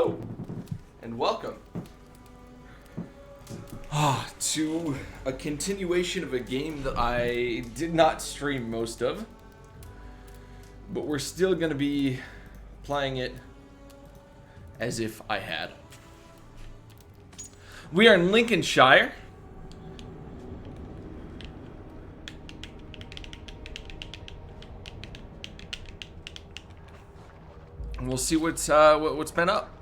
Hello, and welcome to a continuation of a game that I did not stream most of, but we're still going to be playing it as if I had. We are in Lincolnshire. And we'll see what's been up.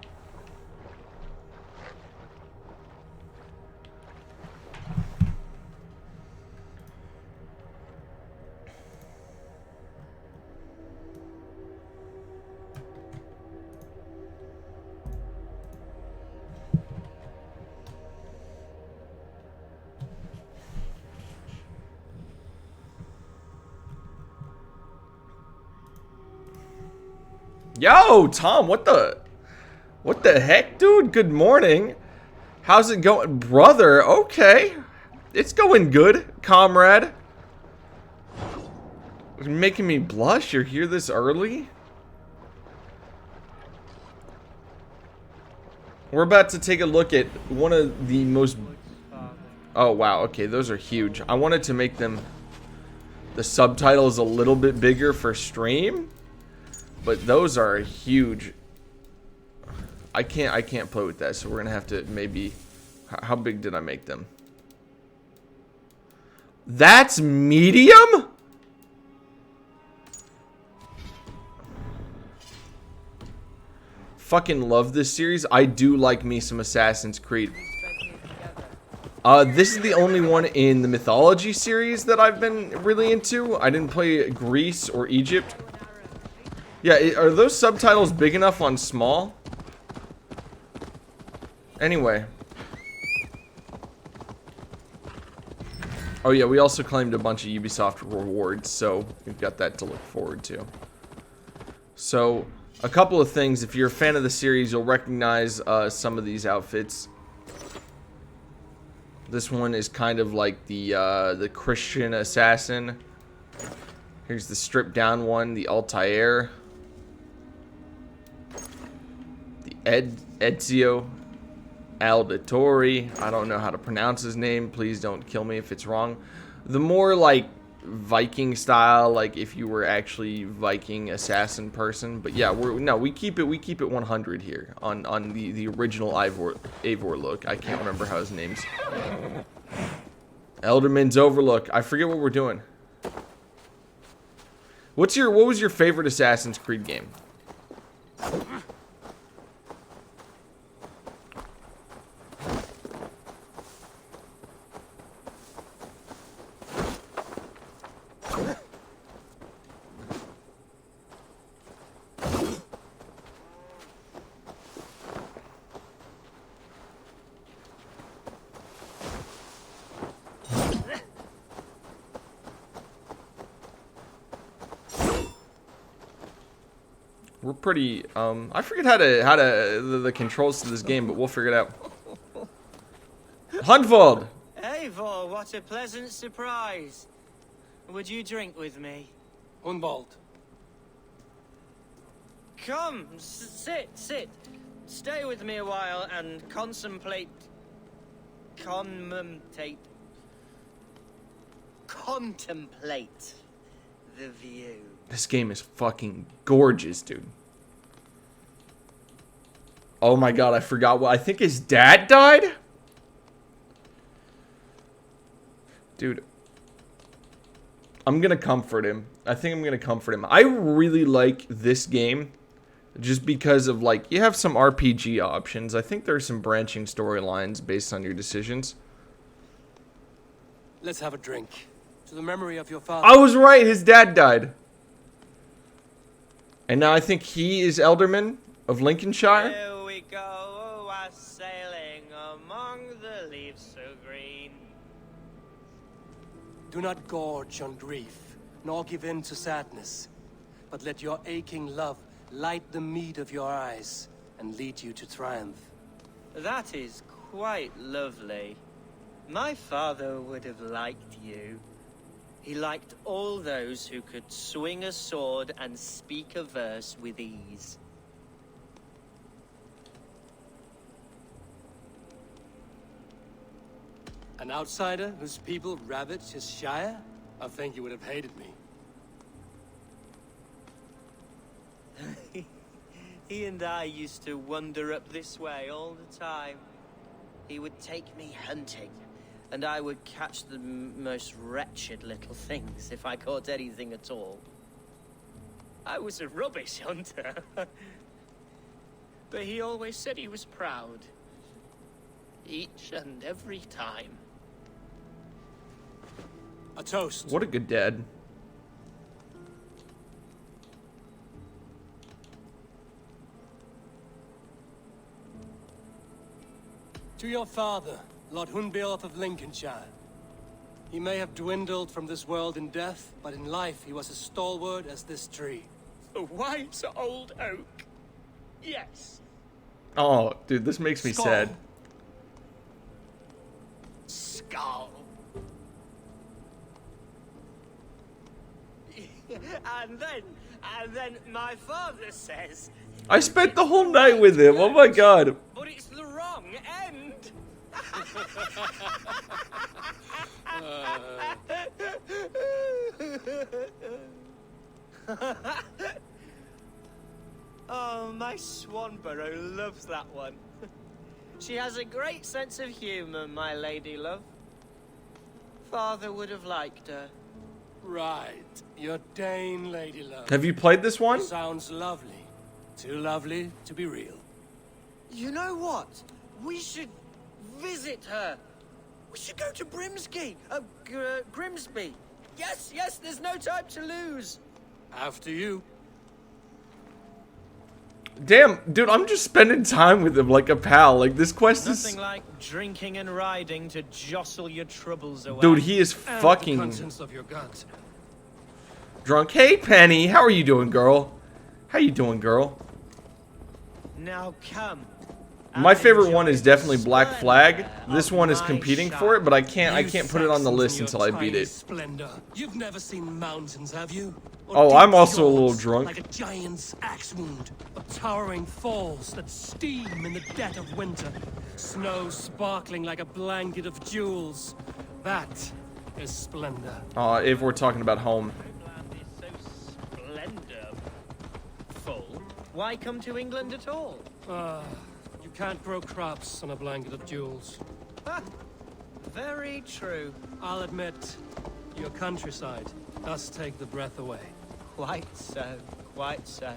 Yo, Tom, what the heck, dude? Good morning. How's it going, brother? Okay, it's going good, comrade. You're making me blush. You're here this early. We're about to take a look at one of the most. Oh wow. Okay, those are huge. I wanted to make them the subtitles a little bit bigger for stream. But those are huge. I can't play with that, so we're gonna have to maybe. How big did I make them? That's medium? Fucking love this series. I do like me some Assassin's Creed. This is the only one in the mythology series that I've been really into. I didn't play Greece or Egypt. Yeah, are those subtitles big enough on small? Anyway. Oh yeah, we also claimed a bunch of Ubisoft rewards, so we've got that to look forward to. So, a couple of things. If you're a fan of the series, you'll recognize some of these outfits. This one is kind of like the Christian assassin. Here's the stripped down one, the Altair. Ezio Auditore. I don't know how to pronounce his name. Please don't kill me if it's wrong. The more like Viking style, like if you were actually Viking assassin person. But yeah, we keep it 100 here on the original Eivor look. I can't remember how his name's. Elderman's Overlook. I forget what we're doing. What was your favorite Assassin's Creed game? We're pretty, I forget how to the controls to this game, but we'll figure it out. Hundvold! Eivor, what a pleasant surprise. Would you drink with me? Hundvold. Come, sit. Stay with me a while and contemplate the view. This game is fucking gorgeous, dude. Oh my god, I forgot what. I think his dad died? Dude. I'm gonna comfort him. I think I'm gonna comfort him. I really like this game. Just because of, like, you have some RPG options. I think there's some branching storylines based on your decisions. Let's have a drink. To the memory of your father. I was right, his dad died. And now I think he is Alderman of Lincolnshire. Here we go, sailing among the leaves so green. Do not gorge on grief, nor give in to sadness, but let your aching love light the mead of your eyes and lead you to triumph. That is quite lovely. My father would have liked you. He liked all those who could swing a sword and speak a verse with ease. An outsider whose people ravaged his shire? I think you would have hated me. He and I used to wander up this way all the time. He would take me hunting, and I would catch the most wretched little things if I caught anything at all. I was a rubbish hunter. But he always said he was proud. Each and every time. A toast. What a good dad. To your father, Lord Hunbeorth of Lincolnshire. He may have dwindled from this world in death, but in life he was as stalwart as this tree. A wise old oak. Yes. Oh, dude, this makes me sad. Skull. and then my father says, I spent the whole night with him. Oh my god. but it's the wrong end. Oh, my Swanborough loves that one. She has a great sense of humor, my lady love. Father would have liked her. Right. Your Dane, lady love. Have you played this one? Sounds lovely. Too lovely to be real. You know what? We should visit her. We should go to Grimsby. Yes, there's no time to lose. After you. Damn, dude, I'm just spending time with him like a pal. Like, this quest is... Nothing like drinking and riding to jostle your troubles away. Dude, he is And fucking the contents of your guns. drunk. Hey, Penny, how are you doing, girl? How you doing, girl? Now come. My favorite one is definitely Black Flag. This one is competing for it, but I can't put it on the list until I beat it. Splendor. You've never seen mountains, have you? Or Oh, deep I'm also a little fjords, drunk. Like a giant's axe wound, or towering falls that steam in the dead of winter. Snow sparkling like a blanket of jewels. That is splendor. If we're talking about home. Land is so splendor. Why come to England at all? You can't grow crops on a blanket of jewels. Very true. I'll admit, your countryside does take the breath away. Quite so. Quite so.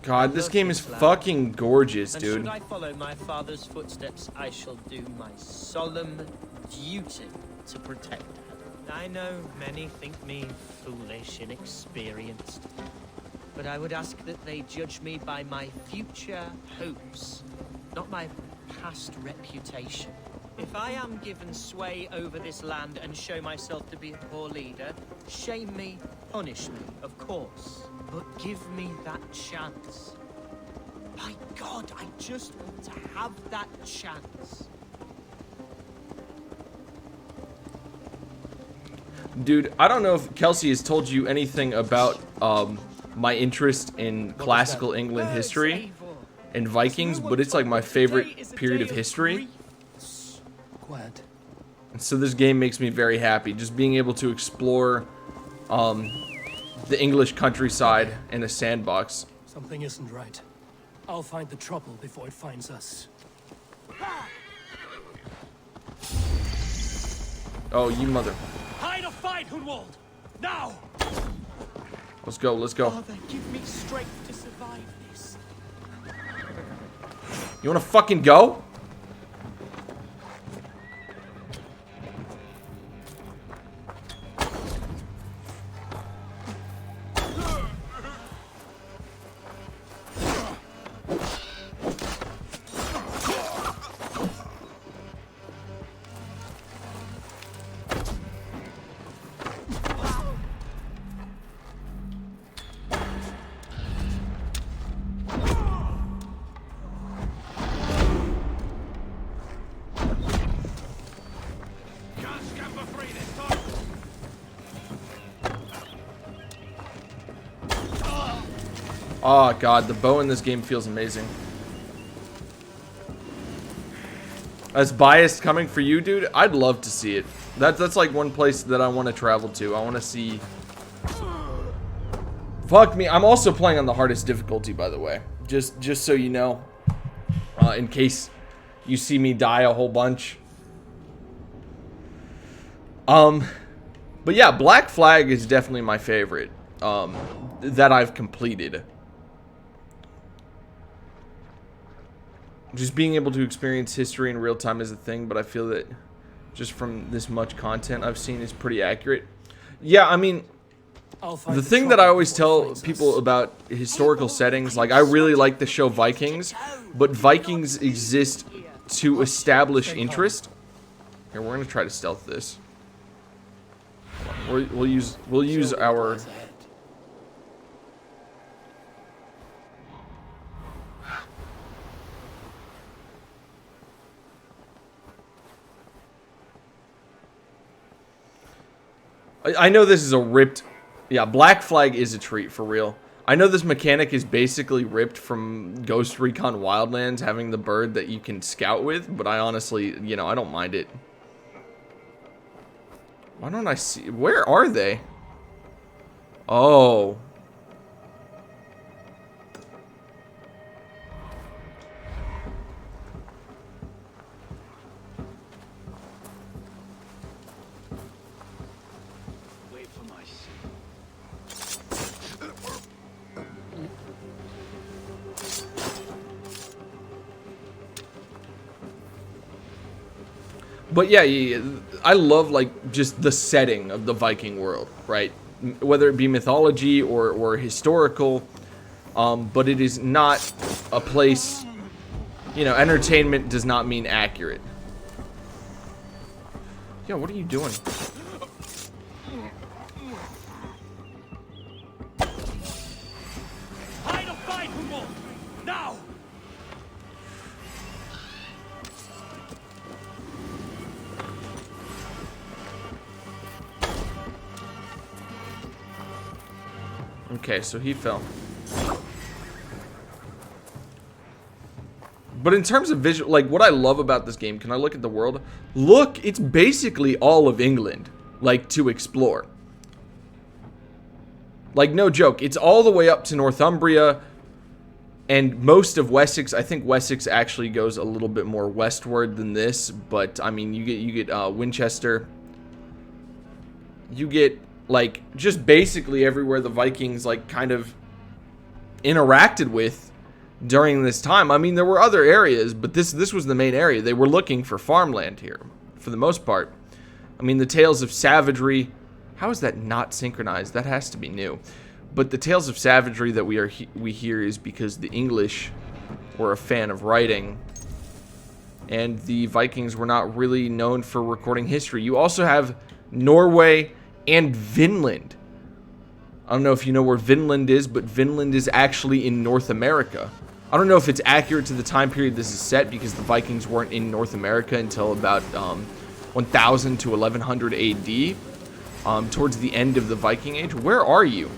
God, this game is fucking gorgeous, And dude. should I follow my father's footsteps, I shall do my solemn duty to protect her. I know many think me foolish, inexperienced, but I would ask that they judge me by my future hopes, not my past reputation. If I am given sway over this land and show myself to be a poor leader, shame me, punish me, of course, but give me that chance. By God, I just want to have that chance. Dude, I don't know if Kelsey has told you anything about my interest in classical England history and Vikings, but it's like my favorite period of history. Quiet. And so this game makes me very happy, just being able to explore the English countryside in a sandbox. Something isn't right. I'll find the trouble before it finds us. Oh, you mother... Hide a fight, Hunwald! Now! Let's go, let's go. Father, give me strength to survive this. You wanna fucking go? Oh god, the bow in this game feels amazing. As biased coming for you, dude, I'd love to see it. That's like one place that I want to travel to. I want to see. Fuck me. I'm also playing on the hardest difficulty, by the way. Just so you know, in case you see me die a whole bunch. But yeah, Black Flag is definitely my favorite that I've completed. Just being able to experience history in real time is a thing, but I feel that just from this much content I've seen is pretty accurate. Yeah, I mean, the thing that I always tell people about historical settings, like I really like the show Vikings, but Vikings exist to establish interest. Here, we're gonna try to stealth this. We'll use our. I know this is a ripped. Yeah, Black Flag is a treat for real. I know this mechanic is basically ripped from Ghost Recon Wildlands, having the bird that you can scout with, but I honestly, you know, I don't mind it. Why don't I see? Where are they? Oh. Wait for my seat. But yeah, I love like just the setting of the Viking world, right? Whether it be mythology or historical, but it is not a place, you know, entertainment does not mean accurate. Yeah, what are you doing? Hide or fight, Hugo! Now! Okay, so he fell. But in terms of visual, like what I love about this game, can I look at the world? Look, it's basically all of England, like to explore. Like no joke, it's all the way up to Northumbria and most of Wessex. I think Wessex actually goes a little bit more westward than this, but I mean, you get Winchester. You get like just basically everywhere the Vikings like kind of interacted with during this time. I mean, there were other areas, but this was the main area. They were looking for farmland here for the most part. I mean, the tales of savagery. How is that not synchronized? That has to be new. But the tales of savagery that we hear is because the English were a fan of writing, and the Vikings were not really known for recording history. You also have Norway and Vinland. I don't know if you know where Vinland is, but Vinland is actually in North America. I don't know if it's accurate to the time period this is set, because the Vikings weren't in North America until about 1000 to 1100 AD, towards the end of the Viking Age. Where are you?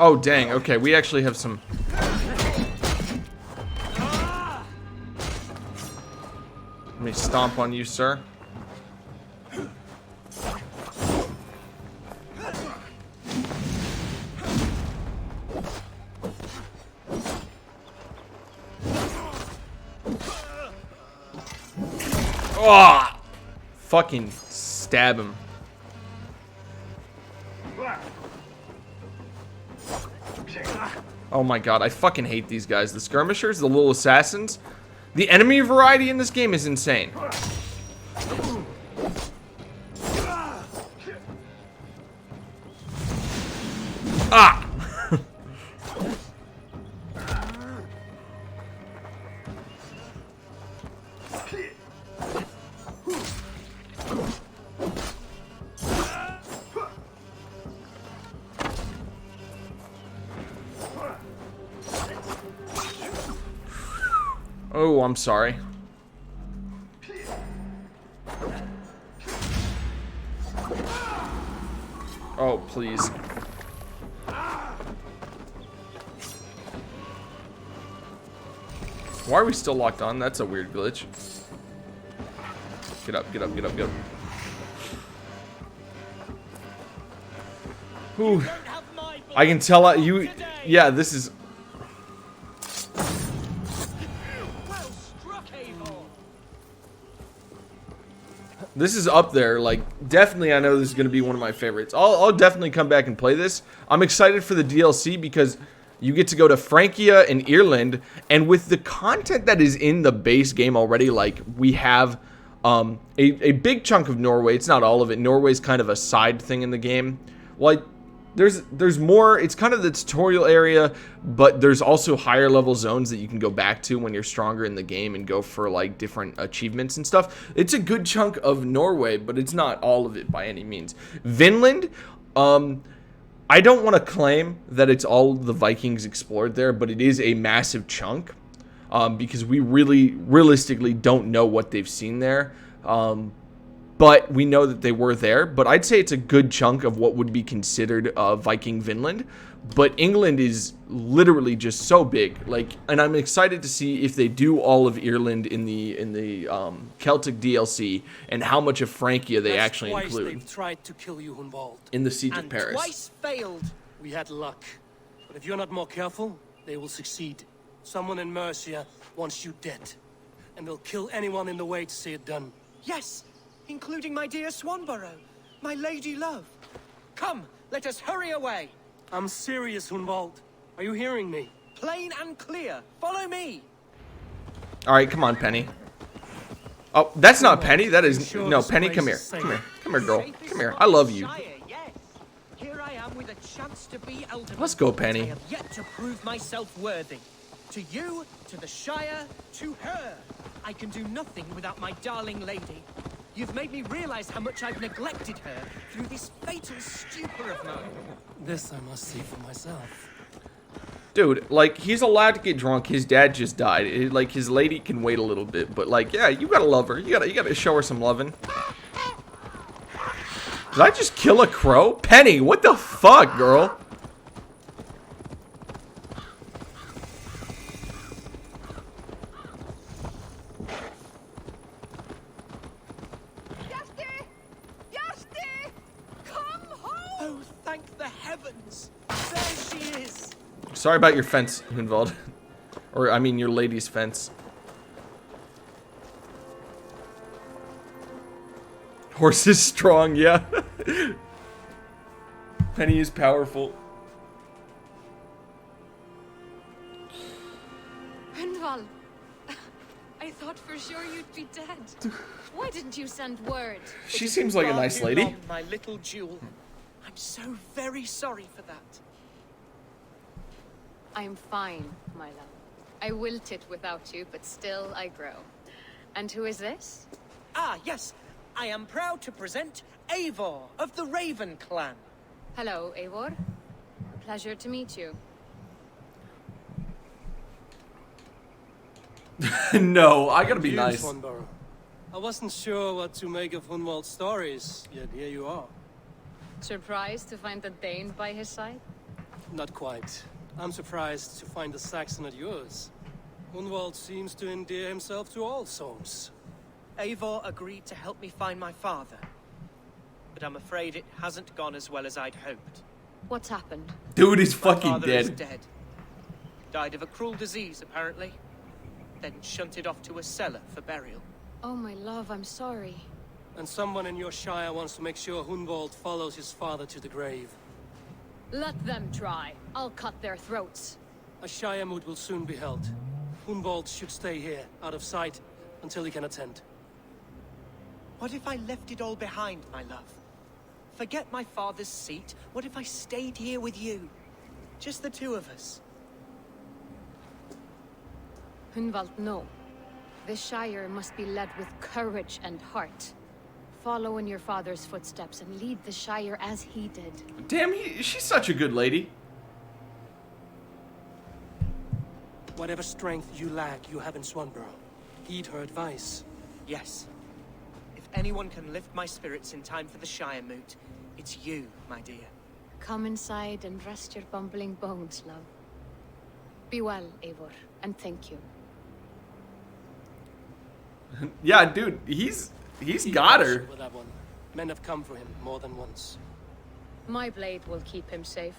Oh, dang. Okay, we actually have some... Let me stomp on you, sir. Oh! Fucking stab him. Oh my god, I fucking hate these guys. The skirmishers, the little assassins. The enemy variety in this game is insane. Ah! Oh, I'm sorry. Oh, please. Why are we still locked on? That's a weird glitch. Get up, get up, get up, get up. Ooh. I can tell you. Yeah, this is. This is up there. Like, definitely, I know this is going to be one of my favorites. I'll definitely come back and play this. I'm excited for the DLC because you get to go to Francia and Ireland, and with the content that is in the base game already, like, we have a big chunk of Norway. It's not all of it. Norway's kind of a side thing in the game. Like, there's more. It's kind of the tutorial area, but there's also higher level zones that you can go back to when you're stronger in the game and go for like different achievements and stuff. It's a good chunk of Norway, but it's not all of it by any means. Vinland, I don't want to claim that it's all the Vikings explored there, but it is a massive chunk, because we really realistically don't know what they've seen there. But we know that they were there. But I'd say it's a good chunk of what would be considered Viking Vinland. But England is literally just so big. Like, and I'm excited to see if they do all of Ireland in the Celtic DLC and how much of Francia they actually include. They've tried to kill you, Hunwald. In the Siege of And Paris. twice failed. We had luck. But if you're not more careful, they will succeed. Someone in Mercia wants you dead. And they'll kill anyone in the way to see it done. Yes, including my dear Swanborough, my lady love. Come, let us hurry away. I'm serious, Hunwald. Are you hearing me? Plain and clear. Follow me. All right, come on, Penny. Oh, that's not Penny. That is Sure no this Penny. place Come here. is safe? Come here. Come here, girl. Safest Come here. spot I love in you. Shire, yes. Here I am with a chance to be elder. Let's go, I Penny. have yet to prove myself worthy. To you, to the Shire, to her. I can do nothing without my darling lady. You've made me realize how much I've neglected her through this fatal stupor of mine. This I must see for myself. Dude, like, he's allowed to get drunk. His dad just died. Like, his lady can wait a little bit, but like, yeah, you gotta love her. You gotta show her some loving. Did I just kill a crow? Penny, what the fuck, girl? Oh, thank the heavens! There she is! Sorry about your fence, Hunwald. Or, I mean, your lady's fence. Horse is strong, yeah. Penny is powerful. Hunwald, I thought for sure you'd be dead. Why didn't you send word? She seems like a Far nice too lady. long, my little jewel. I'm so very sorry for that. I'm fine, my love. I wilted without you, but still I grow. And who is this? Ah, yes. I am proud to present Eivor of the Raven clan. Hello, Eivor. Pleasure to meet you. No, I gotta be You, nice. Swanborough. I wasn't sure what to make of Hunwald's stories, yet here you are. Surprised to find a Dane by his side? Not quite. I'm surprised to find a Saxon at yours. Hunwald seems to endear himself to all souls. Eivor agreed to help me find my father. But I'm afraid it hasn't gone as well as I'd hoped. What's happened? Dude is My fucking father is dead. dead. Died of a cruel disease, apparently. Then shunted off to a cellar for burial. Oh, my love, I'm sorry. And someone in your shire wants to make sure Hunwald follows his father to the grave. Let them try. I'll cut their throats. A shire moot will soon be held. Hunwald should stay here, out of sight, until he can attend. What if I left it all behind, my love? Forget my father's seat. What if I stayed here with you? Just the two of us. Hunvald, no. The Shire must be led with courage and heart. Follow in your father's footsteps and lead the Shire as he did. Damn, she's such a good lady. Whatever strength you lack, you have in Swanborough. Heed her advice. Yes. If anyone can lift my spirits in time for the Shire moot, it's you, my dear. Come inside and rest your bumbling bones, love. Be well, Eivor, and thank you. Yeah, dude, he's got her. With that one. Men have come for him more than once. My blade will keep him safe.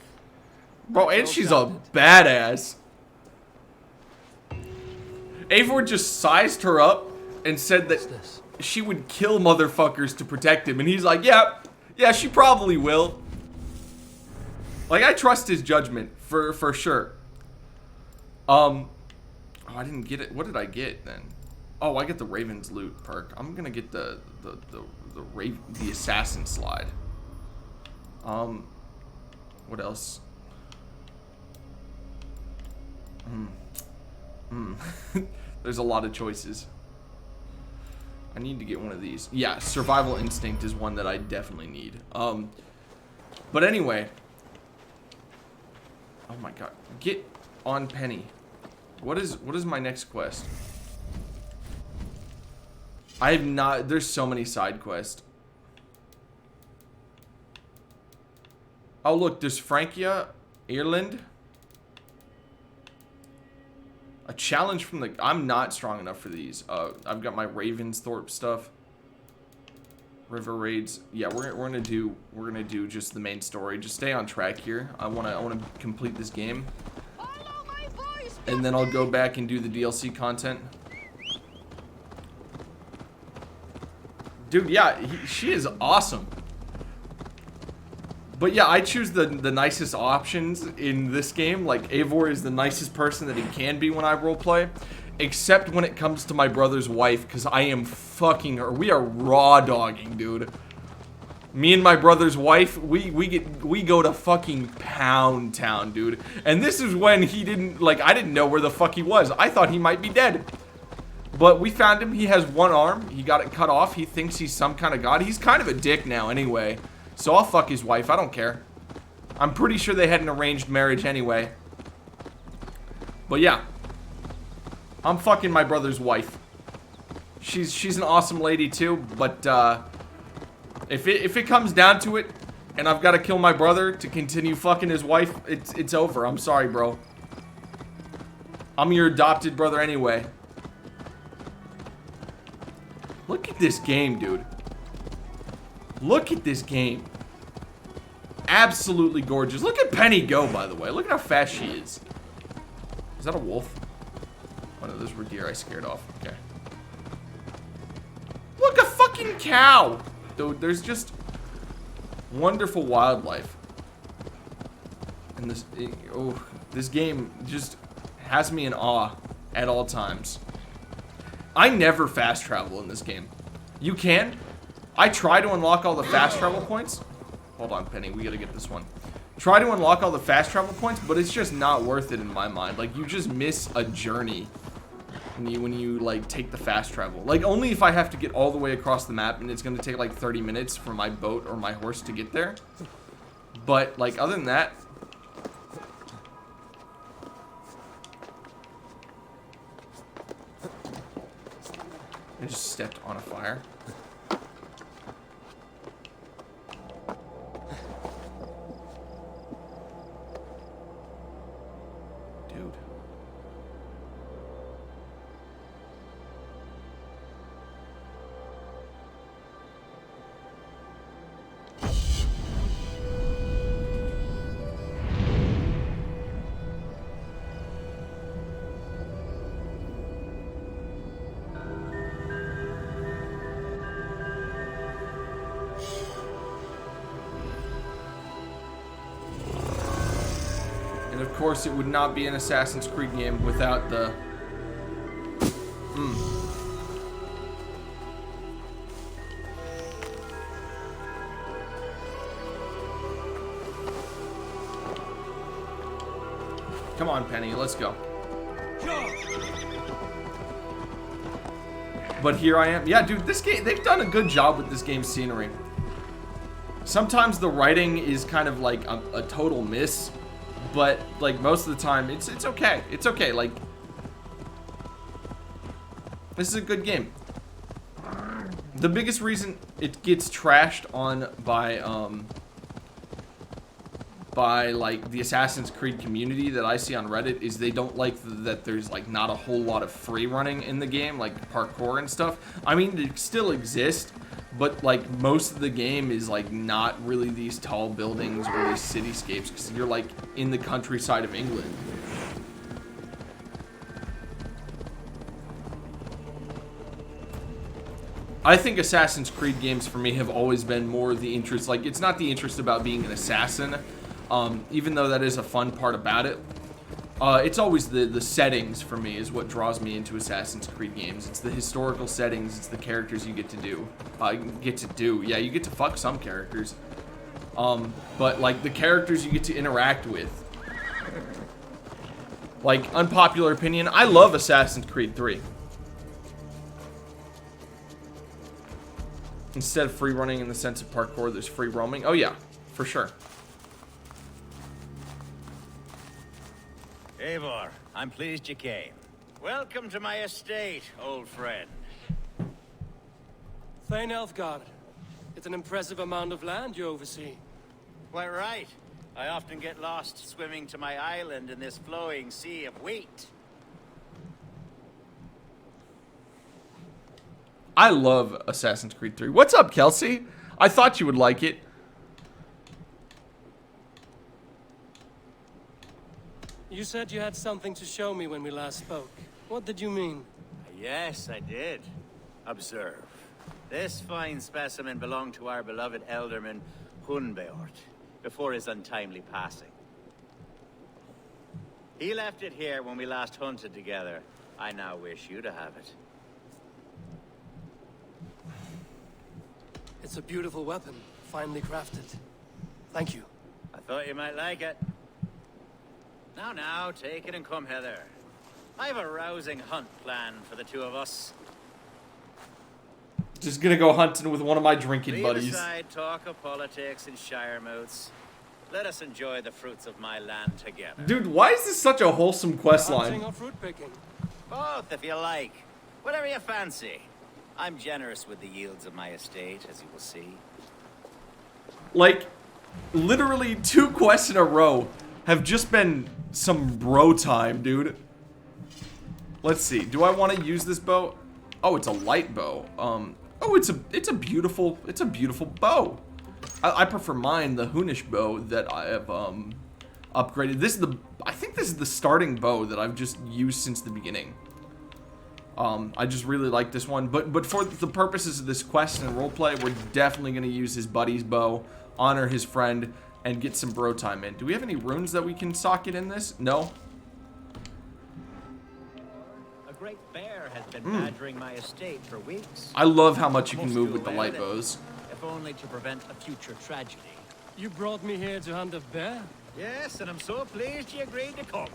Bro, and she's a badass. Eivor just sized her up and said that she would kill motherfuckers to protect him. And he's like, yeah, she probably will. Like, I trust his judgment for sure. Oh, I didn't get it. What did I get then? Oh, I get the Raven's Loot perk. I'm gonna get the Assassin Slide. What else? There's a lot of choices. I need to get one of these. Yeah, Survival Instinct is one that I definitely need. But anyway. Oh my god. Get on Penny. What is my next quest? I have not. There's so many side quests. Oh look, there's Francia, Ireland. A challenge from the. I'm not strong enough for these. I've got my Ravensthorpe stuff. River raids. Yeah, we're gonna do just the main story. Just stay on track here. I wanna complete this game, and then I'll go back and do the DLC content. Dude, yeah, she is awesome. But yeah, I choose the nicest options in this game. Like, Eivor is the nicest person that he can be when I roleplay. Except when it comes to my brother's wife, because I am fucking her. We are raw dogging, dude. Me and my brother's wife, we go to fucking Pound Town, dude. And this is when he didn't, like, I didn't know where the fuck he was. I thought he might be dead. But we found him. He has one arm. He got it cut off. He thinks he's some kind of god. He's kind of a dick now anyway. So I'll fuck his wife. I don't care. I'm pretty sure they had an arranged marriage anyway. But yeah. I'm fucking my brother's wife. She's an awesome lady too. But if it comes down to it, and I've got to kill my brother to continue fucking his wife, it's over. I'm sorry, bro. I'm your adopted brother anyway. Look at this game, dude. Look at this game. Absolutely gorgeous. Look at Penny go, by the way. Look at how fast she is. Is that a wolf? Oh no, those were deer I scared off. Okay. Look, a fucking cow. Dude, there's just wonderful wildlife. And this game just has me in awe at all times. I never fast travel in this game. You can. I try to unlock all the fast travel points. Hold on, Penny. We gotta get this one. Try to unlock all the fast travel points, but it's just not worth it in my mind. Like, you just miss a journey when you like take the fast travel. Like, only if I have to get all the way across the map and it's gonna take like 30 minutes for my boat or my horse to get there. But like, other than that, I just stepped on a fire. Dude. Of course, it would not be an Assassin's Creed game without the... Come on, Penny, let's go. But here I am. Yeah, dude, this game, they've done a good job with this game's scenery. Sometimes the writing is kind of like a total miss, but like most of the time it's okay. It's okay. Like, this is a good game. The biggest reason it gets trashed on by like the Assassin's Creed community that I see on Reddit is they don't like that there's like not a whole lot of free running in the game, like parkour and stuff. I mean, it still exists, but like most of the game is like not really these tall buildings or these cityscapes because you're like in the countryside of England. I think Assassin's Creed games for me have always been more the interest, like it's not the interest about being an assassin, even though that is a fun part about it. It's always the settings for me is what draws me into Assassin's Creed games. It's the historical settings, it's the characters you get to do. Yeah, you get to fuck some characters. But like the characters you get to interact with. Like, unpopular opinion, I love Assassin's Creed 3. Instead of free running in the sense of parkour, there's free roaming. Oh yeah, for sure. Eivor, I'm pleased you came. Welcome to my estate, old friend. Thane Elfgard. It's an impressive amount of land you oversee. Quite right. I often get lost swimming to my island in this flowing sea of wheat. I love Assassin's Creed 3. What's up, Kelsey? I thought you would like it. You said you had something to show me when we last spoke. What did you mean? Yes, I did. Observe. This fine specimen belonged to our beloved elderman, Hunbeort, before his untimely passing. He left it here when we last hunted together. I now wish you to have it. It's a beautiful weapon, finely crafted. Thank you. I thought you might like it. Now, take it and come hither. I've a rousing hunt planned for the two of us. Just gonna go hunting with one of my drinking buddies. Leave aside talk of politics and shire moats. Let us enjoy the fruits of my land together. Dude, why is this such a wholesome quest Hunting line? or fruit picking? Both, if you like. Whatever you fancy. I'm generous with the yields of my estate, as you will see. Like, literally 2 quests in a row have just been some bro time, dude. Let's see. Do I want to use this bow? Oh, it's a light bow. Oh, it's a beautiful bow. I prefer mine, the Hunish bow that I have upgraded. I think this is the starting bow that I've just used since the beginning. I just really like this one, but for the purposes of this quest and roleplay, we're definitely gonna use his buddy's bow, honor his friend, and get some bro time in. Do we have any runes that we can socket in this? No. A great bear has been badgering my estate for weeks. I love how much you can move with the light bows. If only to prevent a future tragedy. You brought me here to hunt a bear? Yes, and I'm so pleased you agreed to come.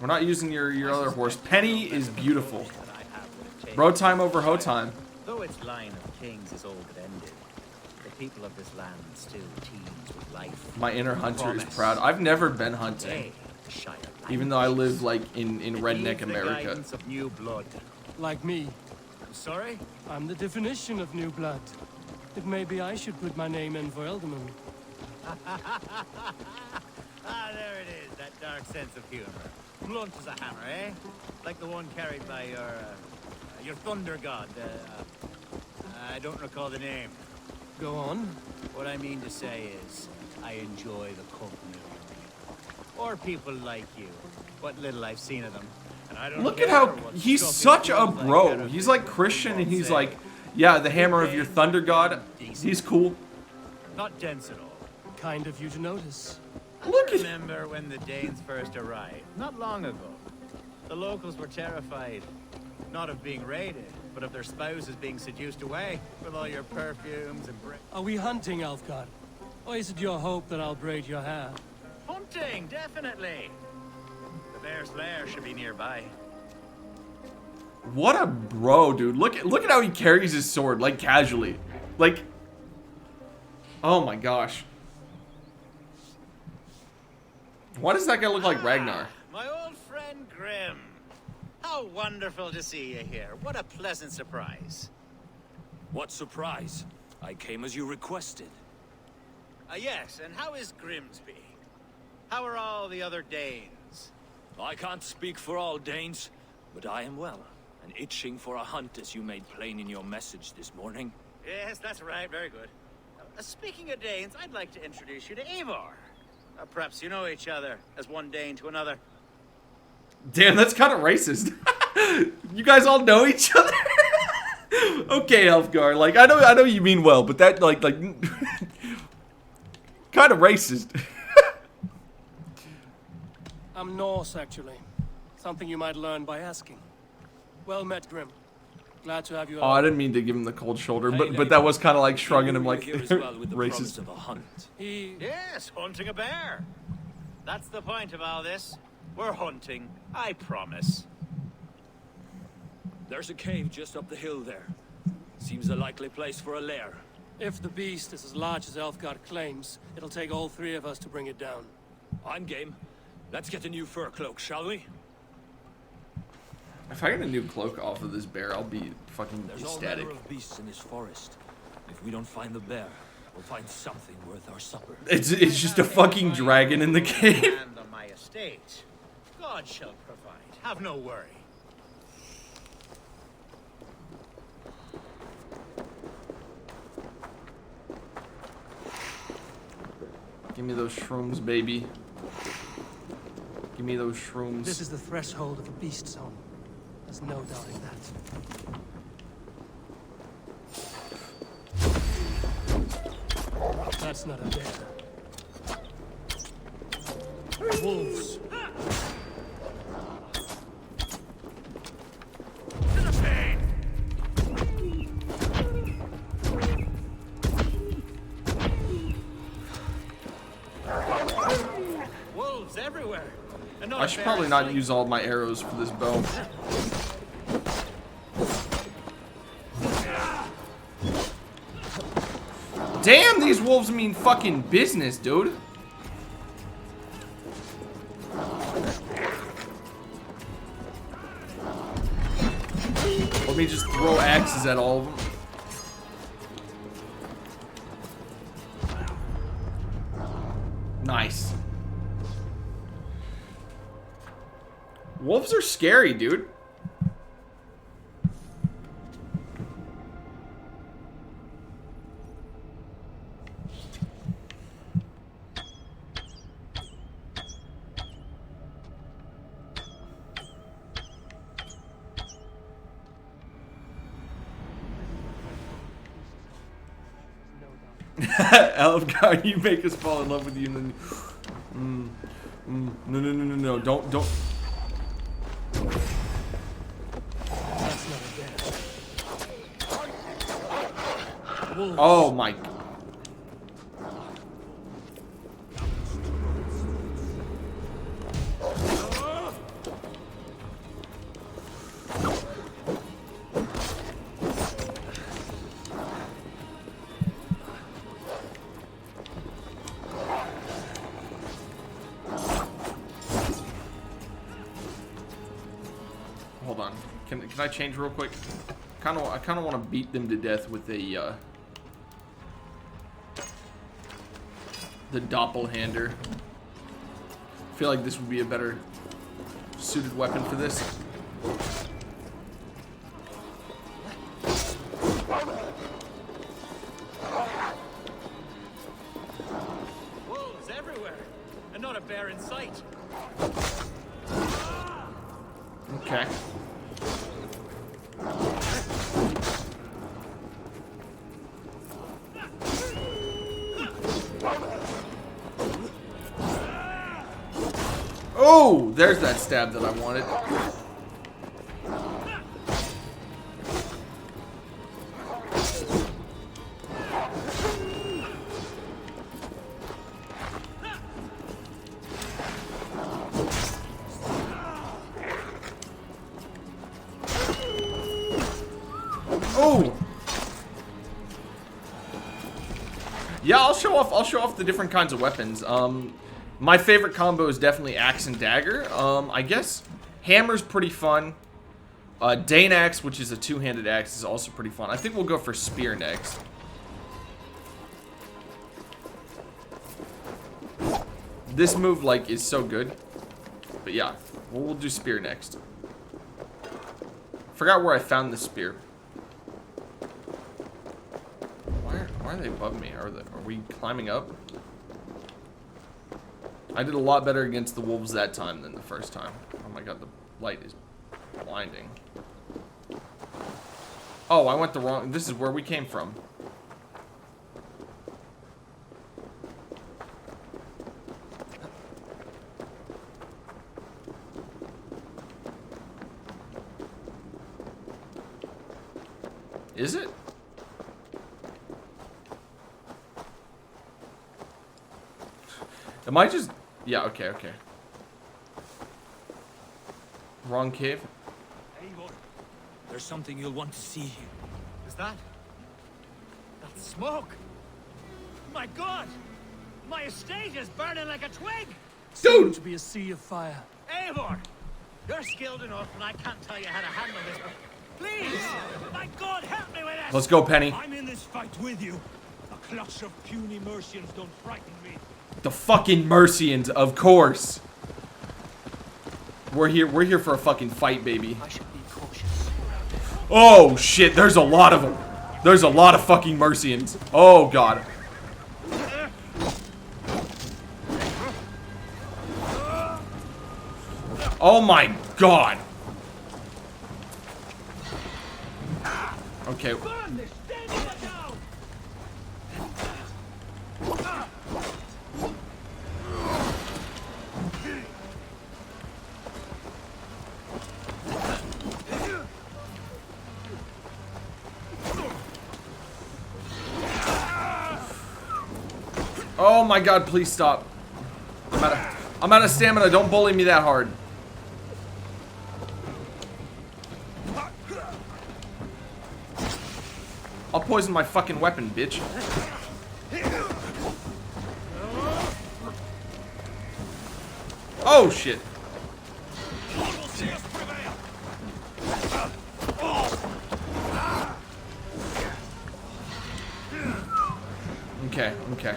We're not using your other horse. Penny is beautiful. That I have what it takes. Bro time over ho time. Though its line of kings is old and ended, the people of this land still teems with life. My inner hunter is proud. I've never been hunting, They, the Shire even though I live like in redneck Needs the America. guidance of new blood. Like me. I'm sorry? I'm the definition of new blood. It may be I should put my name in for Elderman. Ah, there it is, that dark sense of humor. Blunt as a hammer, eh? Like the one carried by your thunder god. I don't recall the name. Go on. What I mean to say is, I enjoy the company of you. Or people like you. What little I've seen of them. And I don't Look at care how what he's stuff such it a feels like bro. out of He's it. like Christian and he's like, yeah, the hammer of your thunder god. He's cool. Not dense at all. Kind of you to notice. Look I at remember when the Danes first arrived, not long ago. The locals were terrified, not of being raided, but of their spouses being seduced away with all your perfumes and Are we hunting, Elfgard? Or is it your hope that I'll braid your hair? hunting, definitely. The bear's lair should be nearby. What a bro, dude. Look at how he carries his sword, like casually. Like, oh my gosh. Why does that guy look like Ragnar? My old friend Grim. How wonderful to see you here. What a pleasant surprise. What surprise? I came as you requested. Yes, and how is Grimsby? How are all the other Danes? I can't speak for all Danes, but I am well, and itching for a hunt as you made plain in your message this morning. Yes, that's right. Very good. Speaking of Danes, I'd like to introduce you to Eivor. Perhaps you know each other as one Dane to another. Damn, that's kind of racist. You guys all know each other? Okay, Elfgar. Like, I know you mean well, but that, like kind of racist. I'm Norse, actually. Something you might learn by asking. Well met, Grim. Glad to have you. Oh, I didn't mean to give him the cold shoulder, but that was kind of like shrugging him like Here as well with the promise racist. of a hunt. Yes, hunting a bear. That's the point of all this. We're hunting, I promise. There's a cave just up the hill there. Seems a likely place for a lair. If the beast is as large as Elfgard claims, it'll take all three of us to bring it down. I'm game. Let's get a new fur cloak, shall we? If I get a new cloak off of this bear, I'll be fucking There's all ecstatic. manner of beasts in this forest. If we don't find the bear, we'll find something worth our supper. It's just a fucking dragon in the cave. And on my estate. God shall provide. Have no worry. Give me those shrooms, baby. Give me those shrooms. This is the threshold of the beast zone. There's no doubting that. That's not a bear. Wolves. Wolves everywhere. And not I a should bear probably in not sight. use all my arrows for this bow. Damn, these wolves mean fucking business, dude. Let me just throw axes at all of them. Nice. Wolves are scary, dude. Elfgar, you make us fall in love with you. And then, no, don't. That's not a bear. Wolves. Oh my. Hold on. Can I change real quick? I kind of want to beat them to death with a the doppelhander. I feel like this would be a better suited weapon for this. Wolves everywhere. And not a bear in sight. Okay. Oh, there's that stab that I wanted. Oh. Yeah, I'll show off the different kinds of weapons. My favorite combo is definitely axe and dagger. I guess hammer's pretty fun. Dane axe, which is a two-handed axe, is also pretty fun. I think we'll go for spear next. This move, like, is so good. But yeah, we'll do spear next. Forgot where I found the spear. Why are they above me? Are we climbing up? I did a lot better against the wolves that time than the first time. Oh my god, the light is blinding. Oh, I went the wrong... This is where we came from. Is it? Am I just... Yeah, okay. Wrong cave. Eivor, there's something you'll want to see here. Is that? That smoke! My god! My estate is burning like a twig! Seems to be a sea of fire. Eivor! You're skilled enough, and I can't tell you how to handle this, but please! My god, help me with this! Let's go, Penny. I'm in this fight with you. A clutch of puny Mercians don't frighten me. The fucking Mercians, of course. We're here for a fucking fight, baby. I should be cautious. Oh shit, there's a lot of them. There's a lot of fucking Mercians. Oh god. Oh my god. Okay. Oh my god, please stop. I'm out of stamina, don't bully me that hard. I'll poison my fucking weapon, bitch. Oh shit. Okay.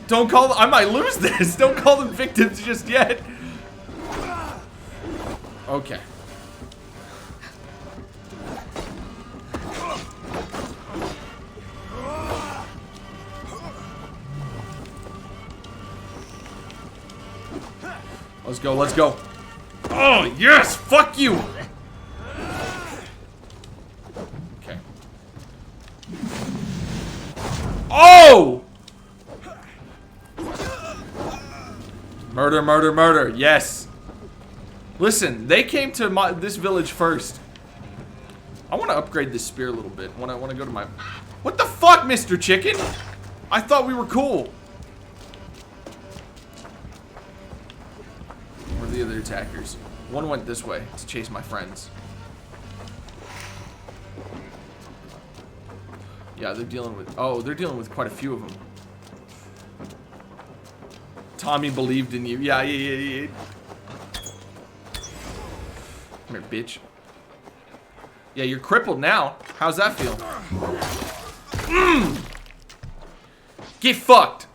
Don't call them, I might lose this. Don't call them victims just yet. Okay. Let's go. Oh, yes! Fuck you! Okay. Oh! Murder. Yes. Listen, they came to this village first. I want to upgrade this spear a little bit. I want to go to my... What the fuck, Mr. Chicken? I thought we were cool. Where are the other attackers? One went this way to chase my friends. Yeah, they're dealing with... Oh, they're dealing with quite a few of them. Tommy believed in you. Yeah. Come here, bitch. Yeah, you're crippled now. How's that feel? Get fucked.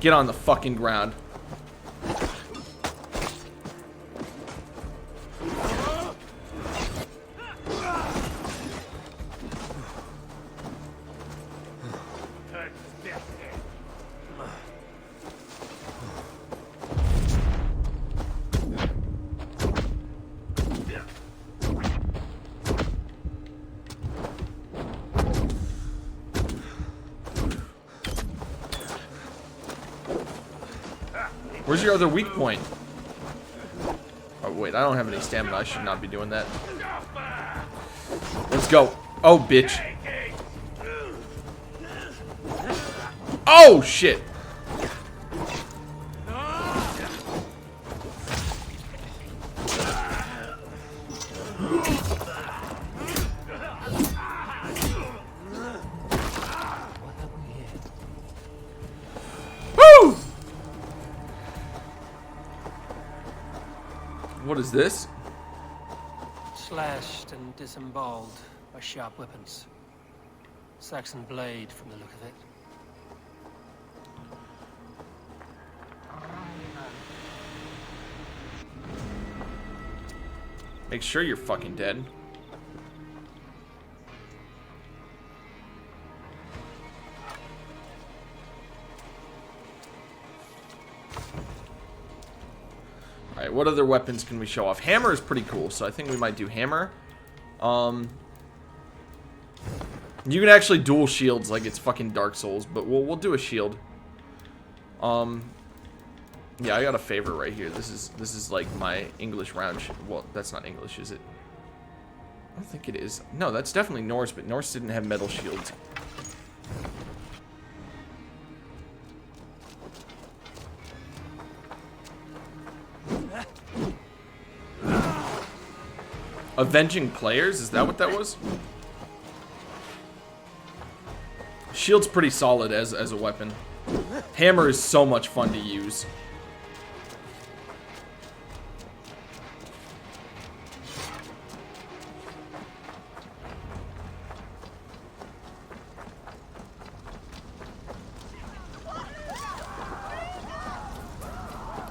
Get on the fucking ground. Where's your other weak point? Oh, wait, I don't have any stamina. I should not be doing that. Let's go. Oh, bitch. Oh, shit. Woo! What is this? Slashed and disemboweled by sharp weapons. Saxon blade from the look of it. Make sure you're fucking dead. Alright, what other weapons can we show off? Hammer is pretty cool, so I think we might do hammer. You can actually dual shields like it's fucking Dark Souls, but we'll do a shield. Yeah, I got a favor right here. This is like my English round. Well, that's not English, is it? I don't think it is. No, that's definitely Norse, but Norse didn't have metal shields. Avenging players? Is that what that was? Shield's pretty solid as a weapon. Hammer is so much fun to use.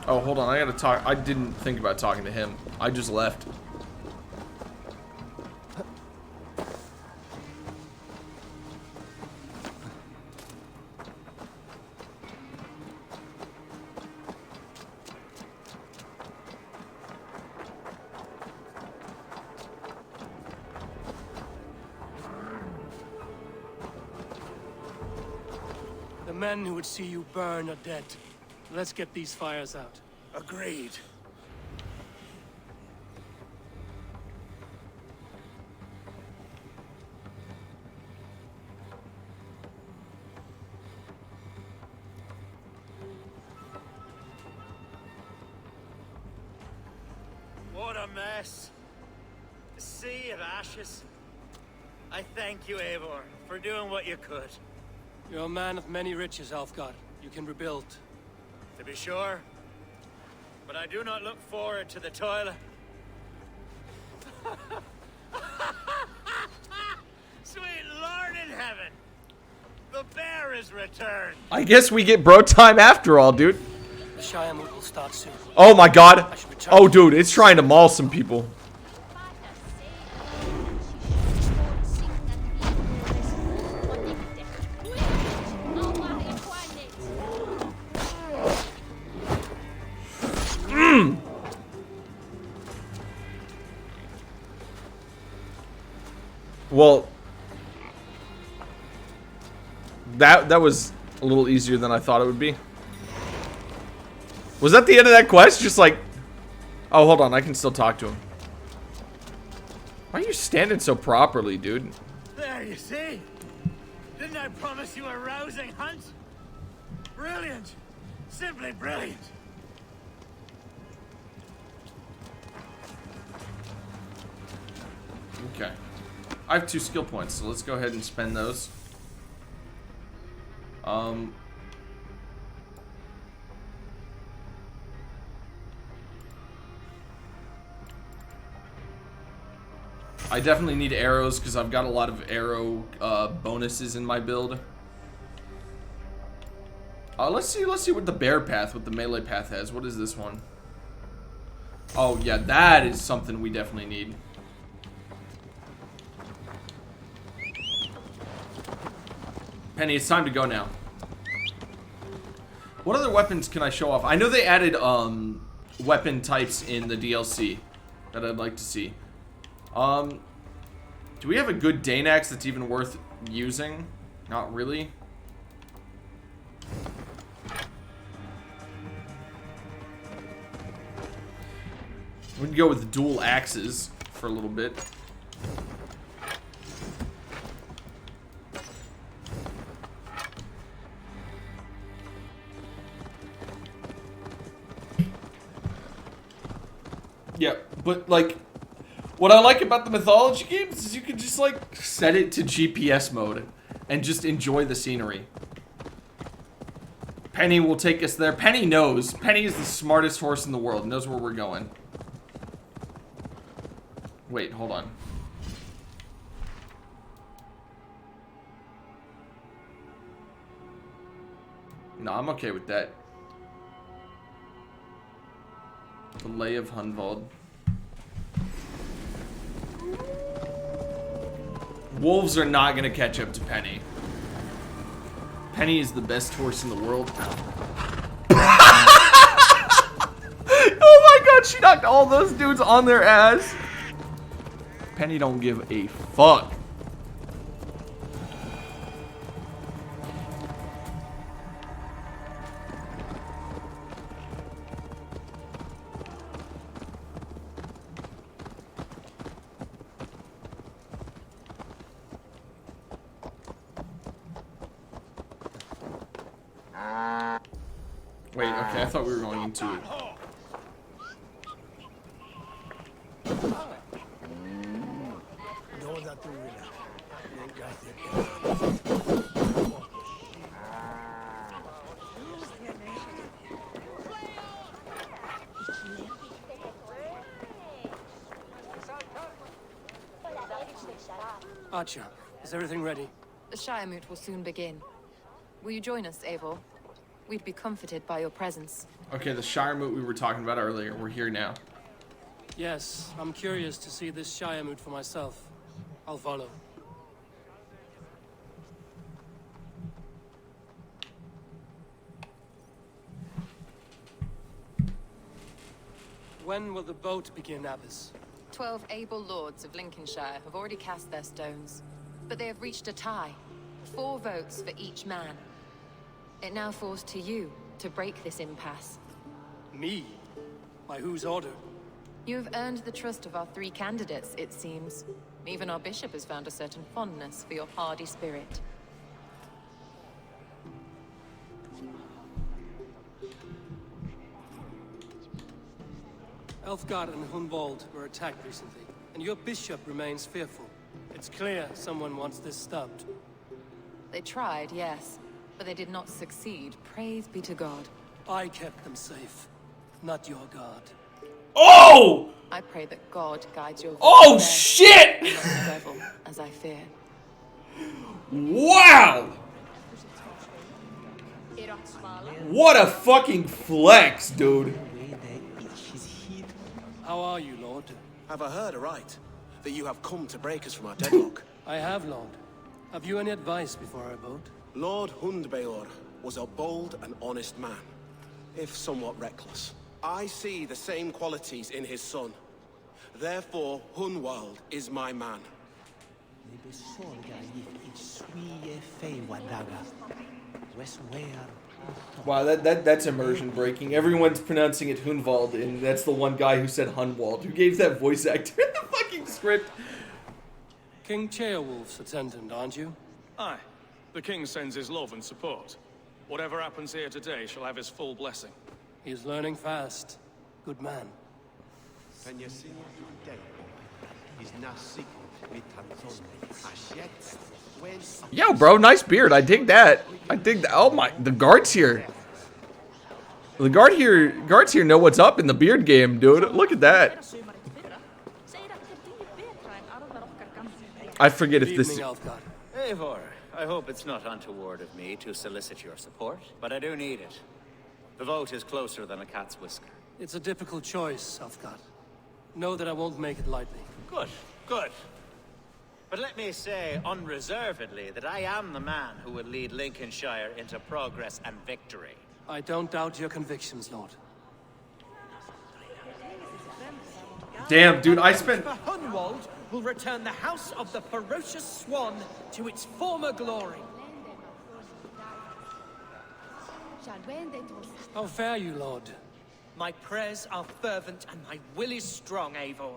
Oh, hold on. I gotta talk. I didn't think about talking to him. I just left. The men who would see you burn are dead. Let's get these fires out. Agreed. What a mess. A sea of ashes. I thank you, Eivor, for doing what you could. You're a man of many riches, Alfgar. You can rebuild. To be sure. But I do not look forward to the toil. Sweet Lord in heaven! The bear is returned! I guess we get bro time after all, dude. The Shiamut will start soon. Oh my god. I should return. Oh, dude, it's trying to maul some people. Well, that was a little easier than I thought it would be. Was that the end of that quest? Just like, oh, hold on, I can still talk to him. Why are you standing so properly, dude? There, you see? Didn't I promise you a rousing hunt? Brilliant! Simply brilliant! Okay. I have 2 skill points, so let's go ahead and spend those. I definitely need arrows because I've got a lot of arrow bonuses in my build. Let's see what the bear path, what the melee path has. What is this one? Oh yeah, that is something we definitely need. Penny, it's time to go now. What other weapons can I show off? I know they added weapon types in the DLC that I'd like to see. Do we have a good Dane axe that's even worth using? Not really. We can go with dual axes for a little bit. Yeah, but like, what I like about the mythology games is you can just like set it to GPS mode and just enjoy the scenery. Penny will take us there. Penny knows. Penny is the smartest horse in the world. Knows where we're going. Wait, hold on. No, I'm okay with that. The Lay of Hunwald. Wolves are not gonna catch up to Penny. Penny is the best horse in the world. Oh my god, she knocked all those dudes on their ass. Penny don't give a fuck. Wait, okay, I thought we were going into it. Archer, is everything ready? The Shire Moot will soon begin. Will you join us, Eivor? We'd be comforted by your presence. Okay, the Shire Moot we were talking about earlier. We're here now. Yes, I'm curious to see this Shire Moot for myself. I'll follow. When will the boat begin, Abbess? 12 able lords of Lincolnshire have already cast their stones, but they have reached a tie. 4 votes for each man. It now falls to you to break this impasse. Me? By whose order? You have earned the trust of our 3 candidates, it seems. Even our bishop has found a certain fondness for your hardy spirit. Elfgard and Hunwald were attacked recently, and your bishop remains fearful. It's clear someone wants this stopped. They tried, yes, but they did not succeed. Praise be to God. I kept them safe, not your god. Oh! I pray that God guides your Oh, voice shit! there, not the devil, as I fear. Wow! What a fucking flex, dude. How are you, Lord? Have I heard aright that you have come to break us from our deadlock? I have, Lord. Have you any advice before I vote? Lord Hundbeor was a bold and honest man, if somewhat reckless. I see the same qualities in his son. Therefore, Hunwald is my man. Wow, that's immersion breaking. Everyone's pronouncing it Hunwald, and that's the one guy who said Hunwald, who gave that voice actor in the fucking script. King Ceolwulf's attendant, aren't you? Aye. The king sends his love and support. Whatever happens here today shall have his full blessing. He's learning fast. Good man. Yo, bro, nice beard. I dig that. I dig that. Oh my, the guards here. The guards here know what's up in the beard game, dude. Look at that. I forget if this. Evening, Elfgard. Eivor, I hope it's not untoward of me to solicit your support, but I do need it. The vote is closer than a cat's whisker. It's a difficult choice, Elfgard. Know that I won't make it lightly. Good, good. But let me say unreservedly that I am the man who will lead Lincolnshire into progress and victory. I don't doubt your convictions, Lord. Damn, dude, I spent. Hunwald will return the House of the Ferocious Swan to its former glory. How fare you, Lord? My prayers are fervent and my will is strong, Eivor.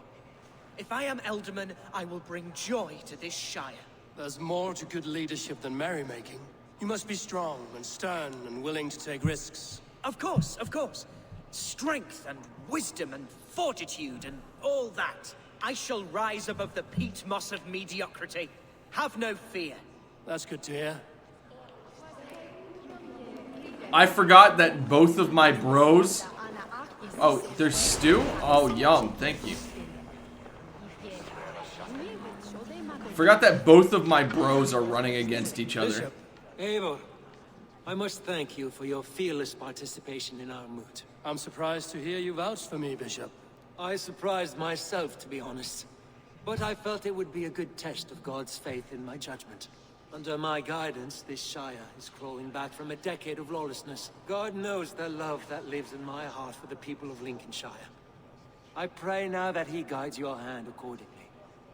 If I am Elderman, I will bring joy to this Shire. There's more to good leadership than merrymaking. You must be strong and stern and willing to take risks. Of course, of course. Strength and wisdom and fortitude and all that. I shall rise above the peat moss of mediocrity. Have no fear. That's good to hear. I forgot that both of my bros... Oh, there's stew? Oh, yum. Thank you. Forgot that both of my bros are running against each other. Bishop, Eivor, I must thank you for your fearless participation in our moot. I'm surprised to hear you vouch for me, Bishop. I surprised myself, to be honest. But I felt it would be a good test of God's faith in my judgment. Under my guidance, this Shire is crawling back from a decade of lawlessness. God knows the love that lives in my heart for the people of Lincolnshire. I pray now that he guides your hand accordingly.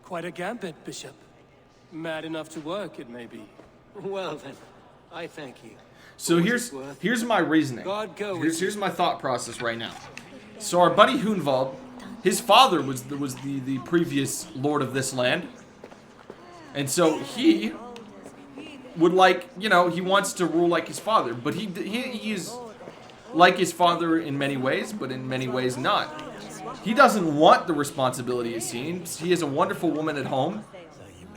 Quite a gambit, Bishop. Mad enough to work, it may be. Well then, I thank you. So here's my reasoning. God go with Here's my thought process right now. So our buddy Hunvald, his father was the previous lord of this land. And so he would he wants to rule like his father, but he is like his father in many ways, but in many ways not. He doesn't want the responsibility, it seems. He has a wonderful woman at home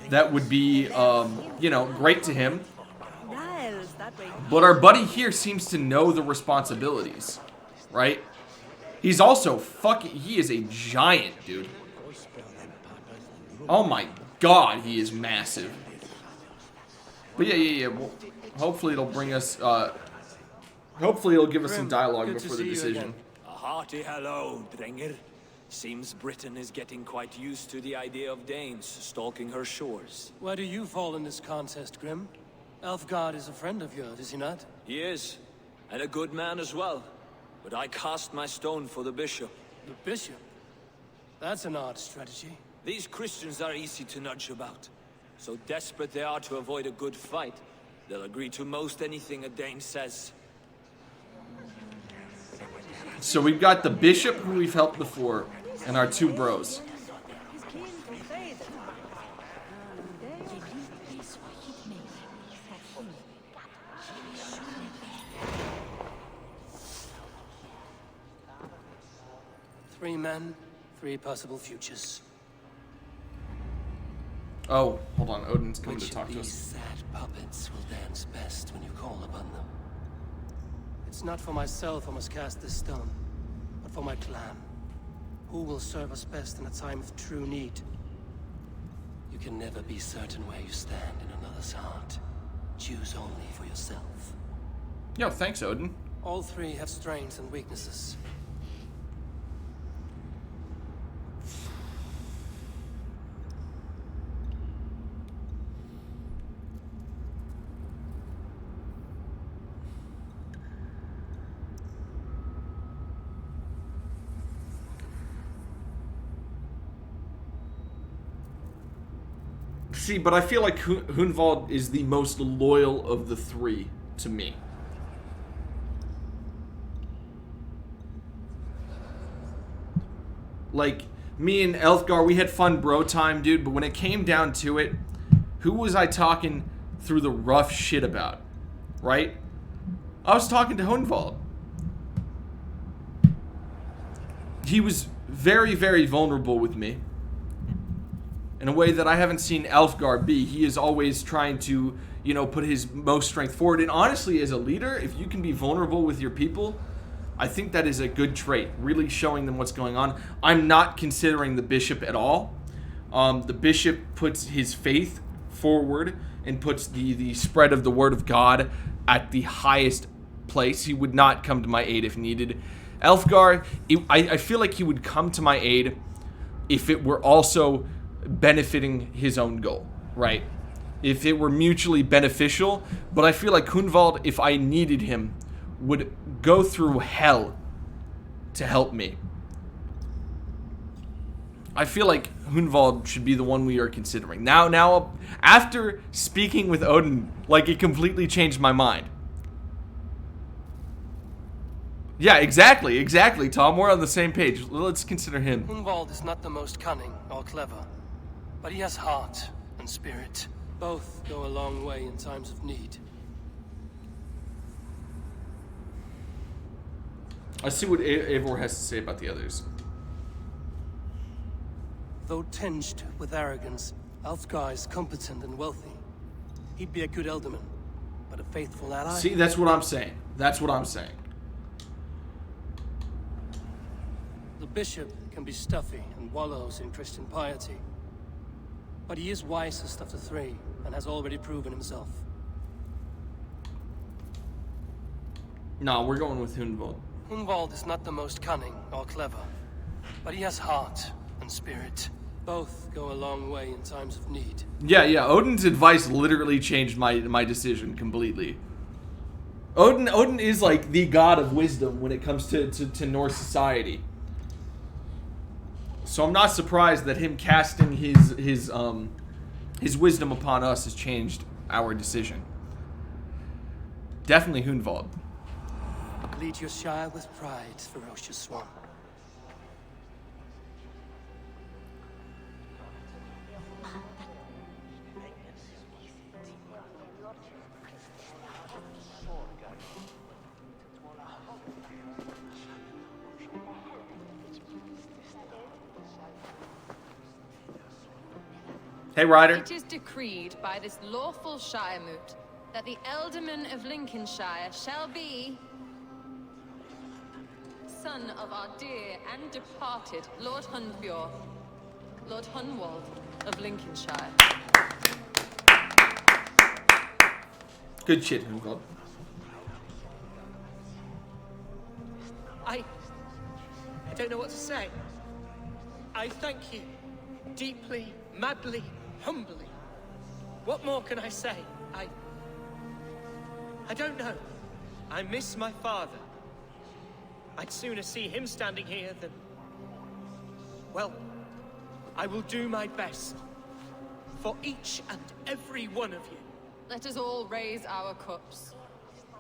that would be, great to him. But our buddy here seems to know the responsibilities, right? He's also he is a giant, dude. Oh my god, he is massive. But yeah. Well, hopefully it'll bring us, hopefully it'll give us some dialogue before the decision. A hearty hello, Drenger. Seems Britain is getting quite used to the idea of Danes stalking her shores. Where do you fall in this contest, Grim? Elfgard is a friend of yours, is he not? He is, and a good man as well. But I cast my stone for the bishop. The bishop? That's an odd strategy. These Christians are easy to nudge about. So desperate they are to avoid a good fight, they'll agree to most anything a Dane says. So we've got the bishop who we've helped before, and our two bros. Three men, three possible futures. Oh, hold on. Odin's coming to Which talk of to these us. sad puppets will dance best when you call upon them? It's not for myself I must cast this stone, but for my clan. Who will serve us best in a time of true need? You can never be certain where you stand in another's heart. Choose only for yourself. Yo, thanks, Odin. All three have strengths and weaknesses. See, but I feel like Hunvald is the most loyal of the three to me. Like, me and Elfgar, we had fun bro time, dude, but when it came down to it, who was I talking through the rough shit about? Right? I was talking to Hunvald. He was very, very vulnerable with me. In a way that I haven't seen Elfgar be. He is always trying to, put his most strength forward. And honestly, as a leader, if you can be vulnerable with your people, I think that is a good trait. Really showing them what's going on. I'm not considering the bishop at all. The bishop puts his faith forward and puts the spread of the word of God at the highest place. He would not come to my aid if needed. Elfgar, I feel like he would come to my aid if it were also benefiting his own goal, right? If it were mutually beneficial, but I feel like Hunvald, if I needed him, would go through hell to help me. I feel like Hunvald should be the one we are considering. Now, after speaking with Odin, like, it completely changed my mind. Yeah, exactly, Tom. We're on the same page. Let's consider him. Hunwald is not the most cunning or clever, but he has heart and spirit. Both go a long way in times of need. Let's see what Eivor has to say about the others. Though tinged with arrogance, Alfgar is competent and wealthy. He'd be a good Elderman, but a faithful ally. See, that's what I'm saying. That's what I'm saying. The bishop can be stuffy and wallows in Christian piety. But he is wisest of the three, and has already proven himself. No, we're going with Hunwald. Hunwald is not the most cunning or clever, but he has heart and spirit. Both go a long way in times of need. Yeah, Odin's advice literally changed my decision completely. Odin is like the god of wisdom when it comes to Norse society. So I'm not surprised that him casting his wisdom upon us has changed our decision. Definitely Hunwald. Lead your Shire with pride, ferocious one. Hey, Ryder. It is decreed by this lawful Shiremoot that the Ealdorman of Lincolnshire shall be son of our dear and departed Lord Hunfjord, Lord Hunwald of Lincolnshire. Good shit, Hunwald. I don't know what to say. I thank you. Deeply, madly, humbly. What more can I say? I don't know. I miss my father. I'd sooner see him standing here than... Well, I will do my best. For each and every one of you. Let us all raise our cups.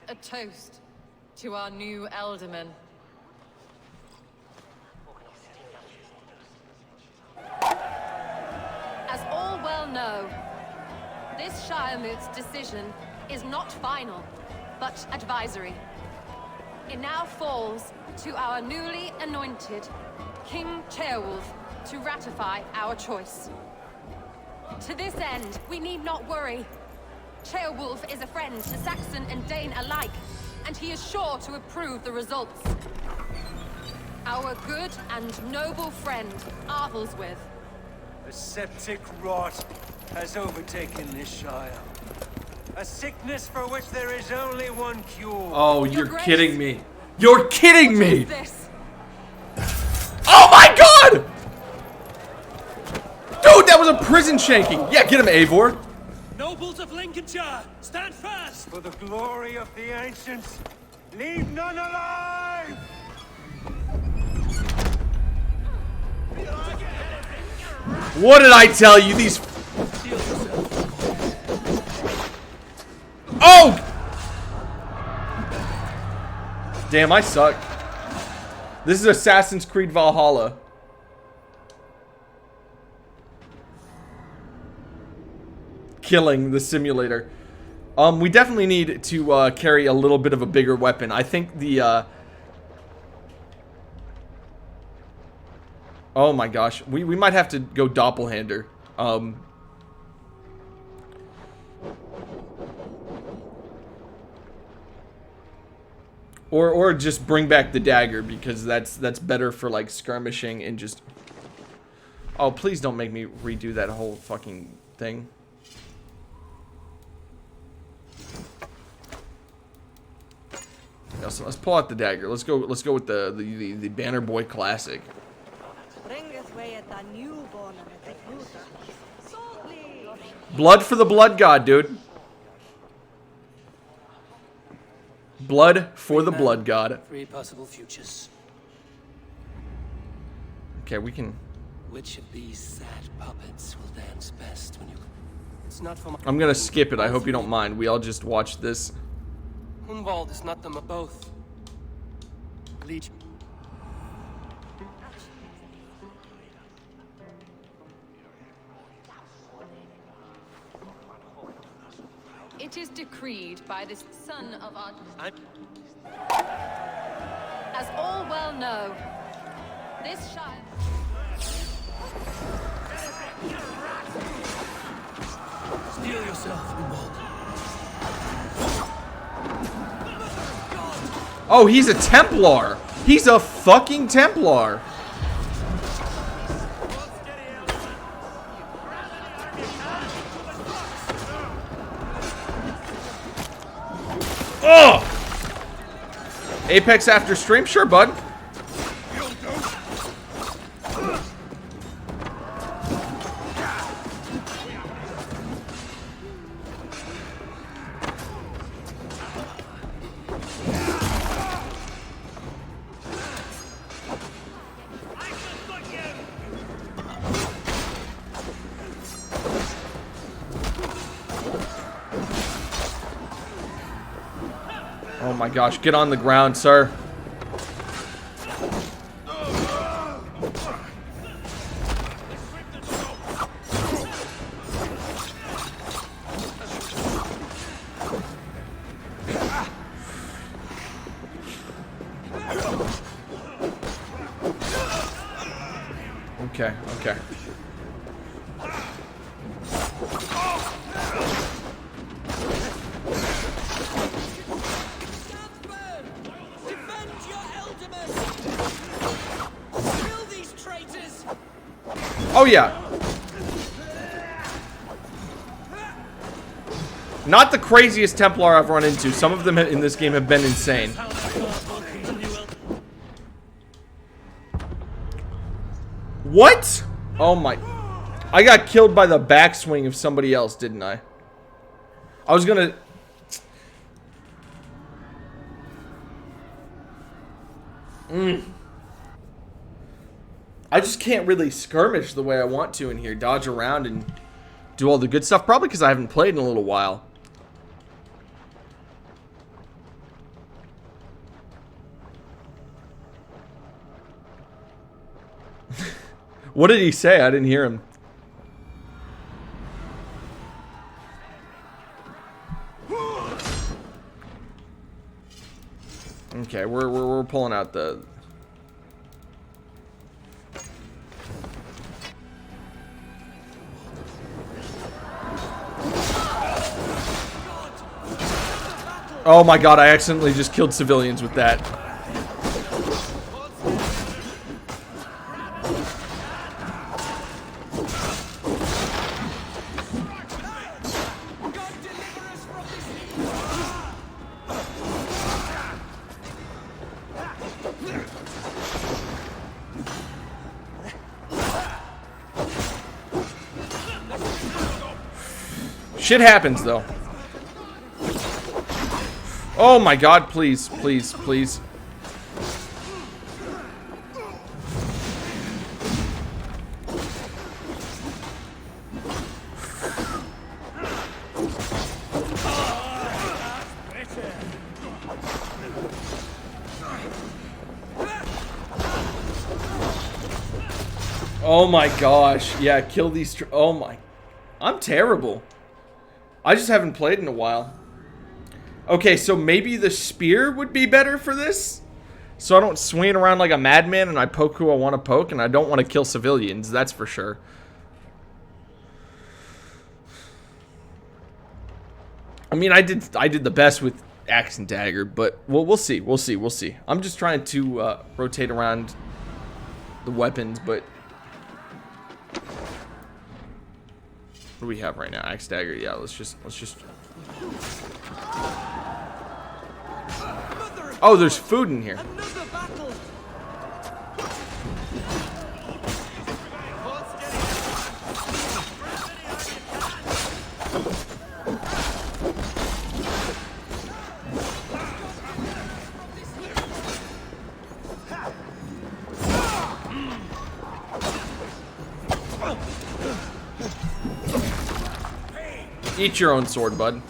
A toast to our new Ealdorman. As all well know, this Shiremoot's decision is not final, but advisory. It now falls to our newly anointed King Ceolwulf to ratify our choice. To this end, we need not worry. Ceolwulf is a friend to Saxon and Dane alike, and he is sure to approve the results. Our good and noble friend, Arthelswith. A septic rot has overtaken this Shire. A sickness for which there is only one cure. Oh, Your you're Grace. kidding me. You're kidding me! This. Oh my god! Dude, that was a prison shaking. Yeah, get him, Eivor. Nobles of Lincolnshire, stand fast! For the glory of the ancients, leave none alive! What did I tell you? These... Oh! Damn, I suck. This is Assassin's Creed Valhalla. Killing the simulator. We definitely need to carry a little bit of a bigger weapon. I think the oh my gosh, we might have to go doppelhander. Or just bring back the dagger, because that's better for like skirmishing and just... Oh, please don't make me redo that whole fucking thing. Yeah, so let's pull out the dagger. Let's go with the Banner Boy Classic. Blood for the blood god, dude. Blood for the blood god. 3 possible futures. Okay, we can... Which of these sad puppets will dance best when you... It's not for my... I'm gonna skip it. I hope you don't mind. We all just watched this. Hunwald is not them both. Legion. It is decreed by this son of our... As all well know, this child... Steel yourself, Humboldt. Oh, he's a Templar. He's a fucking Templar. Oh! Apex after stream? Sure, bud. Oh my gosh, get on the ground, sir. Okay, okay. Oh yeah. Not the craziest Templar I've run into. Some of them in this game have been insane. What? Oh my. I got killed by the backswing of somebody else, didn't I? I was gonna... I just can't really skirmish the way I want to in here. Dodge around and do all the good stuff. Probably because I haven't played in a little while. What did he say? I didn't hear him. Okay, we're pulling out the... Oh my god, I accidentally just killed civilians with that. Shit happens though. Oh my god, please, please, please. Oh my gosh. Yeah, kill these. Oh my. I'm terrible. I just haven't played in a while. Okay, so maybe the spear would be better for this? So I don't swing around like a madman and I poke who I want to poke, and I don't want to kill civilians, that's for sure. I mean, I did the best with axe and dagger, but we'll see. I'm just trying to rotate around the weapons, but what do we have right now? Axe, dagger. Yeah, let's just Oh, there's food in here. Eat your own sword, bud.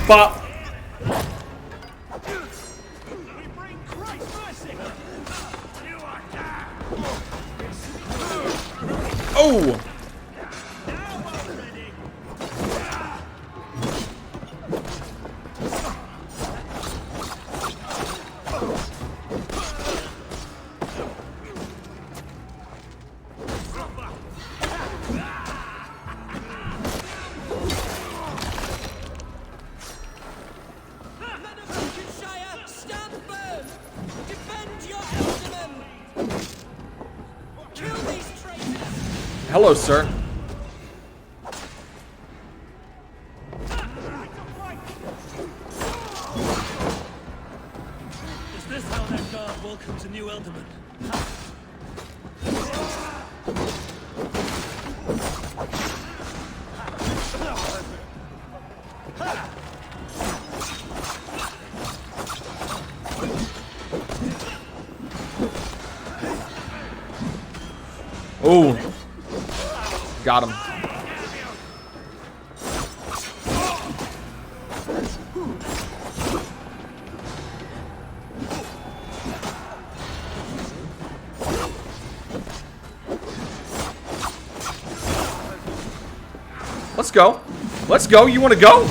Bop. Oh! Hello, sir. Is this how that guard welcomes a new Elderman? Oh. Got him. Let's go. Let's go. You want to go?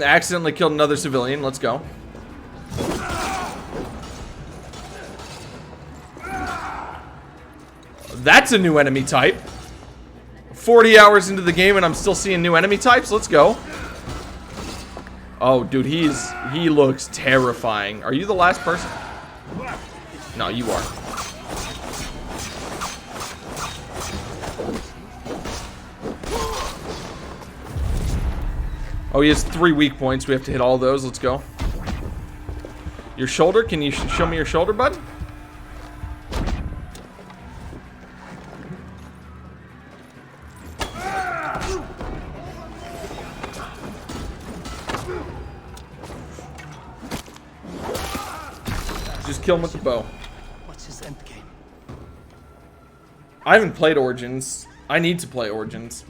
Accidentally killed another civilian. Let's go. That's a new enemy type. 40 hours into the game and I'm still seeing new enemy types. Let's go. Oh, dude, he looks terrifying. Are you the last person? No, you are. Oh, he has 3 weak points. We have to hit all those. Let's go. Your shoulder? Can you show me your shoulder, bud? Just kill him with the bow. What's his endgame? I haven't played Origins. I need to play Origins.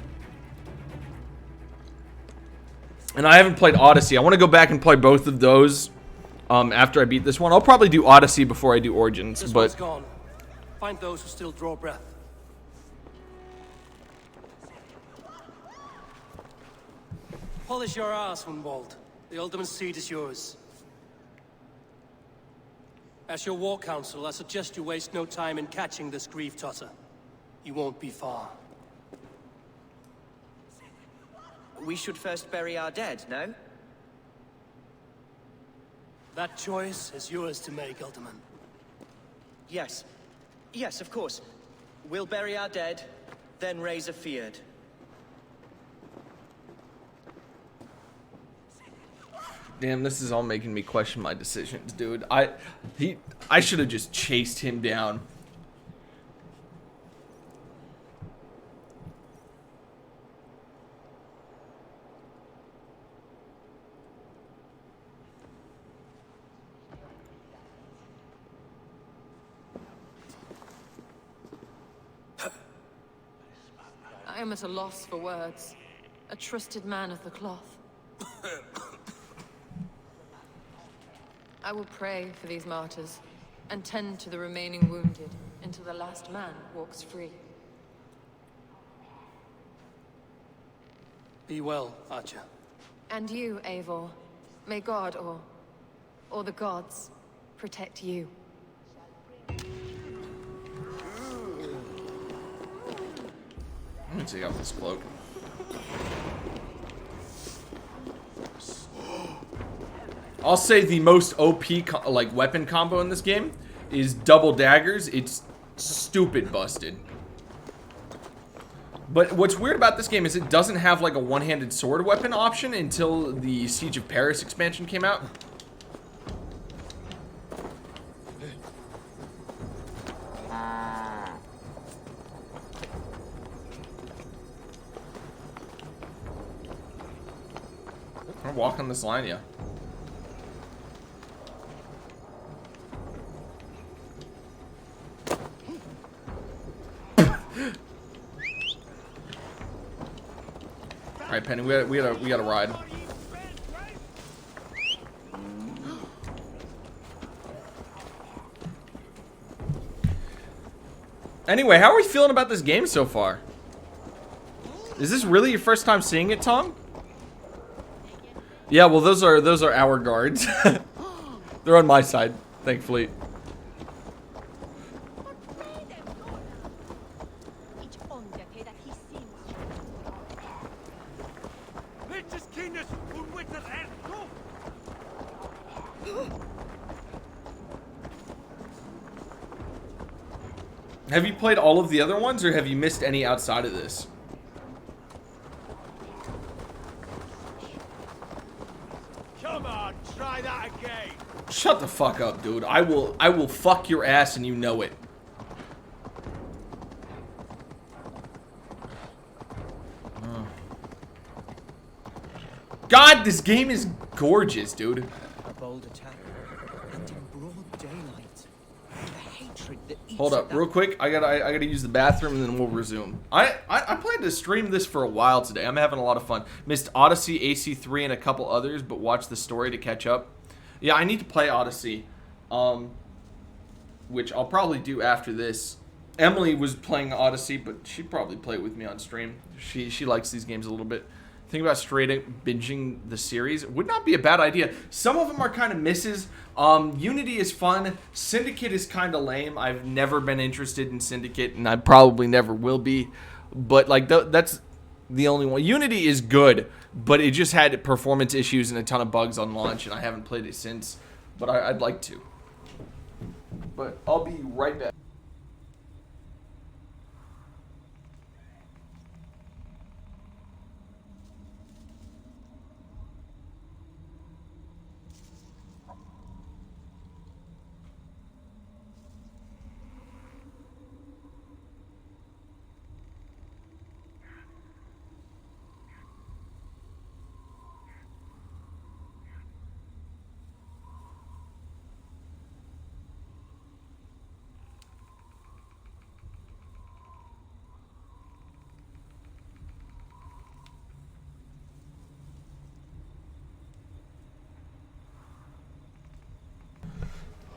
And I haven't played Odyssey. I want to go back and play both of those after I beat this one. I'll probably do Odyssey before I do Origins. This But one's gone. Find those who still draw breath. Polish your ass, Hunwald. The Alderman seat is yours. As your war council, I suggest you waste no time in catching this grief tosser. He won't be far. We should first bury our dead, no? That choice is yours to make, Alderman. Yes. Yes, of course. We'll bury our dead, then raise a feared. damn, this is all making me question my decisions, dude. I should have just chased him down. I am at a loss for words. A trusted man of the cloth. I will pray for these martyrs, and tend to the remaining wounded, until the last man walks free. Be well, Archer. And you, Eivor. May God, or the gods, protect you. Let me take off this cloak. I'll say the most OP like weapon combo in this game is double daggers. It's stupid busted. But what's weird about this game is it doesn't have like a one-handed sword weapon option until the Siege of Paris expansion came out. I'm walking this line, yeah. All right, Penny, we gotta ride. Anyway, how are we feeling about this game so far? Is this really your first time seeing it, Tom? Yeah, well, those are our guards. They're on my side, thankfully. Have you played all of the other ones, or have you missed any outside of this? Come on, try that again. Shut the fuck up, dude. I will fuck your ass and you know it. God, this game is gorgeous, dude. A bold attack, and in broad daylight. The hatred that eats Hold up, real quick. I gotta use the bathroom and then we'll resume. I plan to stream this for a while today. I'm having a lot of fun. Missed Odyssey, AC3, and a couple others, but watched the story to catch up. Yeah, I need to play Odyssey, which I'll probably do after this. Emily was playing Odyssey, but she'd probably play it with me on stream. She likes these games a little bit. Think about straight up binging the series. Would not be a bad idea. Some of them are kind of misses. Unity is fun. Syndicate is kind of lame. I've never been interested in Syndicate, and I probably never will be. But like that's the only one. Unity is good, but it just had performance issues and a ton of bugs on launch, and I haven't played it since. But I'd like to. But I'll be right back.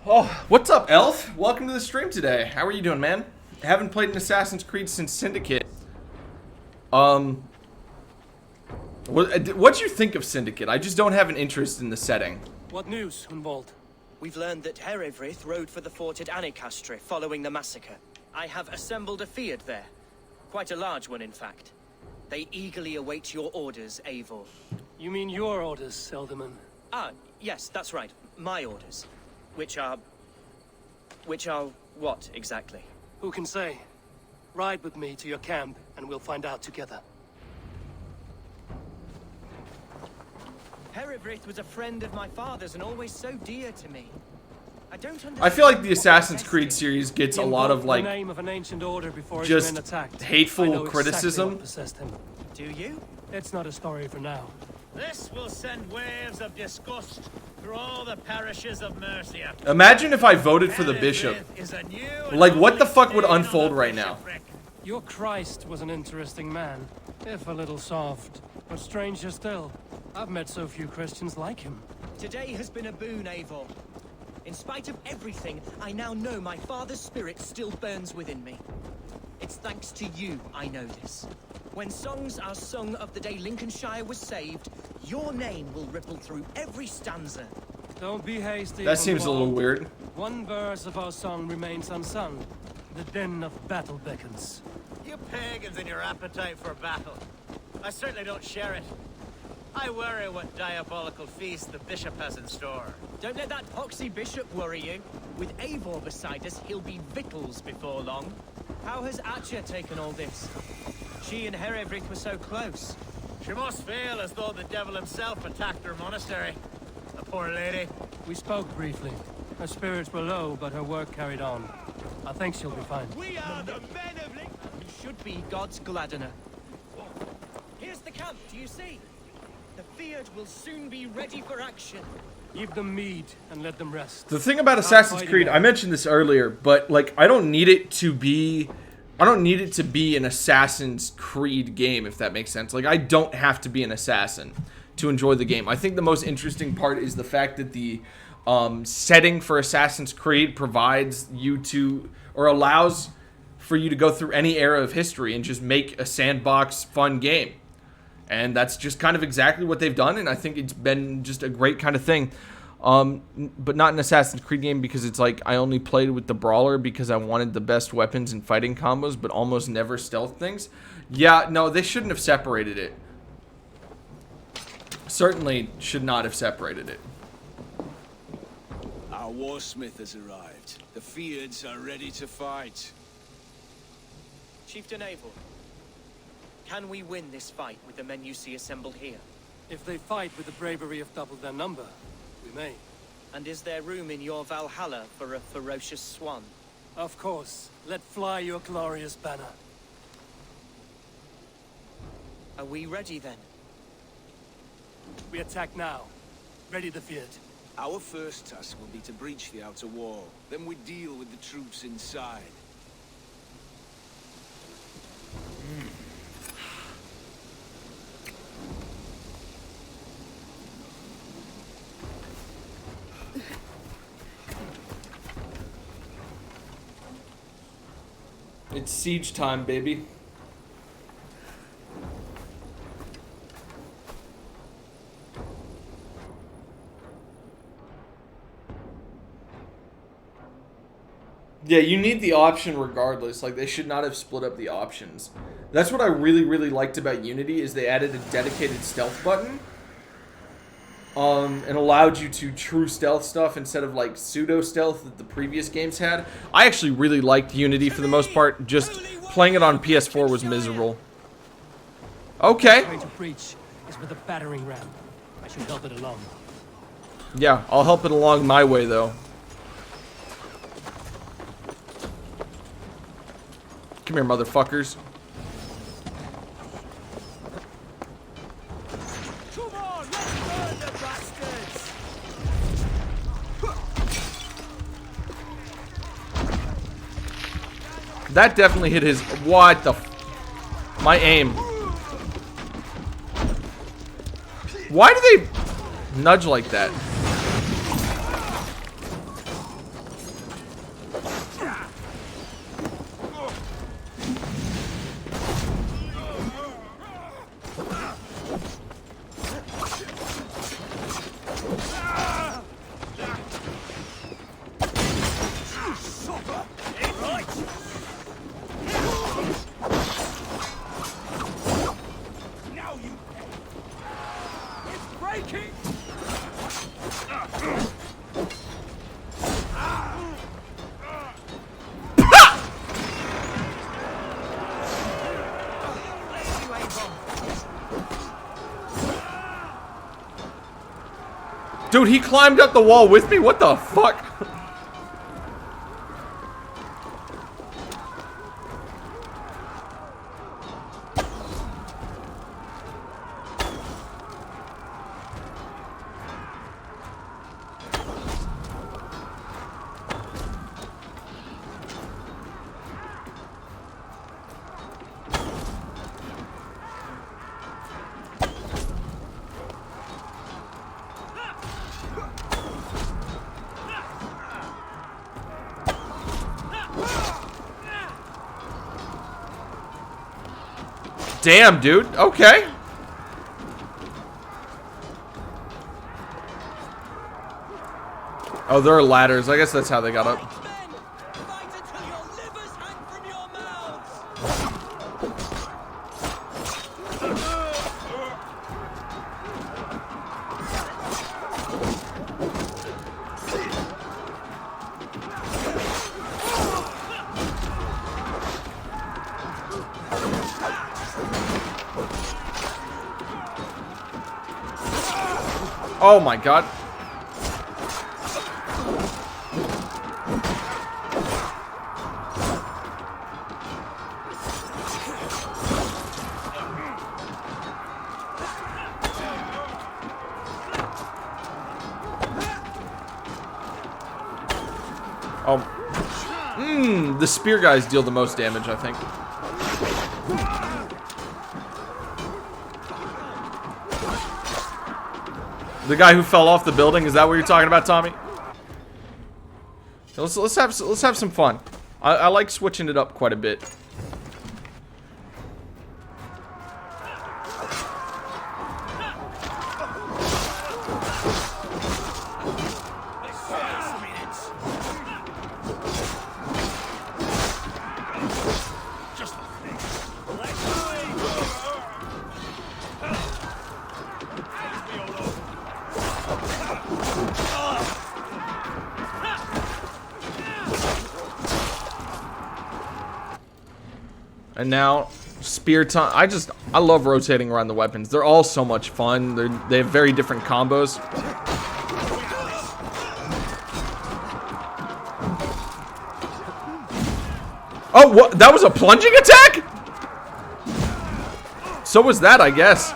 Oh, what's up, Elf? Welcome to the stream today. How are you doing, man? Haven't played an Assassin's Creed since Syndicate. What'd you think of Syndicate? I just don't have an interest in the setting. What news, Hunwald? We've learned that Herevrith rode for the fort at Annikastre following the massacre. I have assembled a field there. Quite a large one, in fact. They eagerly await your orders, Eivor. You mean your orders, Elderman? Ah, yes, that's right. My orders. Which are what, exactly? Who can say? Ride with me to your camp, and we'll find out together. Herevrith was a friend of my father's and always so dear to me. I don't understand. I feel like the Assassin's Creed series gets a lot of like the name of an ancient order before just attacked. hateful criticism. Exactly him. Do you? It's not a story for now. This will send waves of disgust through all the parishes of Mercia. Imagine if I voted for the bishop. Like, what the fuck would unfold right now? Your Christ was an interesting man, if a little soft. But stranger still, I've met so few Christians like him. Today has been a boon, Eivor. In spite of everything, I now know my father's spirit still burns within me. It's thanks to you I know this. When songs are sung of the day Lincolnshire was saved, your name will ripple through every stanza. Don't be hasty. That seems a little weird. One verse of our song remains unsung. The din of battle beckons. You pagans and your appetite for battle. I certainly don't share it. I worry what diabolical feast the bishop has in store. Don't let that poxy bishop worry you. With Eivor beside us, he'll be victuals before long. How has Atcha taken all this? She and Herevrith were so close. She must feel as though the devil himself attacked her monastery. The poor lady. We spoke briefly. Her spirits were low, but her work carried on. I think she'll be fine. We are the men of Lincoln. You should be God's gladdener. Here's the camp, do you see? The Field will soon be ready for action. Give them mead and let them rest. The thing about Assassin's Creed, I mentioned this earlier, but like I don't need it to be I don't need it to be an Assassin's Creed game, if that makes sense. Like, I don't have to be an assassin to enjoy the game. I think the most interesting part is the fact that the setting for Assassin's Creed provides you to, or allows for you to go through any era of history and just make a sandbox fun game. And that's just kind of exactly what they've done, and I think it's been just a great kind of thing. But not an Assassin's Creed game, because it's like I only played with the brawler because I wanted the best weapons and fighting combos, but almost never stealth things. Yeah, no, they shouldn't have separated it. Certainly should not have separated it. Our warsmith has arrived. The Fiends are ready to fight. Chieftain Eivor, can we win this fight with the men you see assembled here? If they fight with the bravery of double their number, we may. And is there room in your Valhalla for a ferocious swan? Of course. Let fly your glorious banner. Are we ready then? We attack now. Ready the field. Our first task will be to breach the outer wall. Then we deal with the troops inside. It's siege time, baby. Yeah, you need the option regardless. Like, they should not have split up the options. That's what I really, really liked about Unity, is they added a dedicated stealth button. And allowed you to true stealth stuff instead of, like, pseudo-stealth that the previous games had. I actually really liked Unity for the most part. Just playing it on PS4 was miserable. Okay. The way to breach is with a battering ram. I should help it along. Yeah, I'll help it along my way, though. Come here, motherfuckers. Come on, let's burn the bastards! That definitely hit his... What the... My aim. Why do they nudge like that? Dude, he climbed up the wall with me? What the fuck? Damn, dude. Okay. Oh, there are ladders. I guess that's how they got up. Oh my god. Oh. The spear guys deal the most damage, I think. The guy who fell off the building, is that what you're talking about, Tommy? Let's have some fun. I like switching it up quite a bit. And now, spear time. I love rotating around the weapons. They're all so much fun. They have very different combos. Oh, what? That was a plunging attack? So was that, I guess.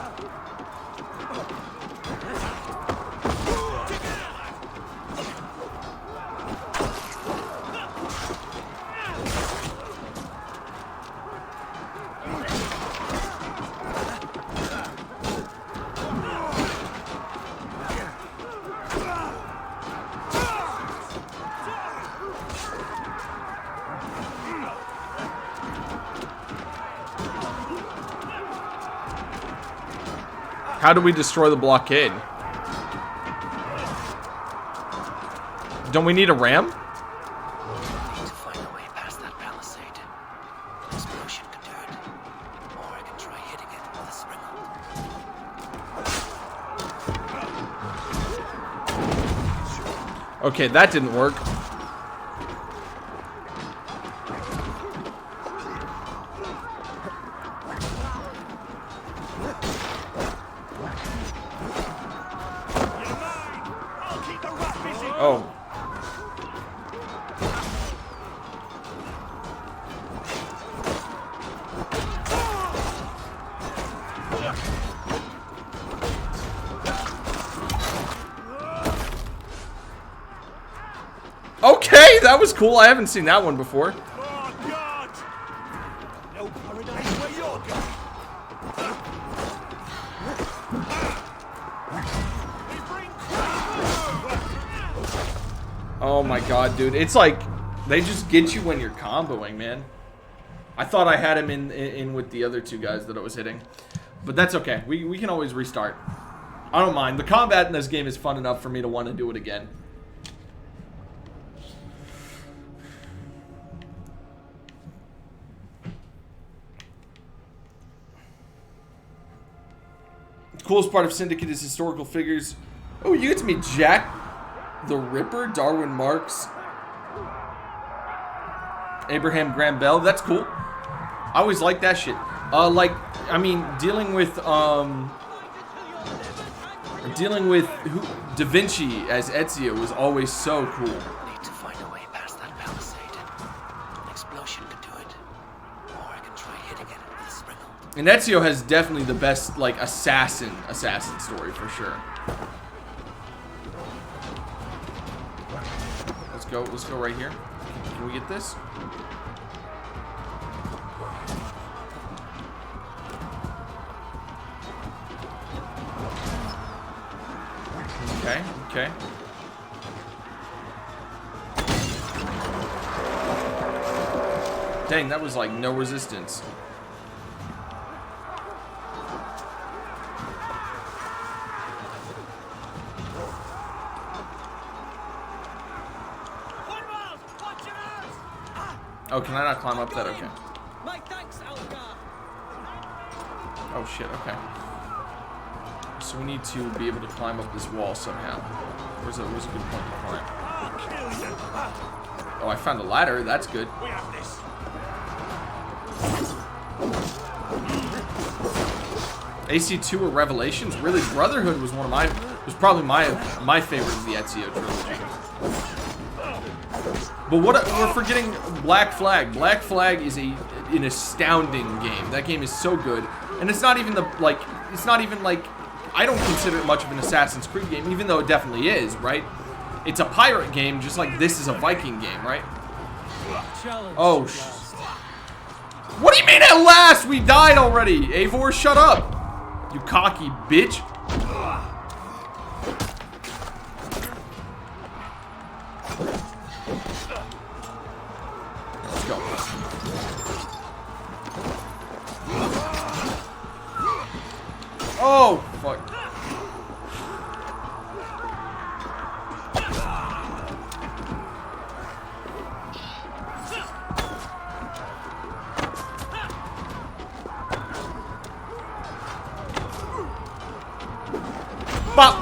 How do we destroy the blockade? Don't we need a ram? Need to find a way past that palisade. An explosion could do it. Or I can try hitting it with a springle. Okay, that didn't work. Oh. Okay, that was cool. I haven't seen that one before. Oh my god, dude. It's like, they just get you when you're comboing, man. I thought I had him in with the other two guys that I was hitting. But that's okay. We can always restart. I don't mind. The combat in this game is fun enough for me to want to do it again. The coolest part of Syndicate is historical figures. Oh, you get to meet Jack the Ripper, Darwin Marks, Abraham Graham Bell. That's cool. I always like that shit. Like, I mean, dealing with Da Vinci as Ezio was always so cool. Need to find a way past that palisade. An explosion could do it. Or I can try hitting it with a springle. And Ezio has definitely the best, like, assassin story for sure. Let's go right here. Can we get this? Okay, okay. Dang, that was like no resistance. Oh, can I not climb up that? Okay. Oh shit, okay. So we need to be able to climb up this wall somehow. Where's a good point to climb? Oh, I found a ladder, that's good. AC2 or Revelations? Really? Brotherhood was probably my favorite of the Ezio trilogy. But we're forgetting Black Flag. Black Flag is an astounding game. That game is so good, and it's not even I don't consider it much of an Assassin's Creed game, even though it definitely is, right? It's a pirate game, just like this is a Viking game, right? Challenge Oh, at last. what do you mean at last? We died already. Eivor, shut up. You cocky bitch. Let's go. Oh, fuck. Bop!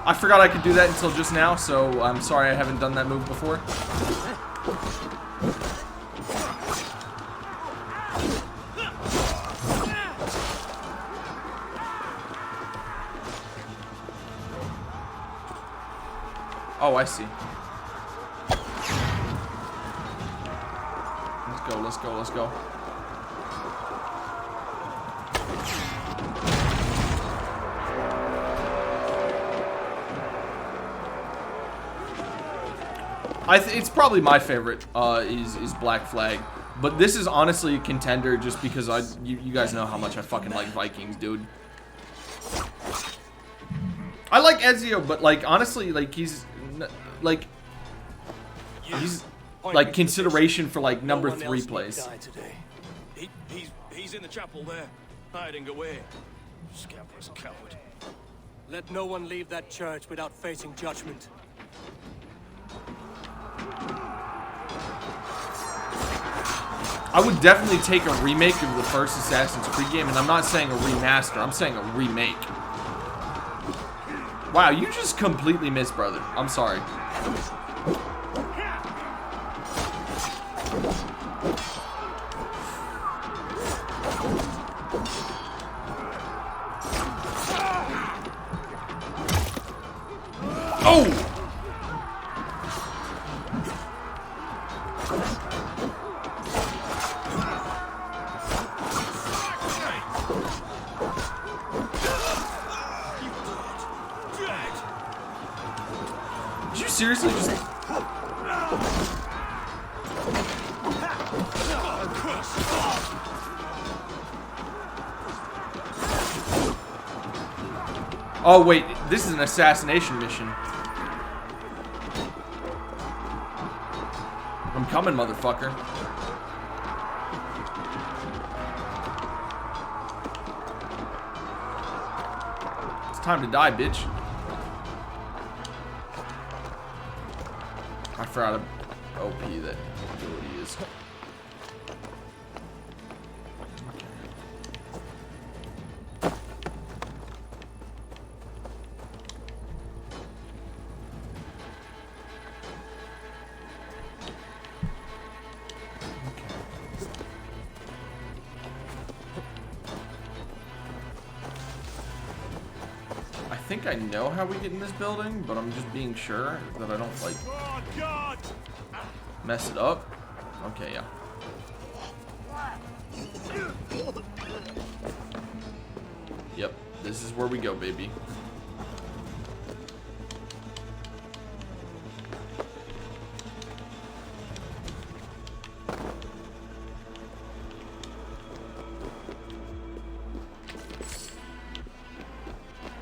I forgot I could do that until just now, so I'm sorry I haven't done that move before. Oh, I see. Let's go, let's go, let's go. It's probably my favorite, is Black Flag. But this is honestly a contender just because you guys know how much I fucking like Vikings, dude. I like Ezio, but like honestly, like he's like consideration for like number 3 place. He's in the chapel there, hiding away. Scamper's coward. Let no one leave that church without facing judgment. I would definitely take a remake of the first Assassin's Creed game, and I'm not saying a remaster, I'm saying a remake. Wow, you just completely missed, brother. I'm sorry. Oh! Did you seriously just... Oh wait, this is an assassination mission. I'm coming, motherfucker. It's time to die, bitch. I forgot OP that ability is. I think I know how we get in this building, but I'm just being sure that I don't like mess it up. Okay, yeah. Yep, this is where we go, baby.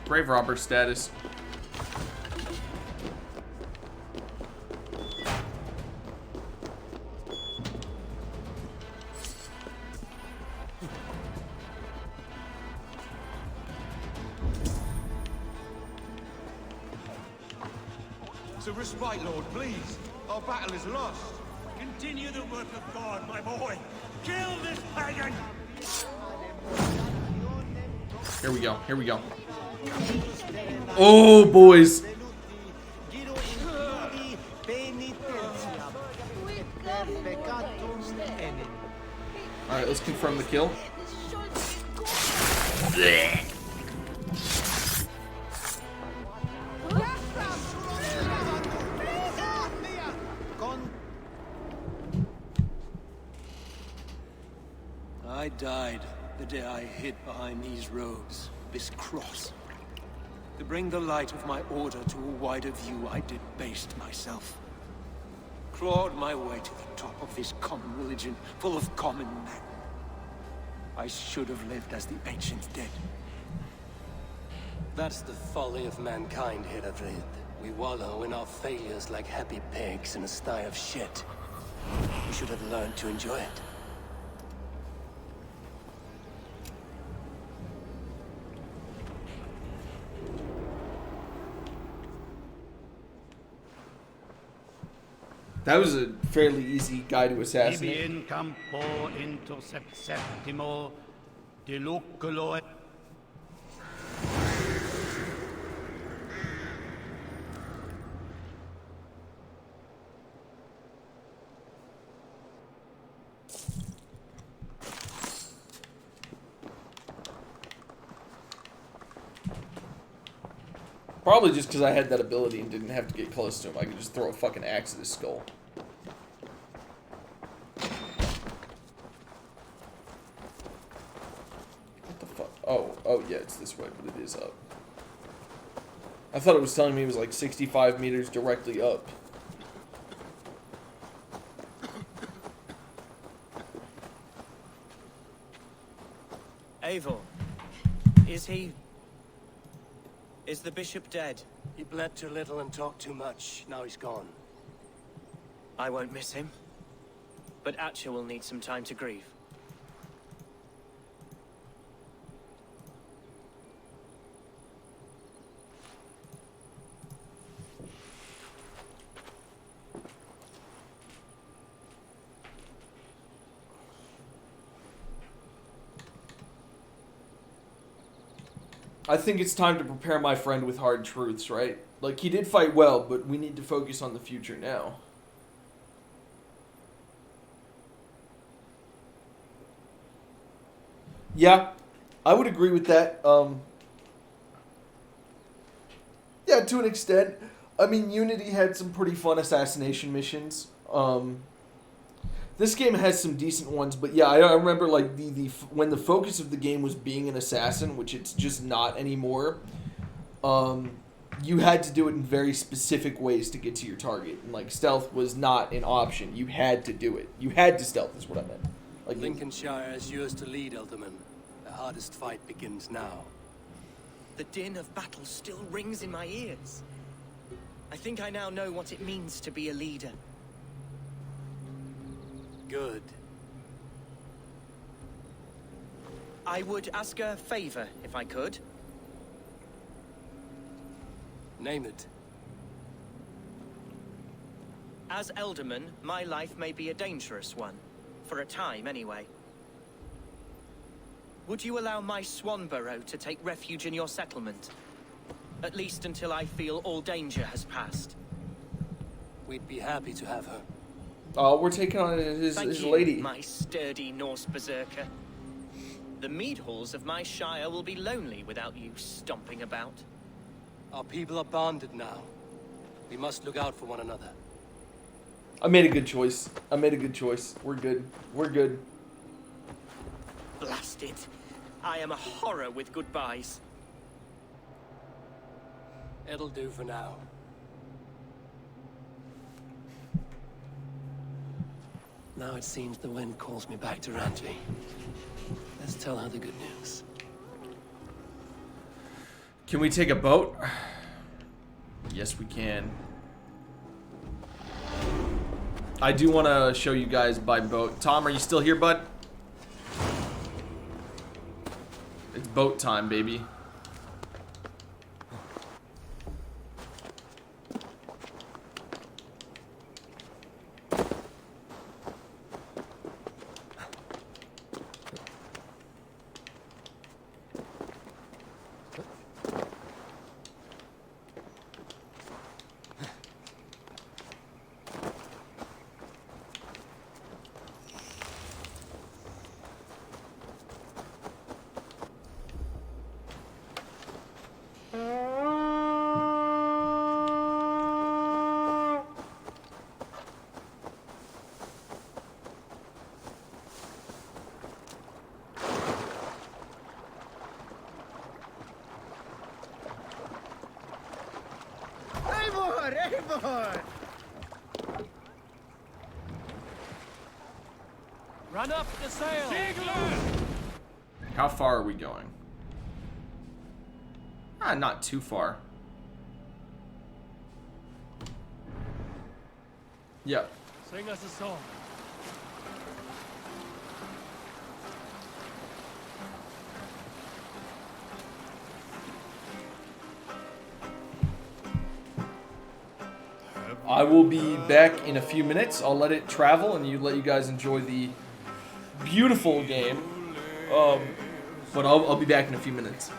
Grave robber status. It's a respite, Lord, please. Our battle is lost. Continue the work of God, my boy. Kill this pagan! Here we go, here we go. Oh, boys. Alright, let's confirm the kill. I died the day I hid behind these robes, this cross. To bring the light of my order to a wider view, I debased myself. clawed my way to the top of this common religion, full of common men. I should have lived as the ancients did. That's the folly of mankind, Heravrid. We wallow in our failures like happy pigs in a sty of shit. We should have learned to enjoy it. That was a fairly easy guy to assassinate. Ibi in campo intercept septimo deluculo. Probably just because I had that ability and didn't have to get close to him. I could just throw a fucking axe at his skull. What the fuck? Oh yeah, it's this way, but it is up. I thought it was telling me it was like 65 meters directly up. Eivor, is the bishop dead? He bled too little and talked too much. Now he's gone. I won't miss him. But Atcha will need some time to grieve. I think it's time to prepare my friend with hard truths, right? Like, he did fight well, but we need to focus on the future now. Yeah, I would agree with that. Yeah, to an extent. I mean, Unity had some pretty fun assassination missions. This game has some decent ones, but yeah, I remember like when the focus of the game was being an assassin, which it's just not anymore. You had to do it in very specific ways to get to your target, and like stealth was not an option. You had to do it. You had to stealth, is what I meant. Like Lincolnshire is yours to lead, Elderman. The hardest fight begins now. The din of battle still rings in my ears. I think I now know what it means to be a leader. Good. I would ask a favor, if I could. Name it. As Elderman, my life may be a dangerous one. For a time, anyway. Would you allow my Swanborough to take refuge in your settlement? At least until I feel all danger has passed. We'd be happy to have her. Oh, we're taking on his lady. My sturdy Norse berserker. The mead halls of my shire will be lonely without you stomping about. Our people are bonded now. We must look out for one another. I made a good choice. We're good. We're good. Blast it. I am a horror with goodbyes. It'll do for now. Now it seems the wind calls me back to Randvi. Let's tell her the good news. Can we take a boat? Yes, we can. I do want to show you guys by boat. Tom, are you still here, bud? It's boat time, baby. Run up the sail! How far are we going? Ah, not too far. Yep. Sing us a song. I will be back in a few minutes. I'll let it travel and let you guys enjoy the beautiful game. But I'll be back in a few minutes.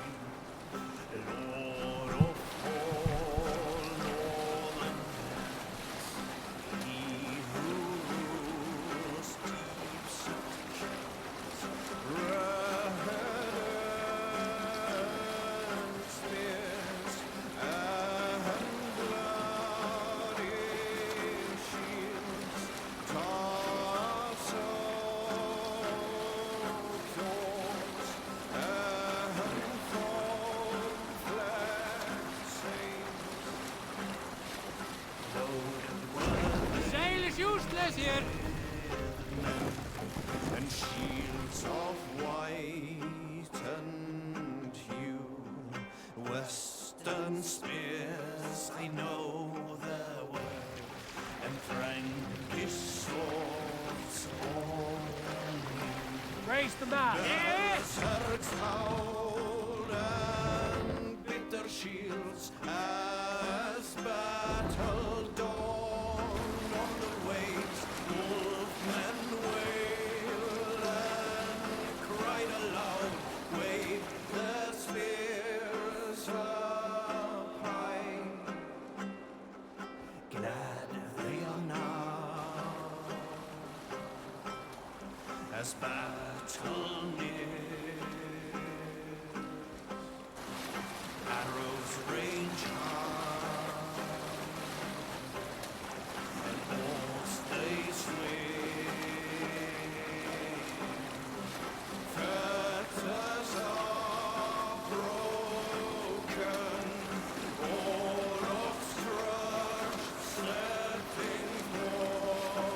Sail is useless here! And shields of white and hue, western spears, I know their way, and Frankish swords all new. Raise the mast! Berserks howl and bitter shields as battle dawned on the waves. Wolfmen wail and cried aloud, waved their spears up high. Glad they are now as battle near. Arrows range high, and walls they swing. Fetters are broken, all of crushed, setting forth.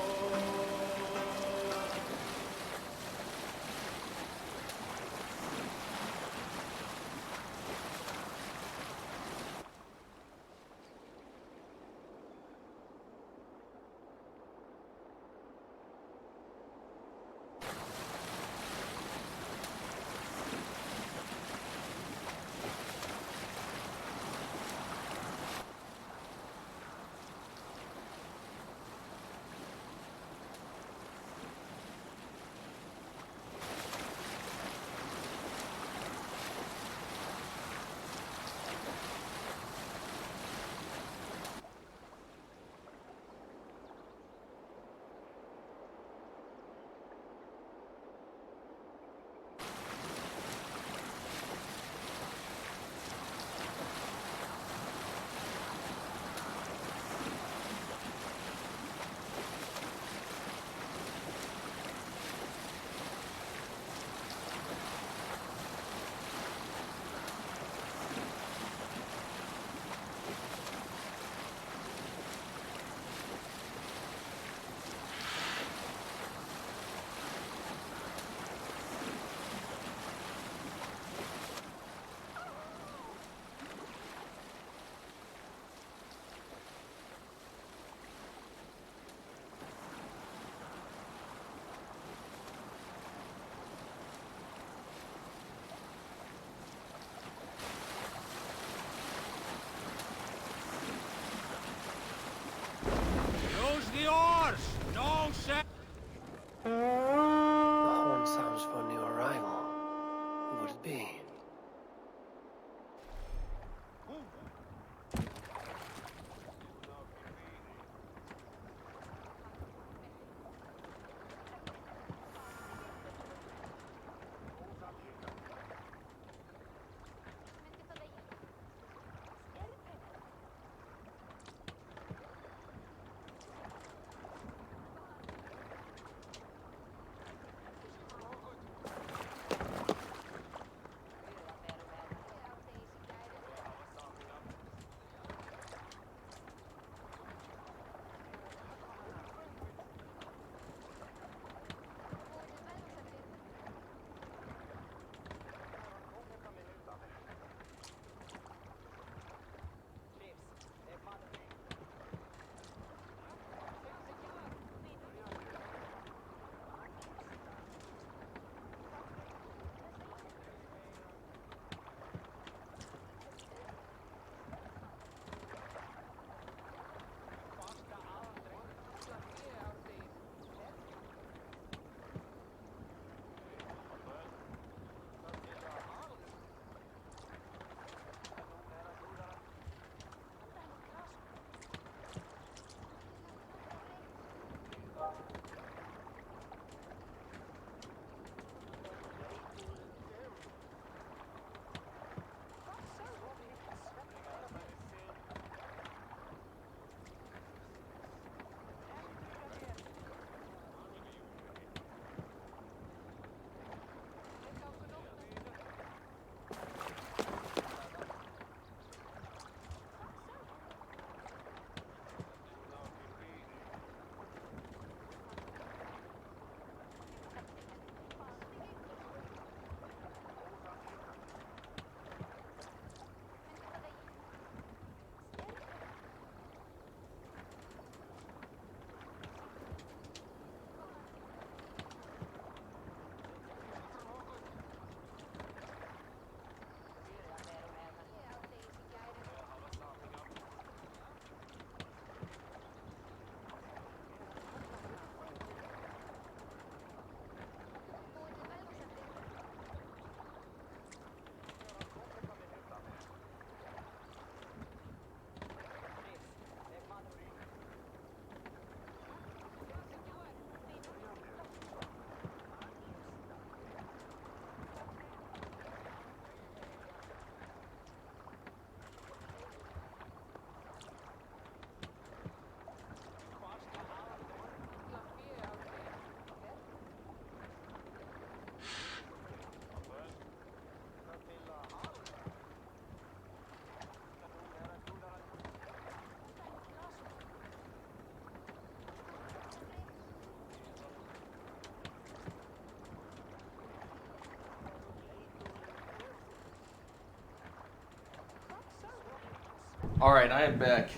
Alright, I am back.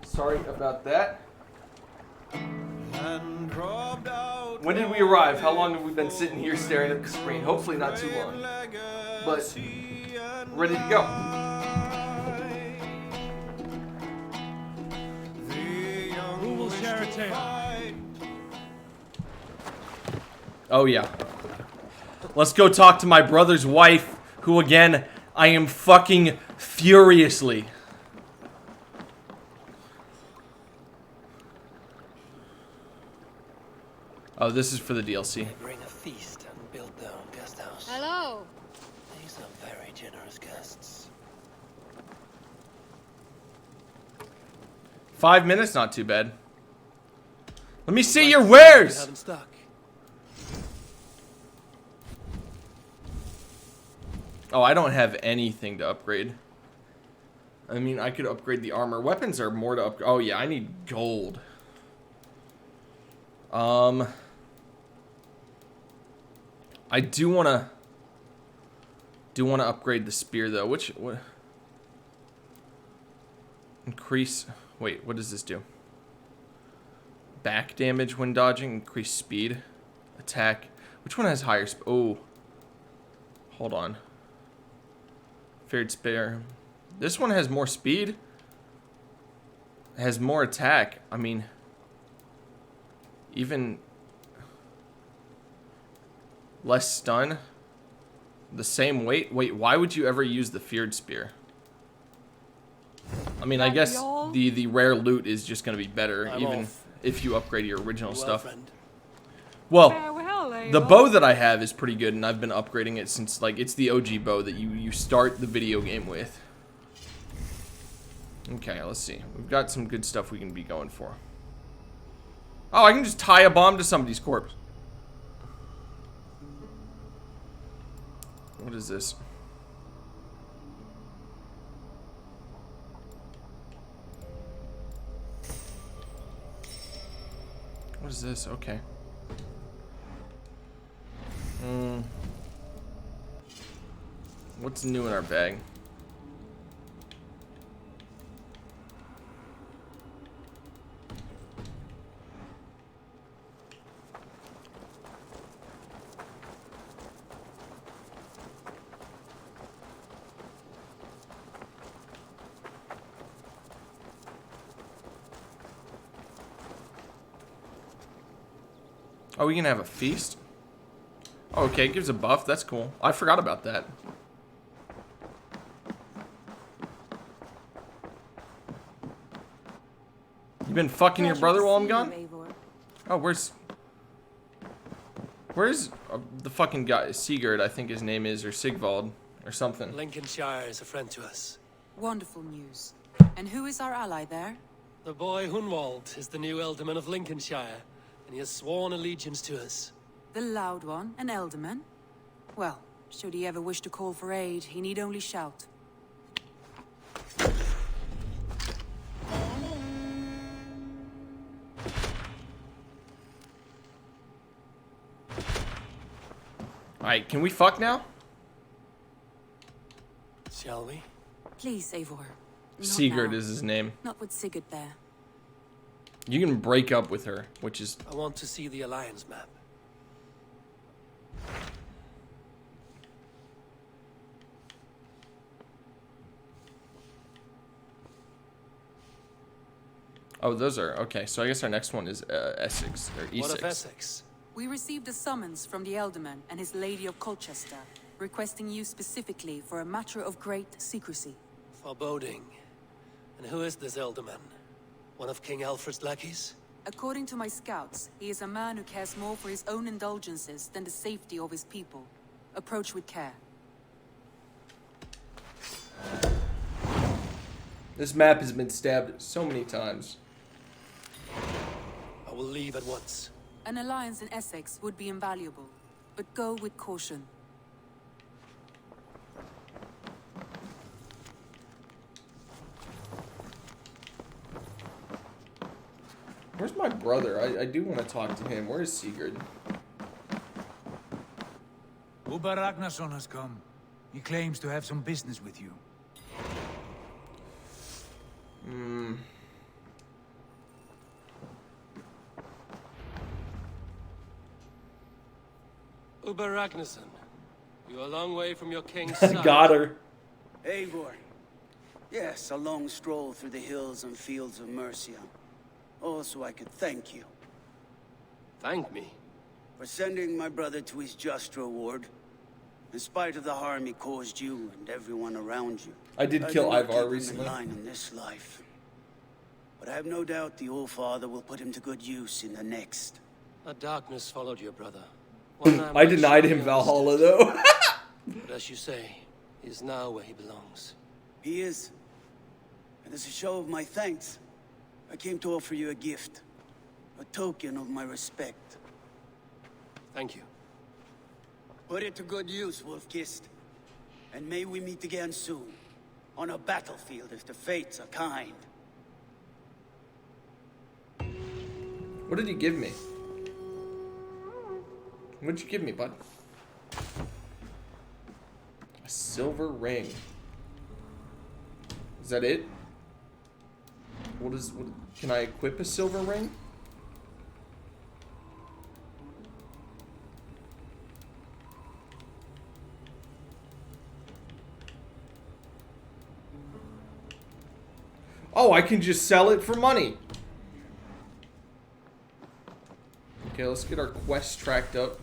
Sorry about that. When did we arrive? How long have we been sitting here staring at the screen? Hopefully not too long. But we're ready to go. Who will share a tale? Oh yeah. Let's go talk to my brother's wife, who again, I am fucking furiously. Oh, this is for the DLC. They bring a feast and build their own guest house. Hello. These are very generous guests. 5 minutes, not too bad. Let me see your wares! Haven't stuck. Oh, I don't have anything to upgrade. I mean, I could upgrade the armor. Weapons are more to upgrade. Oh yeah, I need gold. I do wanna upgrade the spear though. What? Increase. Wait, what does this do? Back damage when dodging. Increase speed. Attack. Which one has higher speed? Oh. Hold on. Feared spear. This one has more speed. It has more attack. I mean, even less stun. The same weight. Wait, why would you ever use the feared spear? I mean, I guess the rare loot is just going to be better, even if you upgrade your original stuff. Well, the bow that I have is pretty good, and I've been upgrading it since, like, it's the OG bow that you start the video game with. Okay, let's see. We've got some good stuff we can be going for. Oh, I can just tie a bomb to somebody's corpse. What is this? What is this? Okay. What's new in our bag? Oh, we can have a feast? Oh, okay, it gives a buff. That's cool. I forgot about that. You been fucking your brother while I'm gone? Oh, where's the fucking guy? Sigurd, I think his name is, or Sigvald, or something. Lincolnshire is a friend to us. Wonderful news. And who is our ally there? The boy Hunwald is the new Ealdorman of Lincolnshire, and he has sworn allegiance to us. The loud one, an Ealdorman? Well, should he ever wish to call for aid, he need only shout. Alright, can we fuck now? Shall we? Please, Eivor. Not Sigurd now. is his name. Not with Sigurd there. You can break up with her, which is... I want to see the Alliance map. Oh, those are... Okay, so I guess our next one is Essex, or E6. What of Essex? We received a summons from the Ealdorman and his Lady of Colchester, requesting you specifically for a matter of great secrecy. Foreboding. And who is this Ealdorman? One of King Alfred's lackeys? According to my scouts, he is a man who cares more for his own indulgences than the safety of his people. Approach with care. This map has been stabbed so many times. I will leave at once. An alliance in Essex would be invaluable, but go with caution. Where's my brother? I do want to talk to him. Where is Sigurd? Uber Ragnarsson has come. He claims to have some business with you. Uber Ragnarsson, you're a long way from your king's side. Got her. Eivor. Yes, a long stroll through the hills and fields of Mercia. Also, I could thank you. Thank me? For sending my brother to his just reward. In spite of the harm he caused you and everyone around you. I did kill not Ivar keep him recently. in line in this life. But I have no doubt the Old Father will put him to good use in the next. A darkness followed your brother. I denied him Valhalla though. But as you say, he is now where he belongs. He is. And as a show of my thanks, I came to offer you a gift. A token of my respect. Thank you. Put it to good use, Wolf-Kissed. And may we meet again soon. On a battlefield if the fates are kind. What did he give me? What'd you give me, bud? A silver ring. Is that it? What can I equip a silver ring? Oh, I can just sell it for money. Okay, let's get our quest tracked up.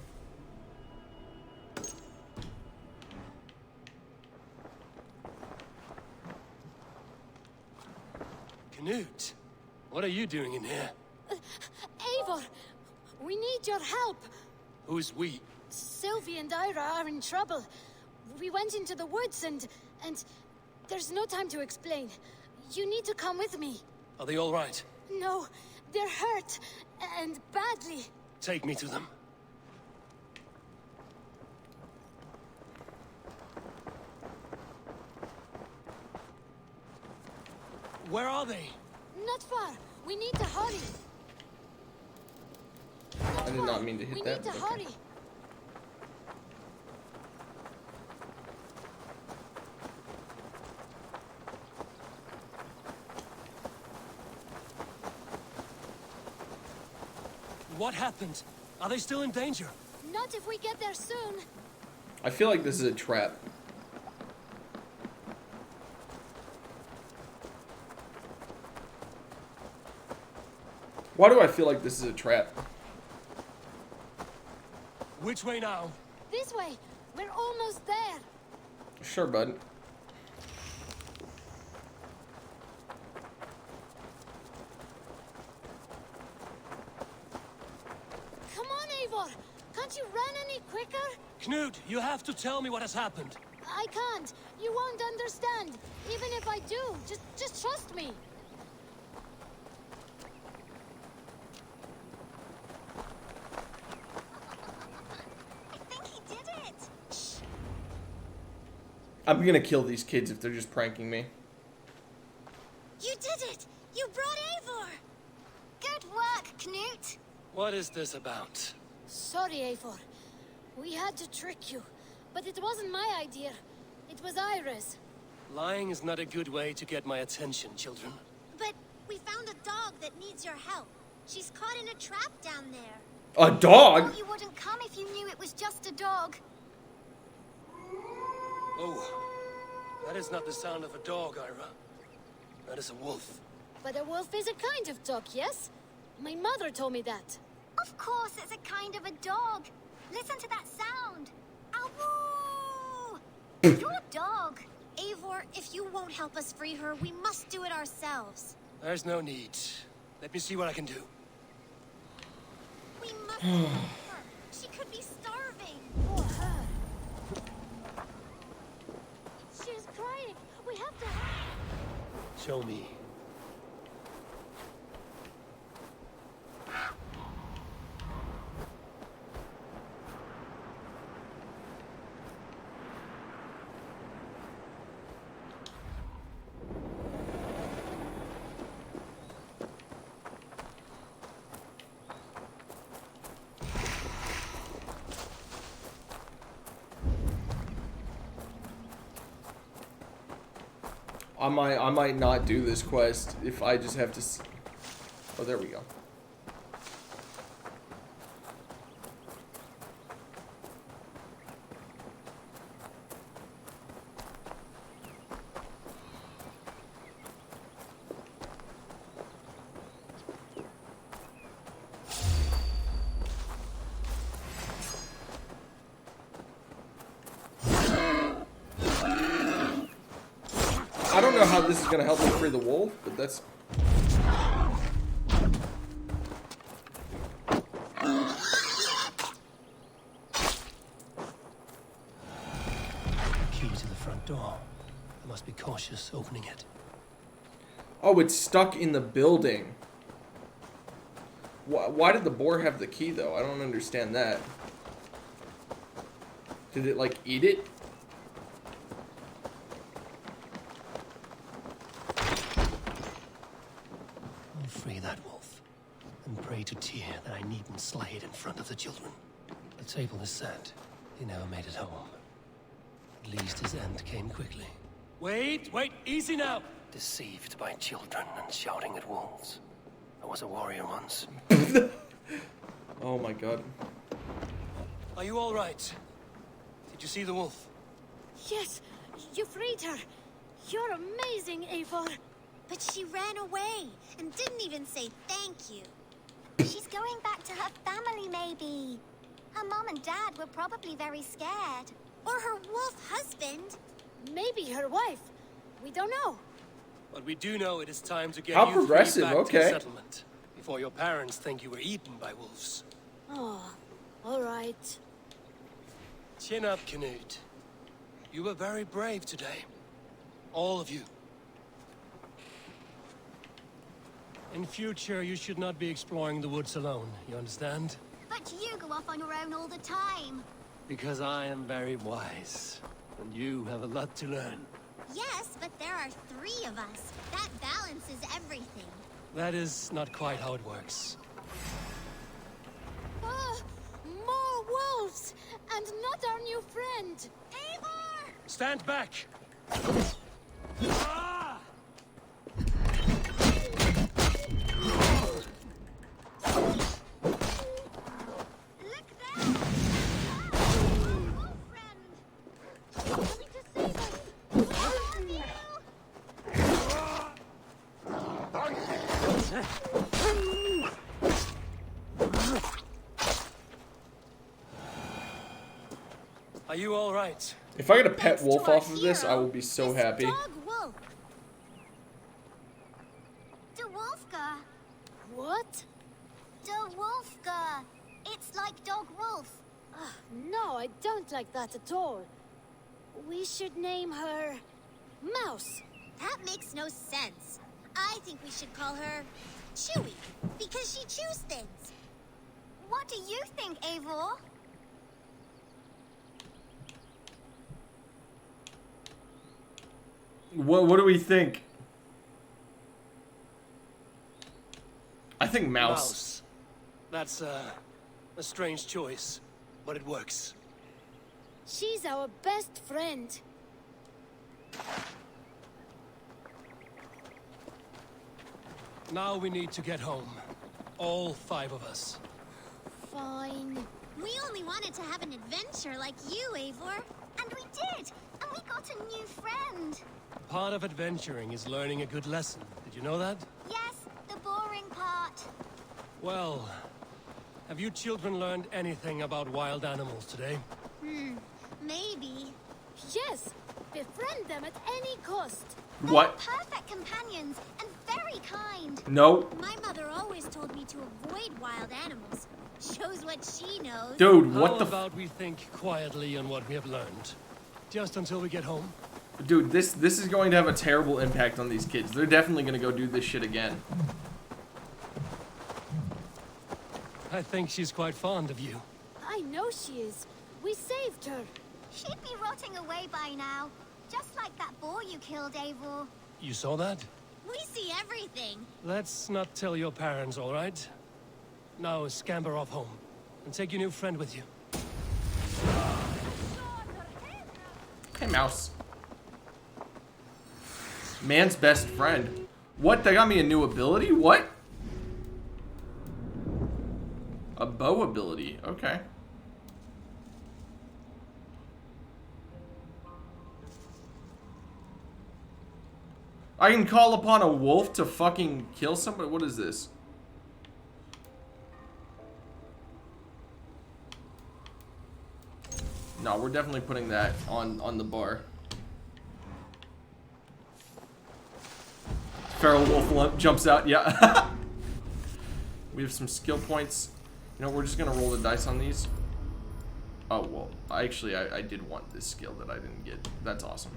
Knut, what are you doing in here? Eivor, we need your help. Who's we? Sylvie and Ira are in trouble. We went into the woods and there's no time to explain. You need to come with me. Are they all right? No, they're hurt and badly. Take me to them. Where are they? Not far. We need to hurry. I did not mean to hit that. We need to hurry. What happened? Are they still in danger? Not if we get there soon. I feel like this is a trap. Why do I feel like this is a trap? Which way now? This way. We're almost there. Sure, bud. Come on, Eivor. Can't you run any quicker? Knut, you have to tell me what has happened. I can't. You won't understand. Even if I do, just trust me. I'm gonna kill these kids if they're just pranking me. You did it! You brought Eivor! Good work, Knut! What is this about? Sorry, Eivor. We had to trick you. But it wasn't my idea. It was Ira's. Lying is not a good way to get my attention, children. But we found a dog that needs your help. She's caught in a trap down there. A dog? Thought you wouldn't come if you knew it was just a dog. Oh, that is not the sound of a dog, Ira. That is a wolf. But a wolf is a kind of dog, yes? My mother told me that. Of course it's a kind of a dog. Listen to that sound. Ow! Your dog. Eivor, if you won't help us free her, we must do it ourselves. There's no need. Let me see what I can do. We must help her. She could be starving. Poor her. She's crying. We have to... Show me. I might not do this quest if I just have to. Oh, there we go. I don't know how this is gonna help me free the wolf, but that's. Key to the front door. I must be cautious opening it. Oh, it's stuck in the building. Why did the boar have the key, though? I don't understand that. Did it, like, eat it? I'll free that wolf, and pray to Tyr that I needn't slay it in front of the children. The table is set. He never made it home. At least his end came quickly. Wait, easy now! Deceived by children and shouting at wolves. I was a warrior once. Oh my god. Are you all right? Did you see the wolf? Yes, you freed her. You're amazing, Eivor. But she ran away and didn't even say thank you. She's going back to her family, maybe. Her mom and dad were probably very scared. Or her wolf husband. Maybe her wife. We don't know. But we do know it is time to get How you three progressive, back to the okay. settlement before your parents think you were eaten by wolves. Oh, all right. Chin up, Canute. You were very brave today. All of you. In future, you should not be exploring the woods alone, you understand? But you go off on your own all the time. Because I am very wise, and you have a lot to learn. Yes, but there are 3 of us. That balances everything. That is not quite how it works. Ah, more wolves! And not our new friend! Eivor! Stand back! Look there! Wolf friend! Coming to save us! Where are you? Are you all right? If I get a pet wolf off of this, I will be so happy. Dog Wolf. De Wolfka. What? De Wolfka. It's like Dog Wolf. No, I don't like that at all. We should name her Mouse. That makes no sense. I think we should call her Chewy, because she chews things. What do you think, Eivor? What do we think? I think mouse. That's a strange choice, but it works. She's our best friend. Now we need to get home. All 5 of us. Fine. We only wanted to have an adventure like you, Eivor. And we did! And we got a new friend! Part of adventuring is learning a good lesson. Did you know that? Yes, the boring part. Well, have you children learned anything about wild animals today? Maybe. Yes, befriend them at any cost. What? They're perfect companions and very kind. No. My mother always told me to avoid wild animals. Shows what she knows. Dude, what the How about we think quietly on what we have learned? Just until we get home? Dude, this is going to have a terrible impact on these kids. They're definitely going to go do this shit again. I think she's quite fond of you. I know she is. We saved her. She'd be rotting away by now. Just like that boar you killed, Eivor. You saw that? We see everything. Let's not tell your parents, all right? Now scamper off home. And take your new friend with you. Hey, mouse. Man's best friend. What? They got me a new ability? What? A bow ability. Okay. I can call upon a wolf to fucking kill somebody? What is this? No, we're definitely putting that on the bar. Feral wolf jumps out. Yeah. We have some skill points. You know, we're just gonna roll the dice on these. Oh, well, actually, I did want this skill that I didn't get. That's awesome.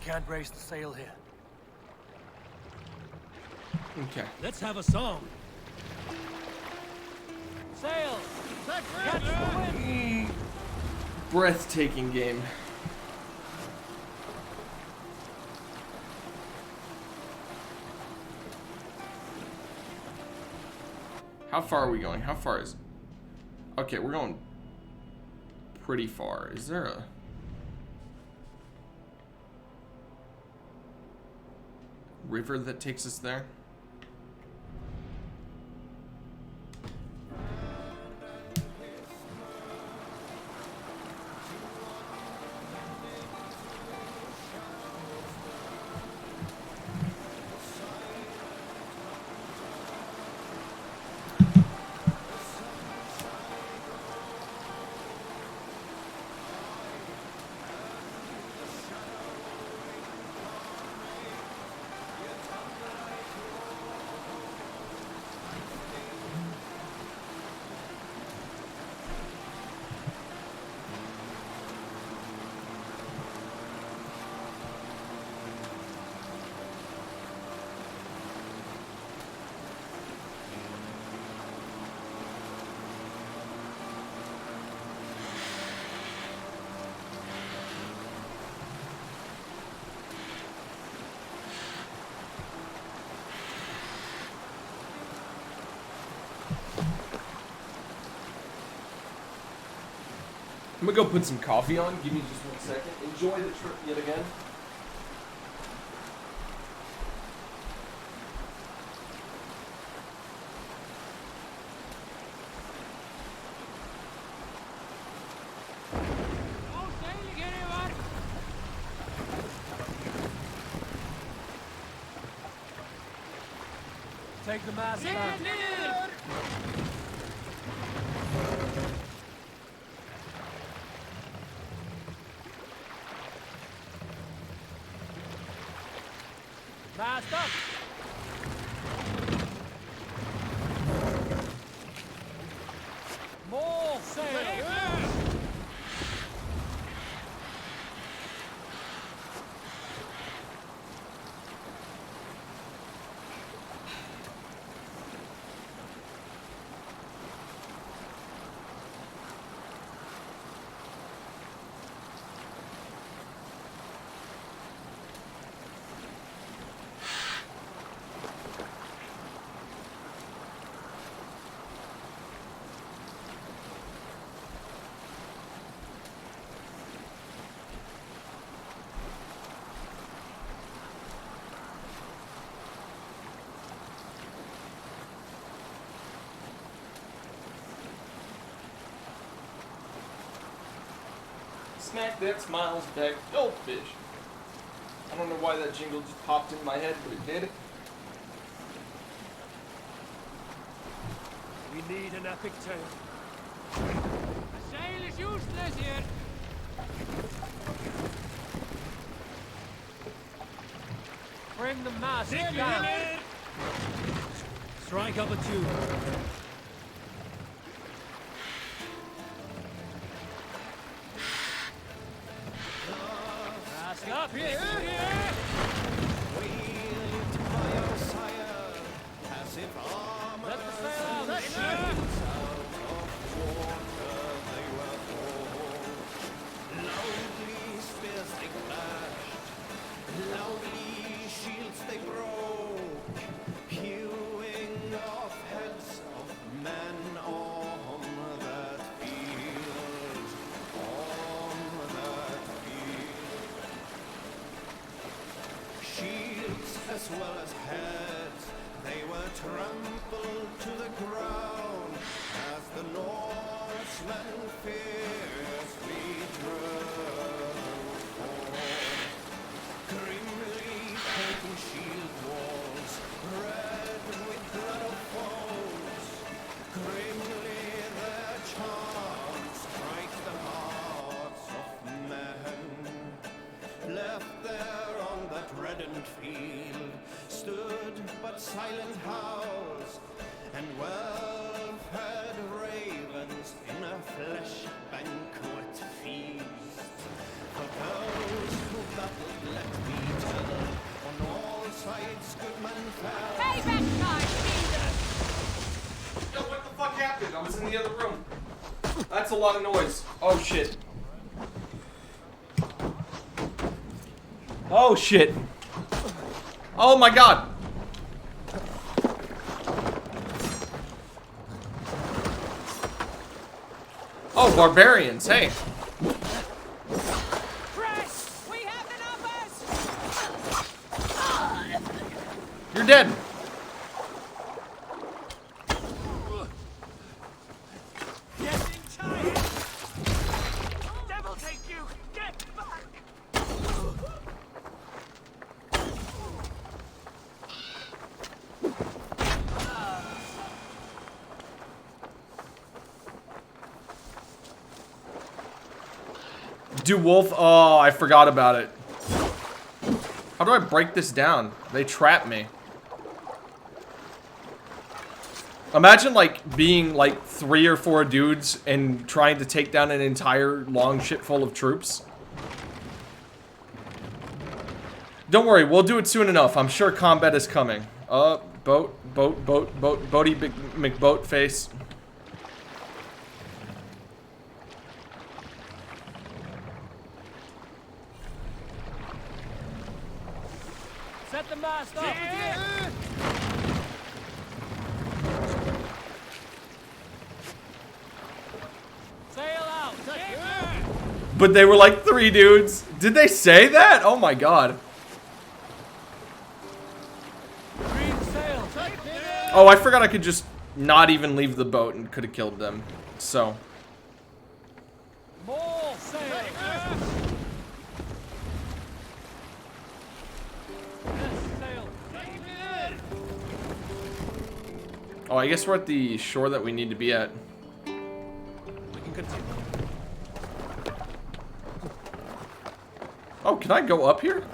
Can't raise the sail here. Okay. Let's have a song. Sail! Catch the wind! Breathtaking game. How far are we going? How far is... Okay, we're going pretty far. Is there a... river that takes us there? I'm gonna go put some coffee on. Give me just 1 second. Enjoy the trip yet again. Take the mast down. Mast up! More sail! Smack that smiles back, goldfish. I don't know why that jingle just popped in my head, but it did. We need an epic tale. The sail is useless here. Bring the mast down. Strike up a tune. trampled to the ground as the Norsemen fiercely drove forth. Grimly painting shield walls, red with blood of foes. Grimly their charms strike the hearts of men. Left there on that reddened field stood but silent house and well-fed ravens in a flesh banquet feast. For those who battled, let me tell, on all sides good men fell. Payback time, Jesus! Yo, what the fuck happened? I was in the other room. That's a lot of noise. Oh shit. Oh shit. Oh my god. Oh, barbarians, hey. Press! We have the numbers! You're dead. Getting tired! Devil take you! Get back! Do wolf? Oh, I forgot about it. How do I break this down? They trap me. Imagine like being like 3 or 4 dudes and trying to take down an entire long ship full of troops. Don't worry, we'll do it soon enough. I'm sure combat is coming. Boaty McBoat face. Set the mast up! Sail out! But they were like 3 dudes. Did they say that? Oh my god. Green sail! Oh, I forgot I could just not even leave the boat and could have killed them. So. More sail! Oh, I guess we're at the shore that we need to be at. We can continue. Oh, can I go up here?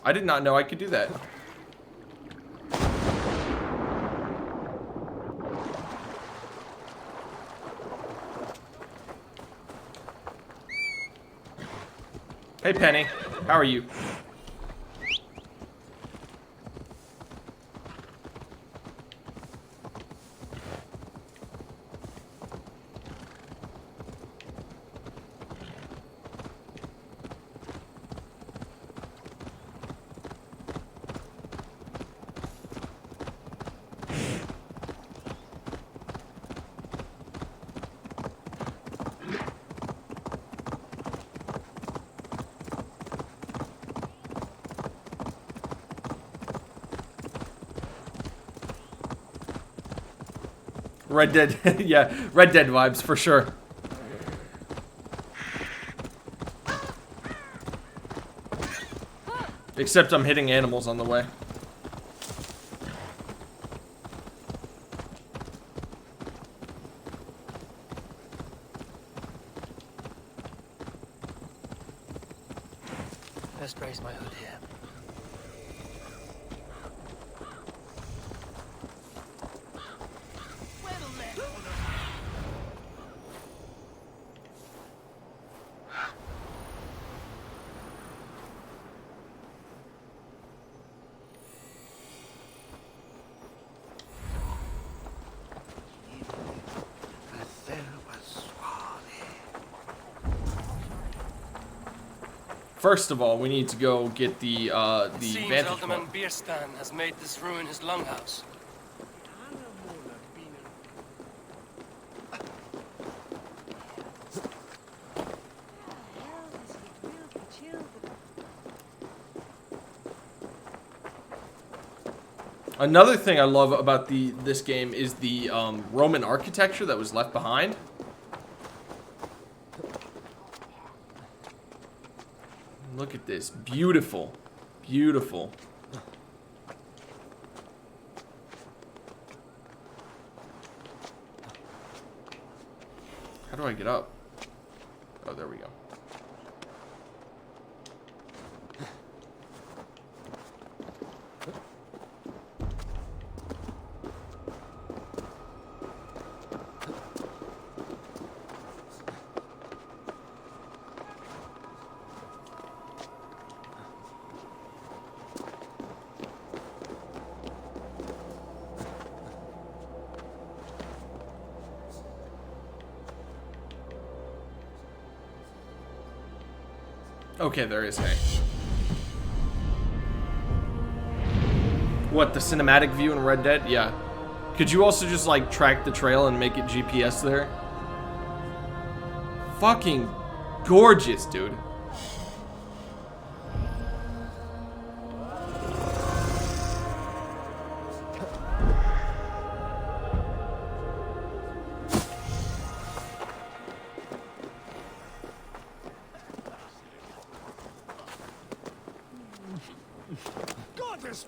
I did not know I could do that. Hey, Penny. How are you? Red Dead, yeah, Red Dead vibes for sure. Except I'm hitting animals on the way. Best raise my hood here. First of all, we need to go get the Seems vantage Alderman point. Bierstan has made this ruin his longhouse. Another thing I love about this game is the Roman architecture that was left behind. Look at this. Beautiful. Beautiful. How do I get up? Oh, there we go. Okay, there is hay. What, the cinematic view in Red Dead? Yeah. Could you also just, like, track the trail and make it GPS there? Fucking gorgeous, dude.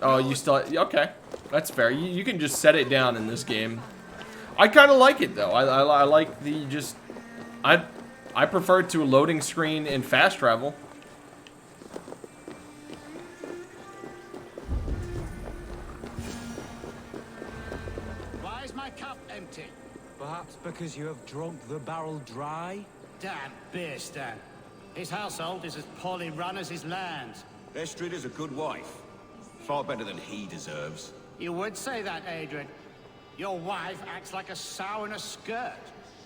Oh, you still... Okay. That's fair. You can just set it down in this game. I kind of like it, though. I like the just... I prefer it to a loading screen in fast travel. Why is my cup empty? Perhaps because you have drunk the barrel dry? Damn beer stand. His household is as poorly run as his land. Estrid is a good wife. Far better than he deserves. You would say that, Adrian. Your wife acts like a sow in a skirt.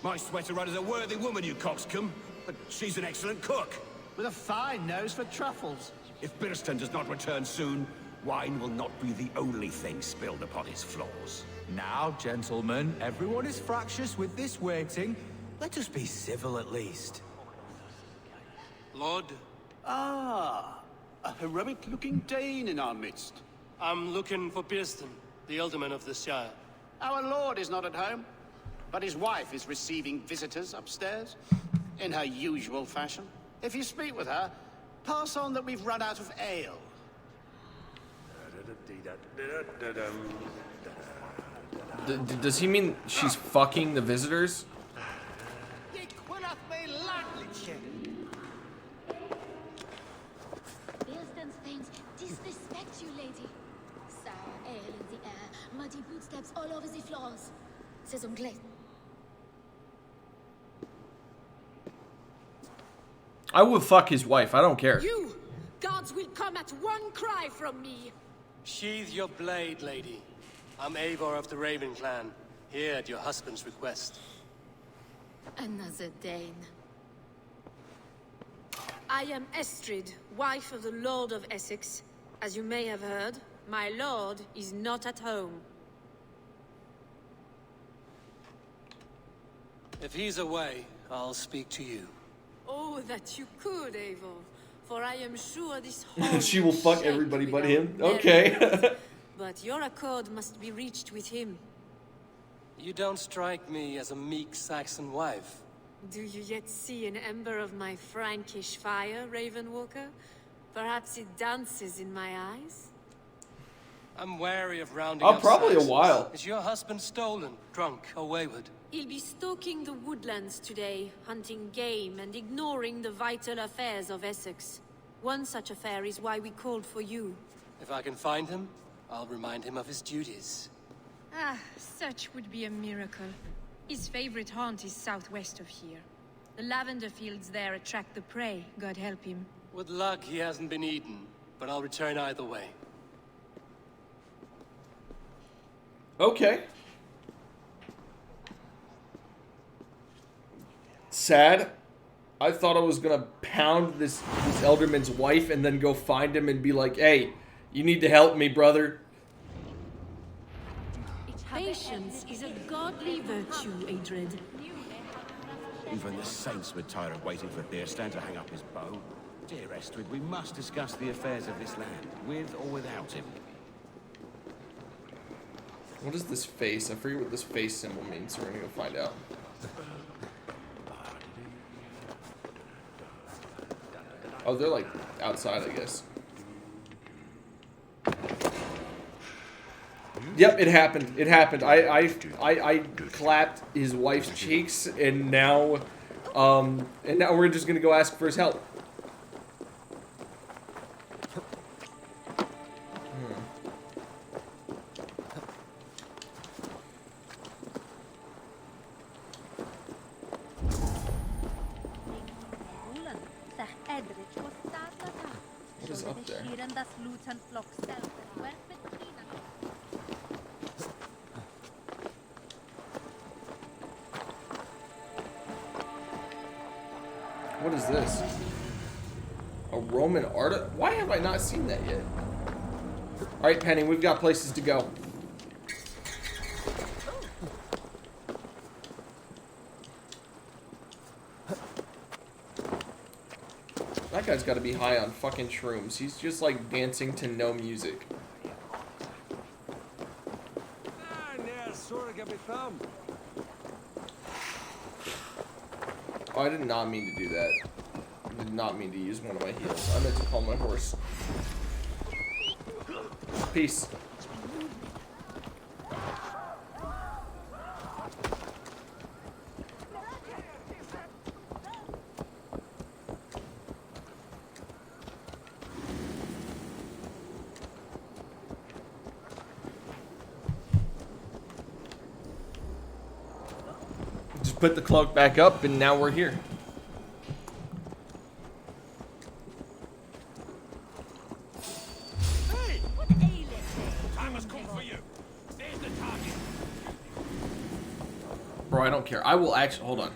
My sweater run is a worthy woman, you coxcomb. But she's an excellent cook. With a fine nose for truffles. If Birston does not return soon, wine will not be the only thing spilled upon his floors. Now, gentlemen, everyone is fractious with this waiting. Let us be civil at least. Lord? Ah, a heroic-looking Dane in our midst. I'm looking for Birston, the Alderman of the Shire. Our lord is not at home, but his wife is receiving visitors upstairs, in her usual fashion. If you speak with her, pass on that we've run out of ale. Does he mean she's fucking the visitors? Birston's things disrespect you, lady. Sour ale in the air, muddy footsteps all over the floors. C'est anglais. I would fuck his wife. I don't care. You! Gods will come at one cry from me! Sheathe your blade, lady. I'm Eivor of the Raven clan, here at your husband's request. Another Dane. I am Estrid, wife of the Lord of Essex. As you may have heard, my lord is not at home. If he's away, I'll speak to you. Oh, that you could, Eivor. For I am sure this She will fuck everybody but him. Okay. But your accord must be reached with him. You don't strike me as a meek Saxon wife. Do you yet see an ember of my Frankish fire, Ravenwalker? Perhaps it dances in my eyes? I'm wary of rounding Oh, up probably a Saxons. while. Is your husband stolen, drunk, or wayward? He'll be stalking the woodlands today, hunting game and ignoring the vital affairs of Essex. One such affair is why we called for you. If I can find him, I'll remind him of his duties. Ah, such would be a miracle. His favorite haunt is southwest of here. The lavender fields there attract the prey, God help him. With luck, he hasn't been eaten, but I'll return either way. Okay. Sad. I thought I was gonna pound this Elderman's wife and then go find him and be like, hey, you need to help me, brother. Patience is a godly virtue, Adred. Even the saints would tire of waiting for Birstan to hang up his bow. Dear Estrid, we must discuss the affairs of this land, with or without him. What is this face? I forget what this face symbol means, so we're gonna go find out. Oh, they're like outside, I guess. Yep, it happened. It happened. I clapped his wife's cheeks, and now we're just gonna go ask for his help. What is up there? What is this? A Roman art? Why have I not seen that yet? Alright, Penny, we've got places to go. That guy's got to be high on fucking shrooms. He's just like dancing to no music. Oh, I did not mean to do that. I did not mean to use one of my heels. I meant to call my horse. Peace. Just put the cloak back up, and now we're here. Hey! Time has come for you. There's the target. Bro, I don't care. I will actually... Hold on.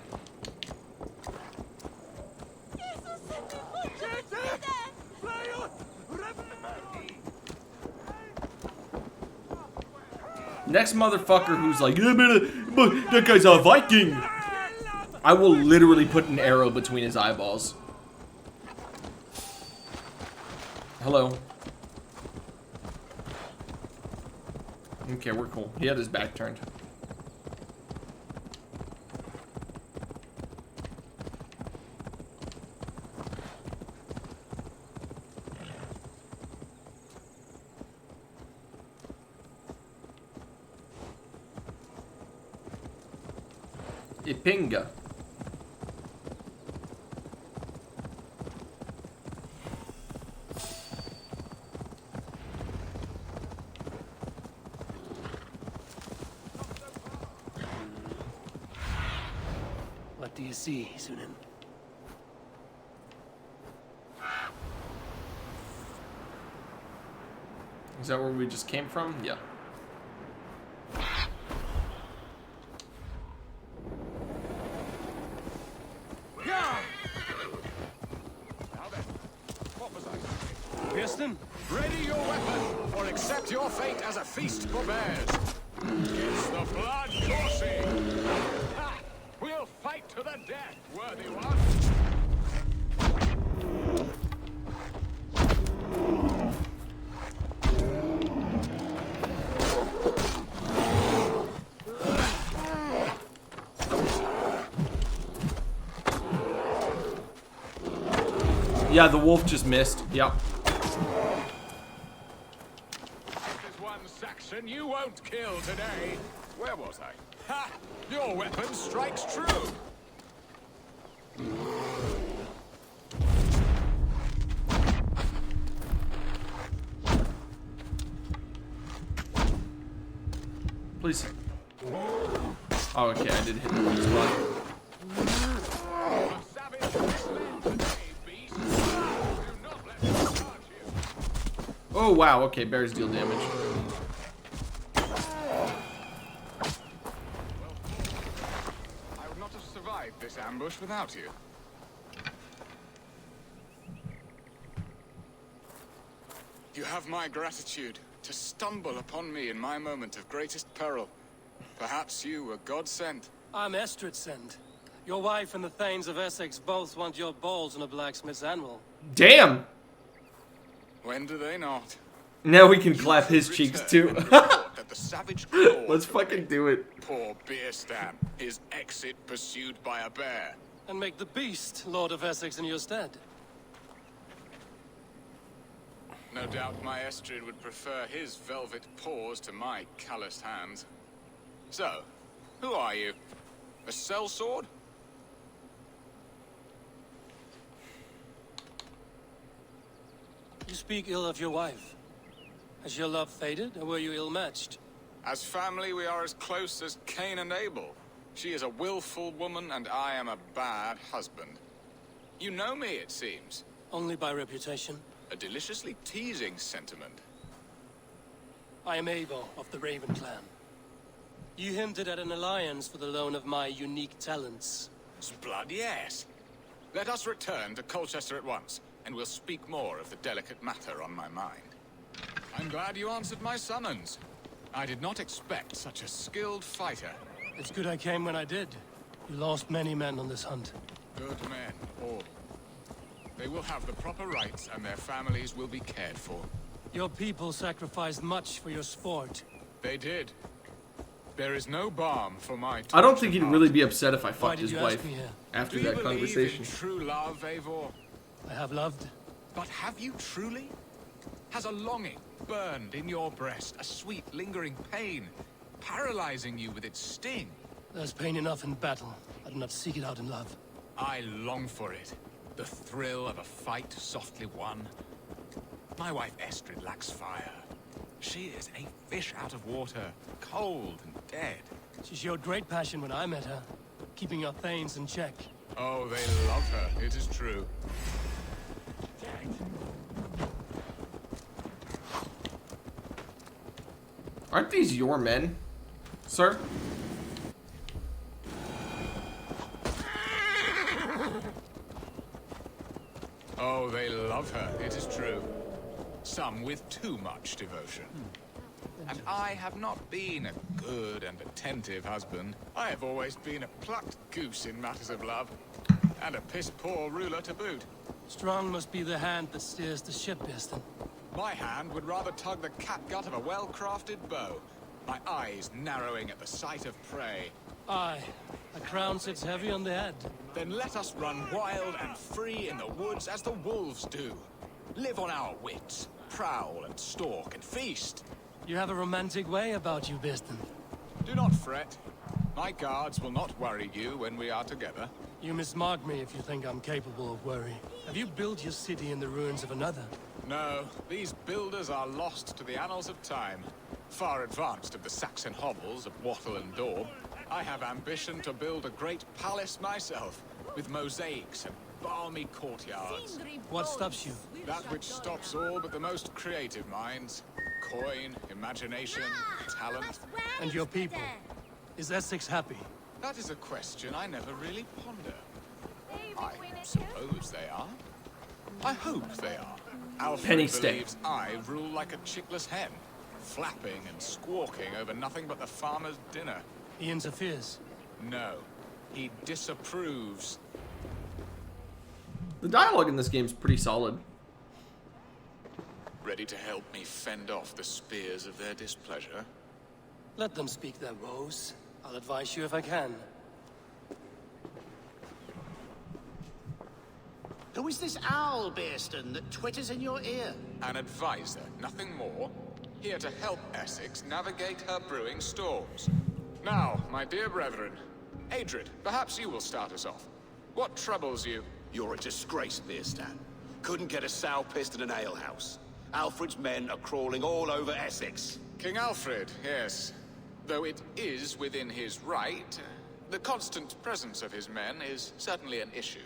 Next motherfucker who's like, that guy's a Viking. I will literally put an arrow between his eyeballs. Hello. Okay, we're cool. He had his back turned. Ipinga. What do you see, Sunan? Is that where we just came from? Yeah. Kirsten? Ready your weapon, or accept your fate as a feast for bears. It's the blood coursing. Ha! We'll fight to the death, worthy one. Yeah, the wolf just missed. Yep. Saxon you won't kill today. Where was I? Ha! Your weapon strikes true. Please. Oh, okay, I did hit the weak spot. Oh, wow, okay, bears deal damage. This ambush without you. You have my gratitude to stumble upon me in my moment of greatest peril. Perhaps you were God sent. I'm Estrid sent. Your wife and the Thanes of Essex both want your balls on a blacksmith's anvil. Damn! When do they not? Now we can clap his cheeks too. That the savage claw. Let's fucking do it. Poor Beerstan, his exit pursued by a bear. And make the beast Lord of Essex in your stead. No doubt my Estrid would prefer his velvet paws to my calloused hands. So, who are you? A sellsword? You speak ill of your wife. Has your love faded, or were you ill-matched? As family, we are as close as Cain and Abel. She is a willful woman, and I am a bad husband. You know me, it seems. Only by reputation. A deliciously teasing sentiment. I am Abel of the Raven clan. You hinted at an alliance for the loan of my unique talents. Blood, yes. Let us return to Colchester at once, and we'll speak more of the delicate matter on my mind. I'm glad you answered my summons. I did not expect such a skilled fighter. It's good I came when I did. You lost many men on this hunt. Good men, all. They will have the proper rights, and their families will be cared for. Your people sacrificed much for your sport. They did. There is no balm for my I don't think he'd really be upset if I Why fucked did his you wife ask me here? after Do you that believe conversation. in true love, Eivor? I have loved. But have you truly? Has a longing burned in your breast, a sweet, lingering pain, paralyzing you with its sting? There's pain enough in battle. I do not seek it out in love. I long for it. The thrill of a fight softly won. My wife Estrid lacks fire. She is a fish out of water, cold and dead. She showed great passion when I met her, keeping our thanes in check. Oh, they love her, it is true. Aren't these your men, sir? Oh, they love her, it is true. Some with too much devotion. And I have not been a good and attentive husband. I have always been a plucked goose in matters of love. And a piss-poor ruler to boot. Strong must be the hand that steers the ship, Beerstan. My hand would rather tug the catgut of a well-crafted bow. My eyes narrowing at the sight of prey. Aye, a crown sits heavy on the head. Then let us run wild and free in the woods as the wolves do. Live on our wits, prowl and stalk and feast. You have a romantic way about you, Beerstan. Do not fret. My guards will not worry you when we are together. You mismark me if you think I'm capable of worry. Have you built your city in the ruins of another? No, these builders are lost to the annals of time. Far advanced of the Saxon hovels of Wattle and Daub. I have ambition to build a great palace myself, with mosaics and balmy courtyards. What stops you? That which stops all but the most creative minds. Coin, imagination, talent. And your people? Is Essex happy? That is a question I never really ponder. I suppose they are. I hope they are. Alfred Penny stick. believes I rule like a chickless hen, flapping and squawking over nothing but the farmer's dinner. He interferes? No, he disapproves. The dialogue in this game is pretty solid. Ready to help me fend off the spears of their displeasure? Let them speak their woes. I'll advise you if I can. Who is this owl, Beerstan, that twitters in your ear? An advisor, nothing more. Here to help Essex navigate her brewing storms. Now, my dear brethren, Adrid, perhaps you will start us off. What troubles you? You're a disgrace, Beerstan. Couldn't get a sow pissed in an alehouse. Alfred's men are crawling all over Essex. King Alfred, yes. Though it is within his right, the constant presence of his men is certainly an issue.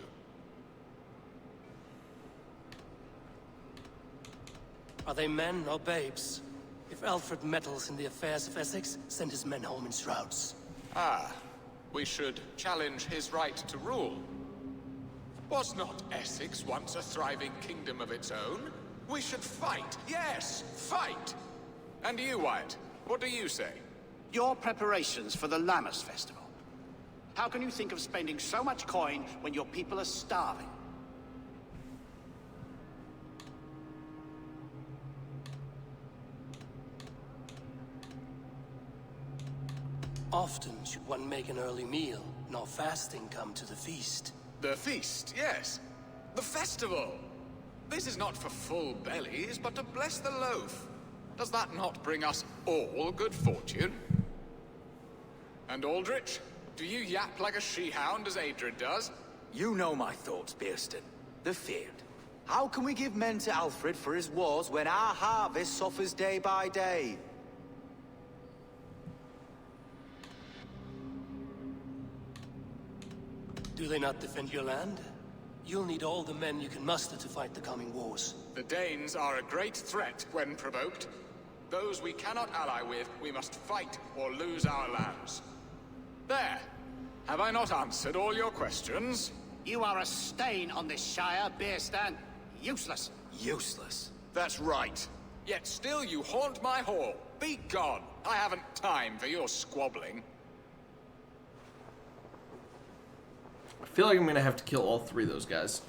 Are they men or babes? If Alfred meddles in the affairs of Essex, send his men home in shrouds. Ah, we should challenge his right to rule. Was not Essex once a thriving kingdom of its own? We should fight, yes, fight! And you, Wyatt, what do you say? Your preparations for the Lammas festival. How can you think of spending so much coin when your people are starving? Often should one make an early meal, nor fasting come to the feast. The feast, yes. The festival. This is not for full bellies, but to bless the loaf. Does that not bring us all good fortune? And Aldrich, do you yap like a she-hound as Adred does? You know my thoughts, Bearston. The field. How can we give men to Alfred for his wars when our harvest suffers day by day? Do they not defend your land? You'll need all the men you can muster to fight the coming wars. The Danes are a great threat when provoked. Those we cannot ally with, we must fight or lose our lands. There. Have I not answered all your questions? You are a stain on this Shire, Bearstan. Useless. Useless? That's right. Yet still you haunt my hall. Be gone. I haven't time for your squabbling. I feel like I'm gonna have to kill all 3 of those guys.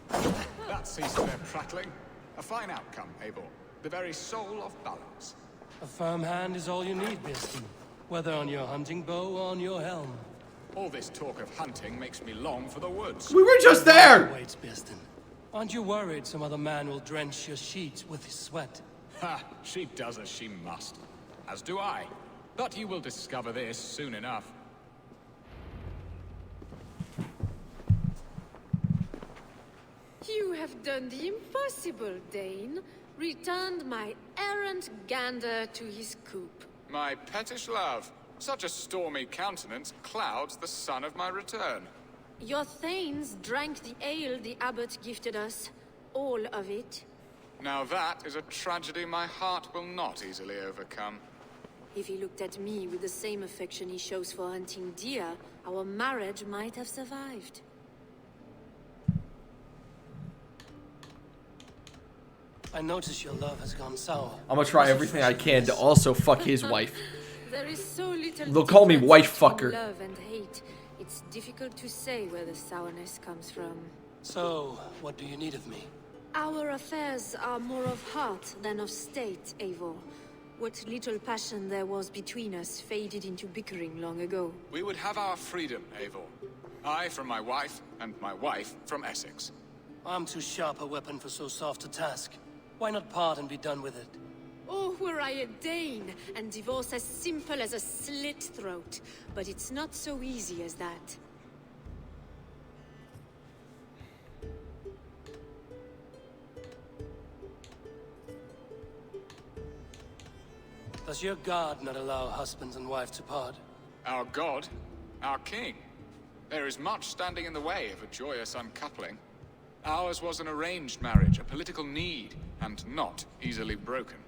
That ceased their prattling. A fine outcome, Eivor. The very soul of balance. A firm hand is all you need, Bearston. Whether on your hunting bow or on your helm. All this talk of hunting makes me long for the woods. We were just there! Wait, Bearston. Aren't you worried some other man will drench your sheets with his sweat? Ha! She does as she must. As do I. But you will discover this soon enough. You have done the impossible, Dane. Returned my errant gander to his coop. My pettish love. Such a stormy countenance clouds the sun of my return. Your thanes drank the ale the abbot gifted us. All of it. Now that is a tragedy my heart will not easily overcome. If he looked at me with the same affection he shows for hunting deer, our marriage might have survived. I notice your love has gone sour. I'm gonna try everything I can to also fuck his wife. There is so little They'll call me difference wife between fucker. Love and hate. It's difficult to say where the sourness comes from. So, what do you need of me? Our affairs are more of heart than of state, Eivor. What little passion there was between us faded into bickering long ago. We would have our freedom, Eivor. I from my wife, and my wife from Essex. I'm too sharp a weapon for so soft a task. Why not part and be done with it? Oh, were I a Dane, and divorce as simple as a slit throat. But it's not so easy as that. Does your god not allow husbands and wife to part? Our god? Our king? There is much standing in the way of a joyous uncoupling. Ours was an arranged marriage, a political need, and not easily broken.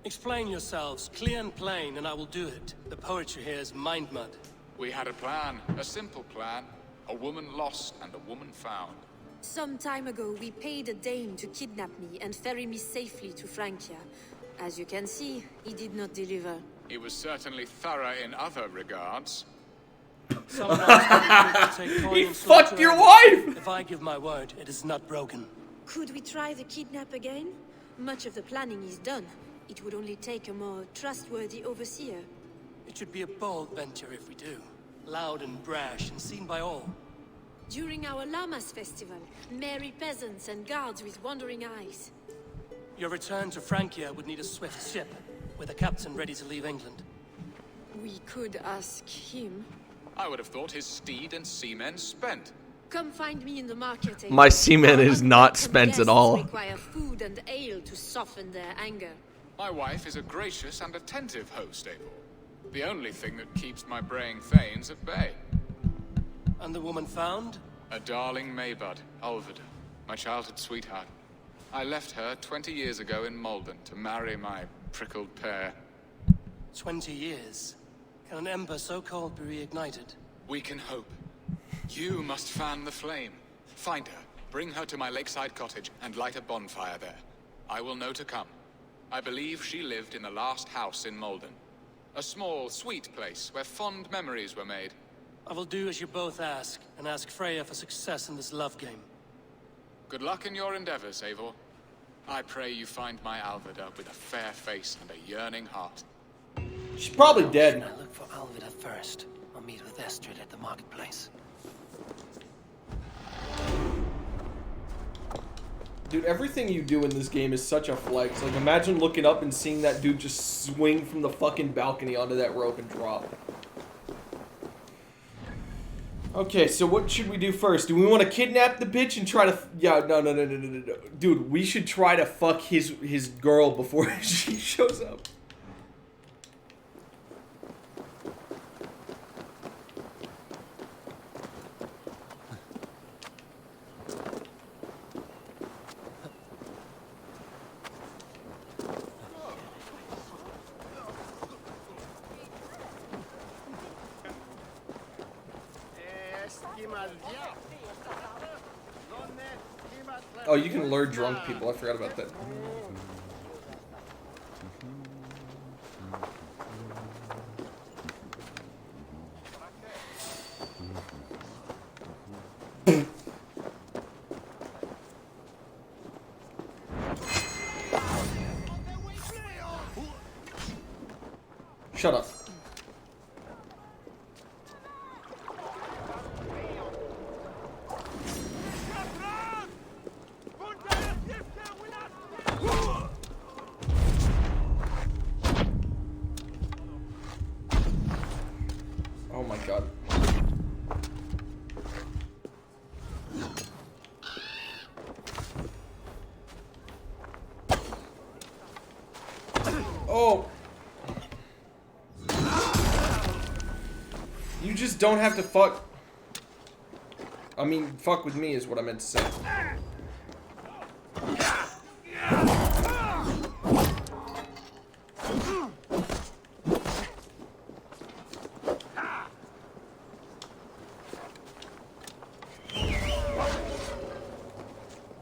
Explain yourselves, clear and plain, and I will do it. The poetry here is mind mud. We had a plan, a simple plan. A woman lost and a woman found. Some time ago, we paid a Dane to kidnap me and ferry me safely to Francia. As you can see, he did not deliver. He was certainly thorough in other regards. He fucked your wife! If I give my word, it is not broken. Could we try the kidnap again? Much of the planning is done. It would only take a more trustworthy overseer. It should be a bold venture if we do. Loud and brash and seen by all. During our Llamas festival, merry peasants and guards with wandering eyes. Your return to Francia would need a swift ship, with a captain ready to leave England. We could ask him. I would have thought his steed and seamen spent. Come find me in the market. Eivor. My seaman is not spent at Guests all. require food and ale to soften their anger. My wife is a gracious and attentive host, Eivor. The only thing that keeps my braying thanes at bay. And the woman found? A darling Maybud, Ulvida, my childhood sweetheart. I left her 20 years ago in Malden to marry my prickled pear. 20 years? Can an ember so cold be reignited? We can hope. You must fan the flame. Find her, bring her to my lakeside cottage, and light a bonfire there. I will know to come. I believe she lived in the last house in Malden. A small, sweet place where fond memories were made. I will do as you both ask, and ask Freya for success in this love game. Good luck in your endeavors, Eivor. I pray you find my Alvida with a fair face and a yearning heart. She's probably dead. I look for Alvida first. I'll meet with Estrid at the marketplace. Dude, everything you do in this game is such a flex. Like, imagine looking up and seeing that dude just swing from the fucking balcony onto that rope and drop. Okay, so what should we do first? Do we want to kidnap the bitch and try to... Yeah, no. Dude, we should try to fuck his girl before she shows up. Oh, you can lure drunk people. I forgot about that. Shut up. Oh my god. Oh. You just don't have to fuck. I mean, fuck with me is what I meant to say.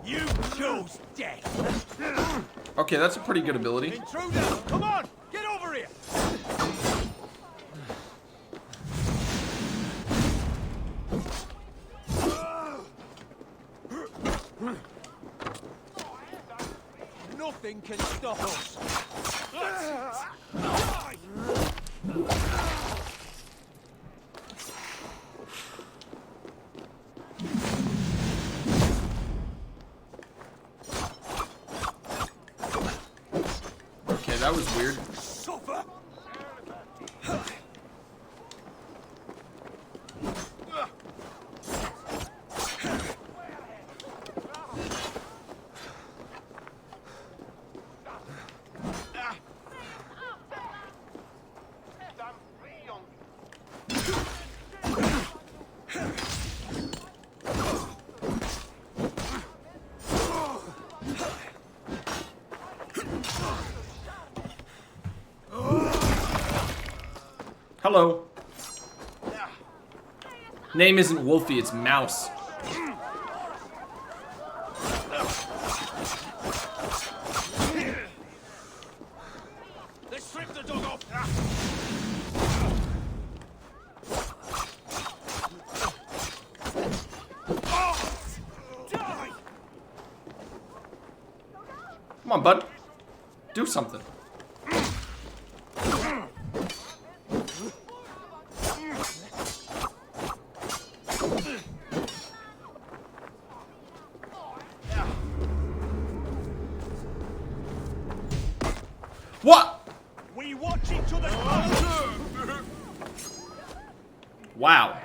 You chose death. Okay, that's a pretty good ability. Intruder, come on, get over here. Nothing can stop us. Okay, that was weird. Suffer. Hello. Name isn't Wolfie, it's Mouse. They stripped the dog off. Die! Come on, bud. Do something. What? We watch each other close. Wow.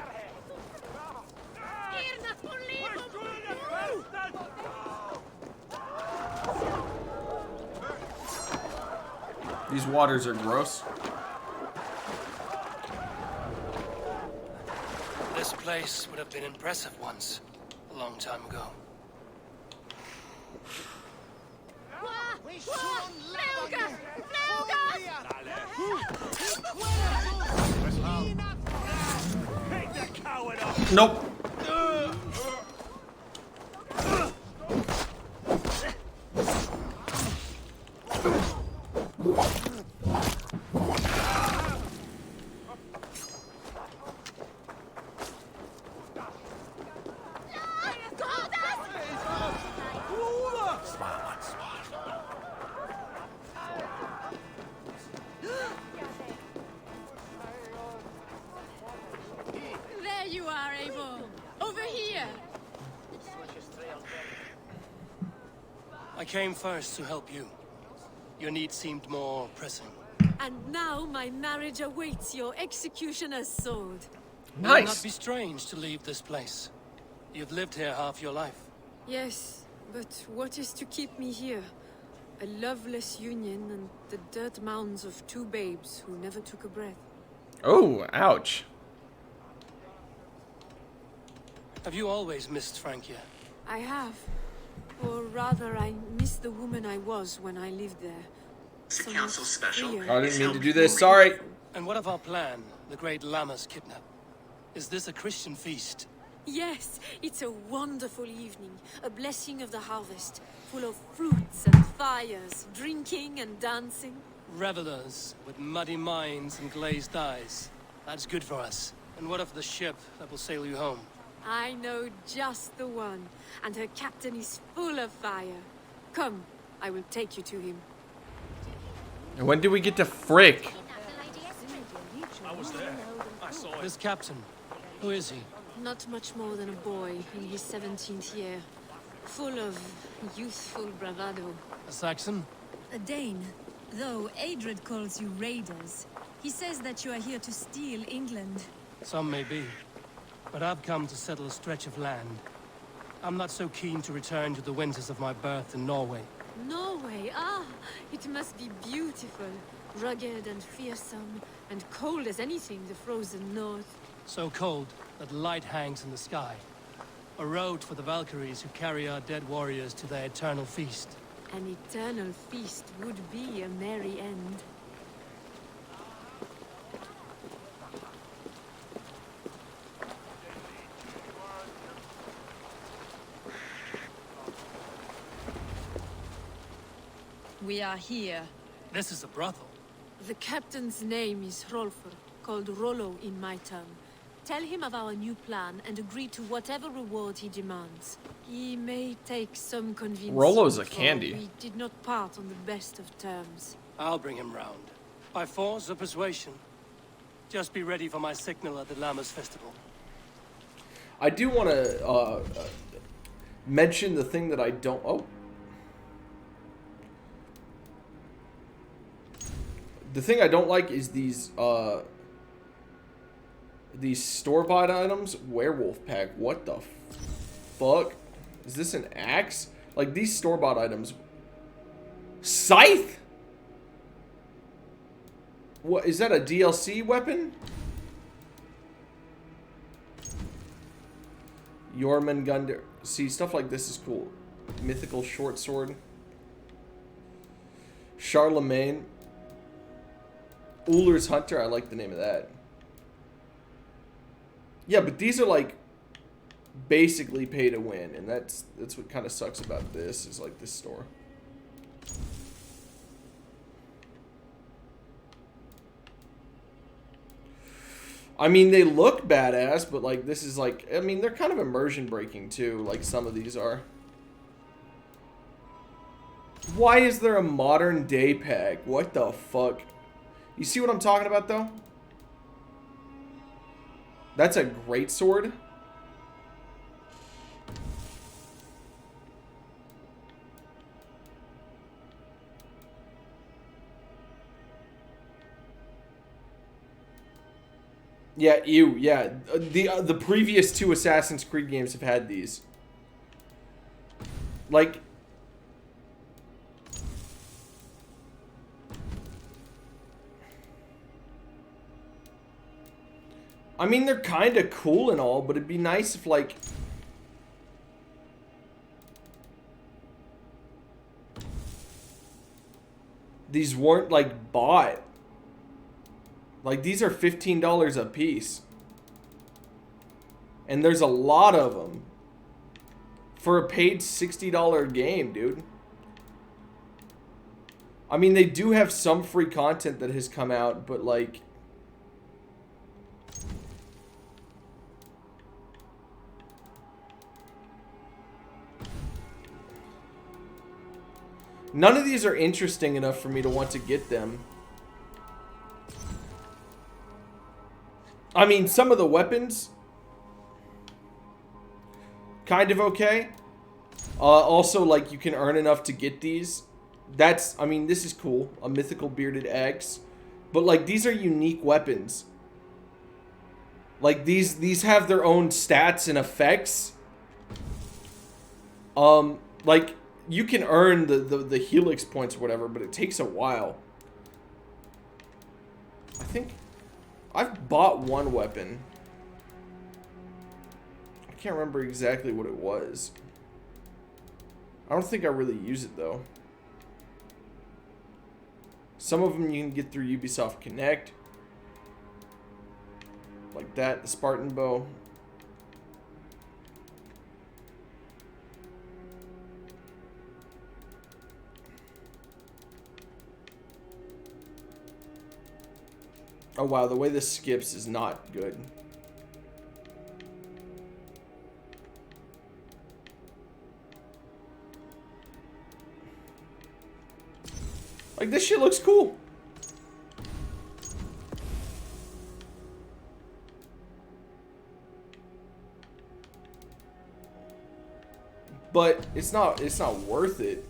These waters are gross. This place would have been impressive once, a long time ago. Take the coward off. Nope. I came first to help you. Your need seemed more pressing. And now my marriage awaits your executioner's sword. It would not be strange to leave this place. You've lived here half your life. Yes, but what is to keep me here? A loveless union and the dirt mounds of two babes who never took a breath. Oh, ouch. Have you always missed Francia? I have. Or rather, I miss the woman I was when I lived there. The council special. I didn't mean to do this, sorry. And what of our plan, the great Lama's kidnap? Is this a Christian feast? Yes, it's a wonderful evening. A blessing of the harvest, full of fruits and fires, drinking and dancing. Revelers with muddy minds and glazed eyes. That's good for us. And what of the ship that will sail you home? I know just the one, and her captain is full of fire. Come, I will take you to him. And when do we get to Frick? I was there. I saw it. This captain, who is he? Not much more than a boy in his 17th year, full of youthful bravado. A Saxon? A Dane, though Adred calls you raiders. He says that you are here to steal England. Some may be, but I've come to settle a stretch of land. I'm not so keen to return to the winters of my birth in Norway. Norway, ah, it must be beautiful. Rugged and fearsome, and cold as anything the frozen north. So cold that light hangs in the sky. A road for the Valkyries who carry our dead warriors to their eternal feast. An eternal feast would be a merry end. We are here. This is a brothel. The captain's name is Hrolfr, called Rollo in my tongue. Tell him of our new plan and agree to whatever reward he demands. He may take some convincing. Rollo's a for candy. We did not part on the best of terms. I'll bring him round. By force or persuasion. Just be ready for my signal at the Lammas festival. I do want to mention the thing that I don't... Oh. The thing I don't like is these store-bought items. Werewolf pack. What the fuck? Is this an axe? Like, these store-bought items. Scythe? What, is that a DLC weapon? Jormungandr. See, stuff like this is cool. Mythical short sword. Charlemagne. Uller's Hunter, I like the name of that. Yeah, but these are like basically pay to win, and that's what kind of sucks about this, is like this store. I mean, they look badass, but like this is like, I mean, they're kind of immersion breaking too, like some of these are. Why is there a modern day pack? What the fuck? You see what I'm talking about, though? That's a great sword. Yeah, ew, yeah. The previous two Assassin's Creed games have had these. Like... I mean, they're kind of cool and all, but it'd be nice if, like... these weren't, like, bought. Like, these are $15 a piece. And there's a lot of them. For a paid $60 game, dude. I mean, they do have some free content that has come out, but, like... none of these are interesting enough for me to want to get them. I mean, some of the weapons, kind of okay. Also, like, you can earn enough to get these. That's, I mean, this is cool. A mythical bearded axe. But, like, these are unique weapons. Like, these have their own stats and effects. Like, you can earn the helix points or whatever, but it takes a while. I think I've bought one weapon. I can't remember exactly what it was. I don't think I really use it, though. Some of them you can get through Ubisoft Connect. Like that, the Spartan bow. Oh wow, the way this skips is not good. Like, this shit looks cool. But it's not worth it.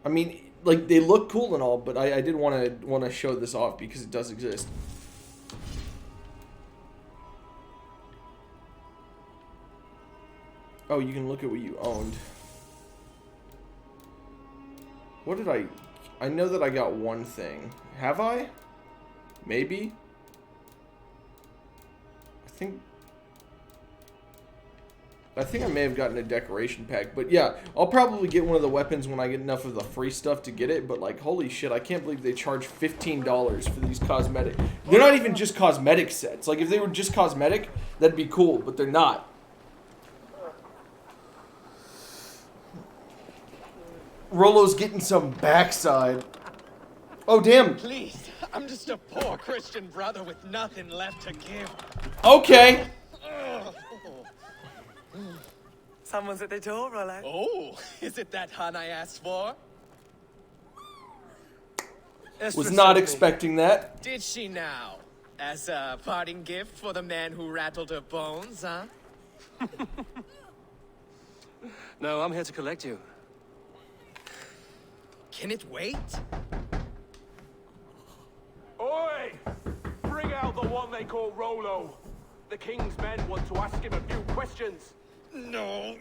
I mean, like, they look cool and all, but I did want to show this off because it does exist. Oh, you can look at what you owned. What did I know that I got one thing. Have I? Maybe? I think I may have gotten a decoration pack, but yeah, I'll probably get one of the weapons when I get enough of the free stuff to get it, but like, holy shit, I can't believe they charge $15 for these cosmetic. They're not even just cosmetic sets. Like, if they were just cosmetic, that'd be cool, but they're not. Rolo's getting some backside. Oh, damn. Please, I'm just a poor Christian brother with nothing left to give. Okay. Someone's at the door, Rollo. Oh, is it that hun I asked for? Was not expecting that. Did she now? As a parting gift for the man who rattled her bones, huh? No, I'm here to collect you. Can it wait? Oi! Bring out the one they call Rolo. The king's men want to ask him a few questions. No.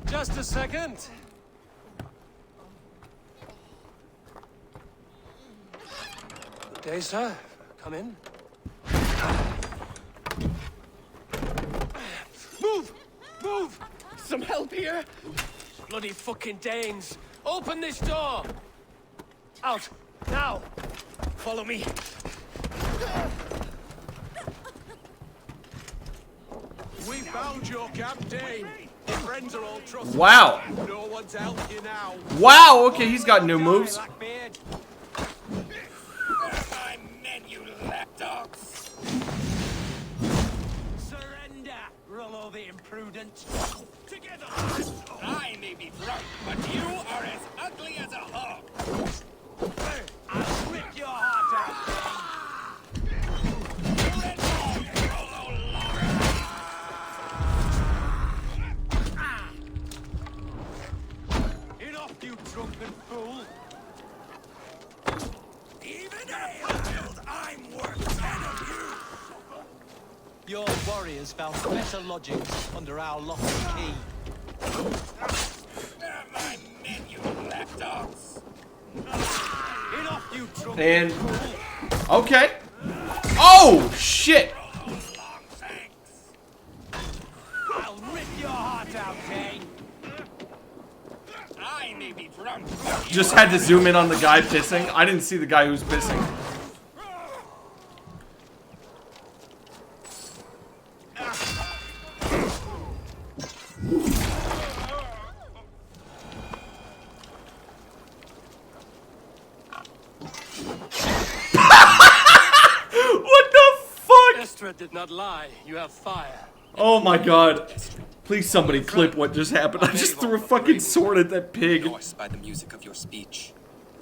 Just a second. Good day, sir. Come in. Move! Some help here? Bloody fucking Danes! Open this door! Out! Now! Follow me. We found your camp, Dane. Your friends are all trusted. Wow. No one to help you now. Wow, okay, he's got new moves. My men, you lapdogs! Surrender, Rollo the imprudent. Together! I may be drunk, but you are as ugly as a hog. I'll rip your heart out. You drunken fool! Even Aelfield, I'm worth 10 of you! Your warriors found better lodgings under our lock and key. My men, you lapdogs! Enough, you drunken And fool! okay. Oh shit! I'll rip your heart out, Kane! I may be drunk. Just had to zoom in on the guy pissing. I didn't see the guy who's pissing. What the fuck? Estra did not lie. You have fire. Oh my god. Please somebody clip what just happened. I just threw a fucking sword at that pig. Rejoice by the music of your speech.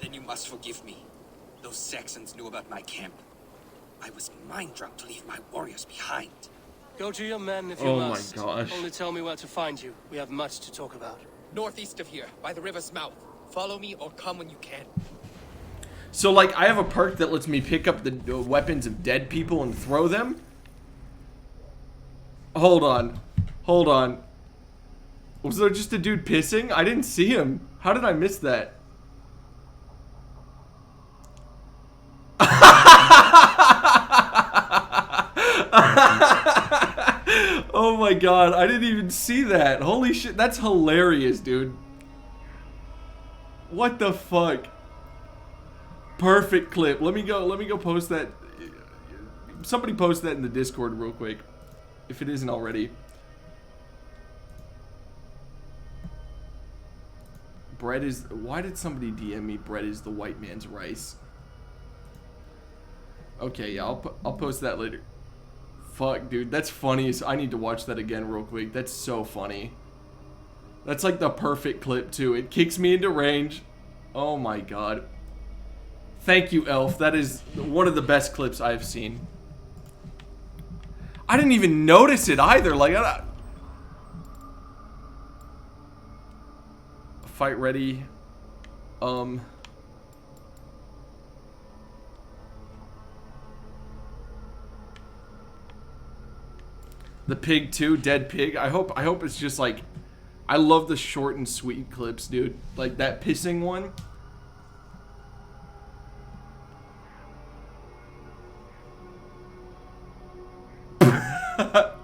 Then you must forgive me. Those Saxons knew about my camp. I was mind-drunk to leave my warriors behind. Go to your men if you Oh must. my gosh. Only tell me where to find you. We have much to talk about. Northeast of here, by the river's mouth. Follow me or come when you can. So, like, I have a perk that lets me pick up the weapons of dead people and throw them? Hold on. Hold on. Was there just a dude pissing? I didn't see him. How did I miss that? Oh my god, I didn't even see that. Holy shit, that's hilarious, dude. What the fuck? Perfect clip. Let me go post that. Somebody post that in the Discord real quick, if it isn't already. Bread is... Why did somebody DM me bread is the white man's rice? Okay, yeah, I'll post that later. Fuck, dude, that's funny. So I need to watch that again real quick. That's so funny. That's like the perfect clip, too. It kicks me into range. Oh my god. Thank you, Elf. That is one of the best clips I've seen. I didn't even notice it either. Like, fight ready. The pig too, dead pig. I hope it's just like, I love the short and sweet clips, dude. Like that pissing one.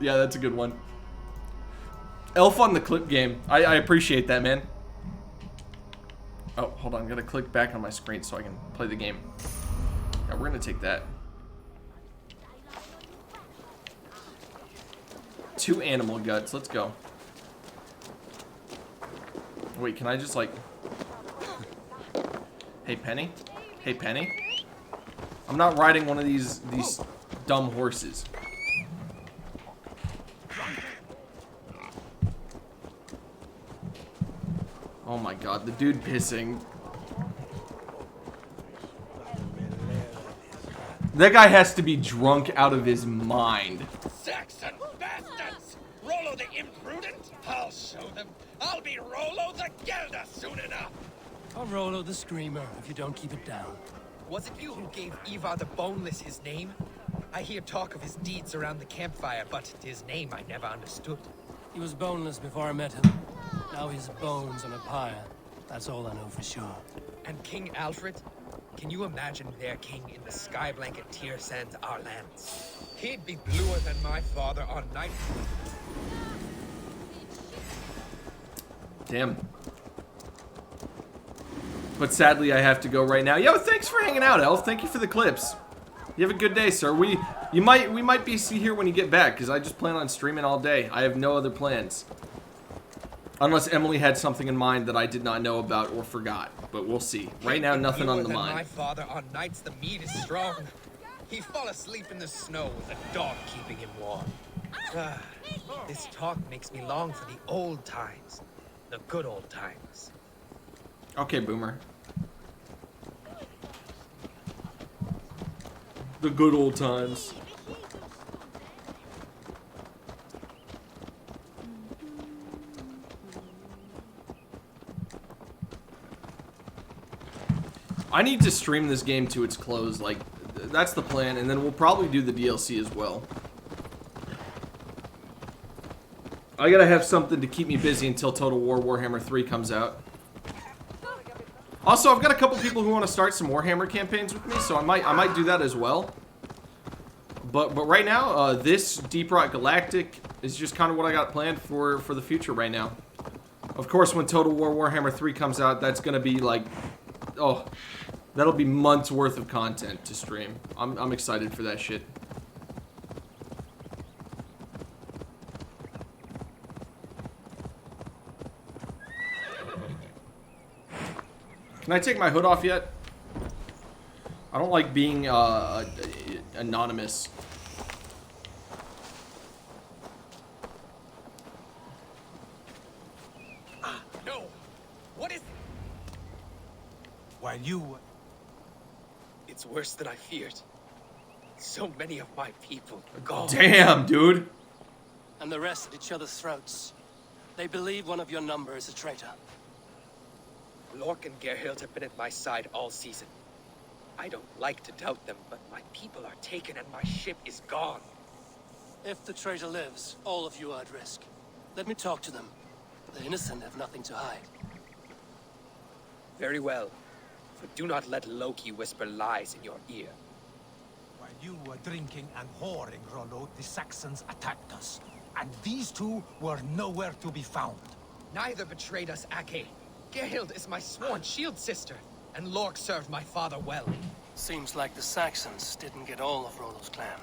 Yeah, that's a good one. Elf on the clip game. I appreciate that, man. Oh, hold on. I'm gonna click back on my screen so I can play the game. Yeah, we're gonna take that. 2 animal guts. Let's go. Wait, can I just like... Hey, Penny? Hey, Penny? I'm not riding one of these dumb horses. Oh my god, the dude pissing. That guy has to be drunk out of his mind. Saxon bastards! Rollo the imprudent? I'll show them. I'll be Rollo the Gelder soon enough. Or Rollo the Screamer if you don't keep it down. Was it you who gave Ivar the Boneless his name? I hear talk of his deeds around the campfire, but his name I never understood. He was boneless before I met him. Now he's bones on a pyre. That's all I know for sure. And King Alfred? Can you imagine their king in the sky blanket tier sands our lands? He'd be bluer than my father on night. Damn. But sadly, I have to go right now. Yo, thanks for hanging out, Elf. Thank you for the clips. You have a good day, sir. We might be here when you get back, because I just plan on streaming all day. I have no other plans. Unless Emily had something in mind that I did not know about or forgot. But we'll see. Right now, nothing on the mind. My father on nights the meat is strong. He'd fall asleep in the snow with a dog keeping him warm. This talk makes me long for the old times. The good old times. Okay, Boomer. The good old times. I need to stream this game to its close, like, that's the plan, and then we'll probably do the DLC as well. I gotta have something to keep me busy until Total War Warhammer 3 comes out. Also, I've got a couple people who want to start some Warhammer campaigns with me, so I might do that as well. But right now, this Deep Rock Galactic is just kind of what I got planned for the future right now. Of course, when Total War Warhammer 3 comes out, that's gonna be like, oh, that'll be months worth of content to stream. I'm excited for that shit. Can I take my hood off yet? I don't like being anonymous. No! What is... While you... It's worse than I feared. So many of my people are gone. Damn, dude. And the rest at each other's throats. They believe one of your number is a traitor. Lork and Gerhild have been at my side all season. I don't like to doubt them, but my people are taken and my ship is gone. If the traitor lives, all of you are at risk. Let me talk to them. The innocent have nothing to hide. Very well. But do not let Loki whisper lies in your ear. While you were drinking and whoring, Rollo, the Saxons attacked us. And these two were nowhere to be found. Neither betrayed us, Ake. Gerhild is my sworn shield sister, and Lork served my father well. Seems like the Saxons didn't get all of Rollo's clan.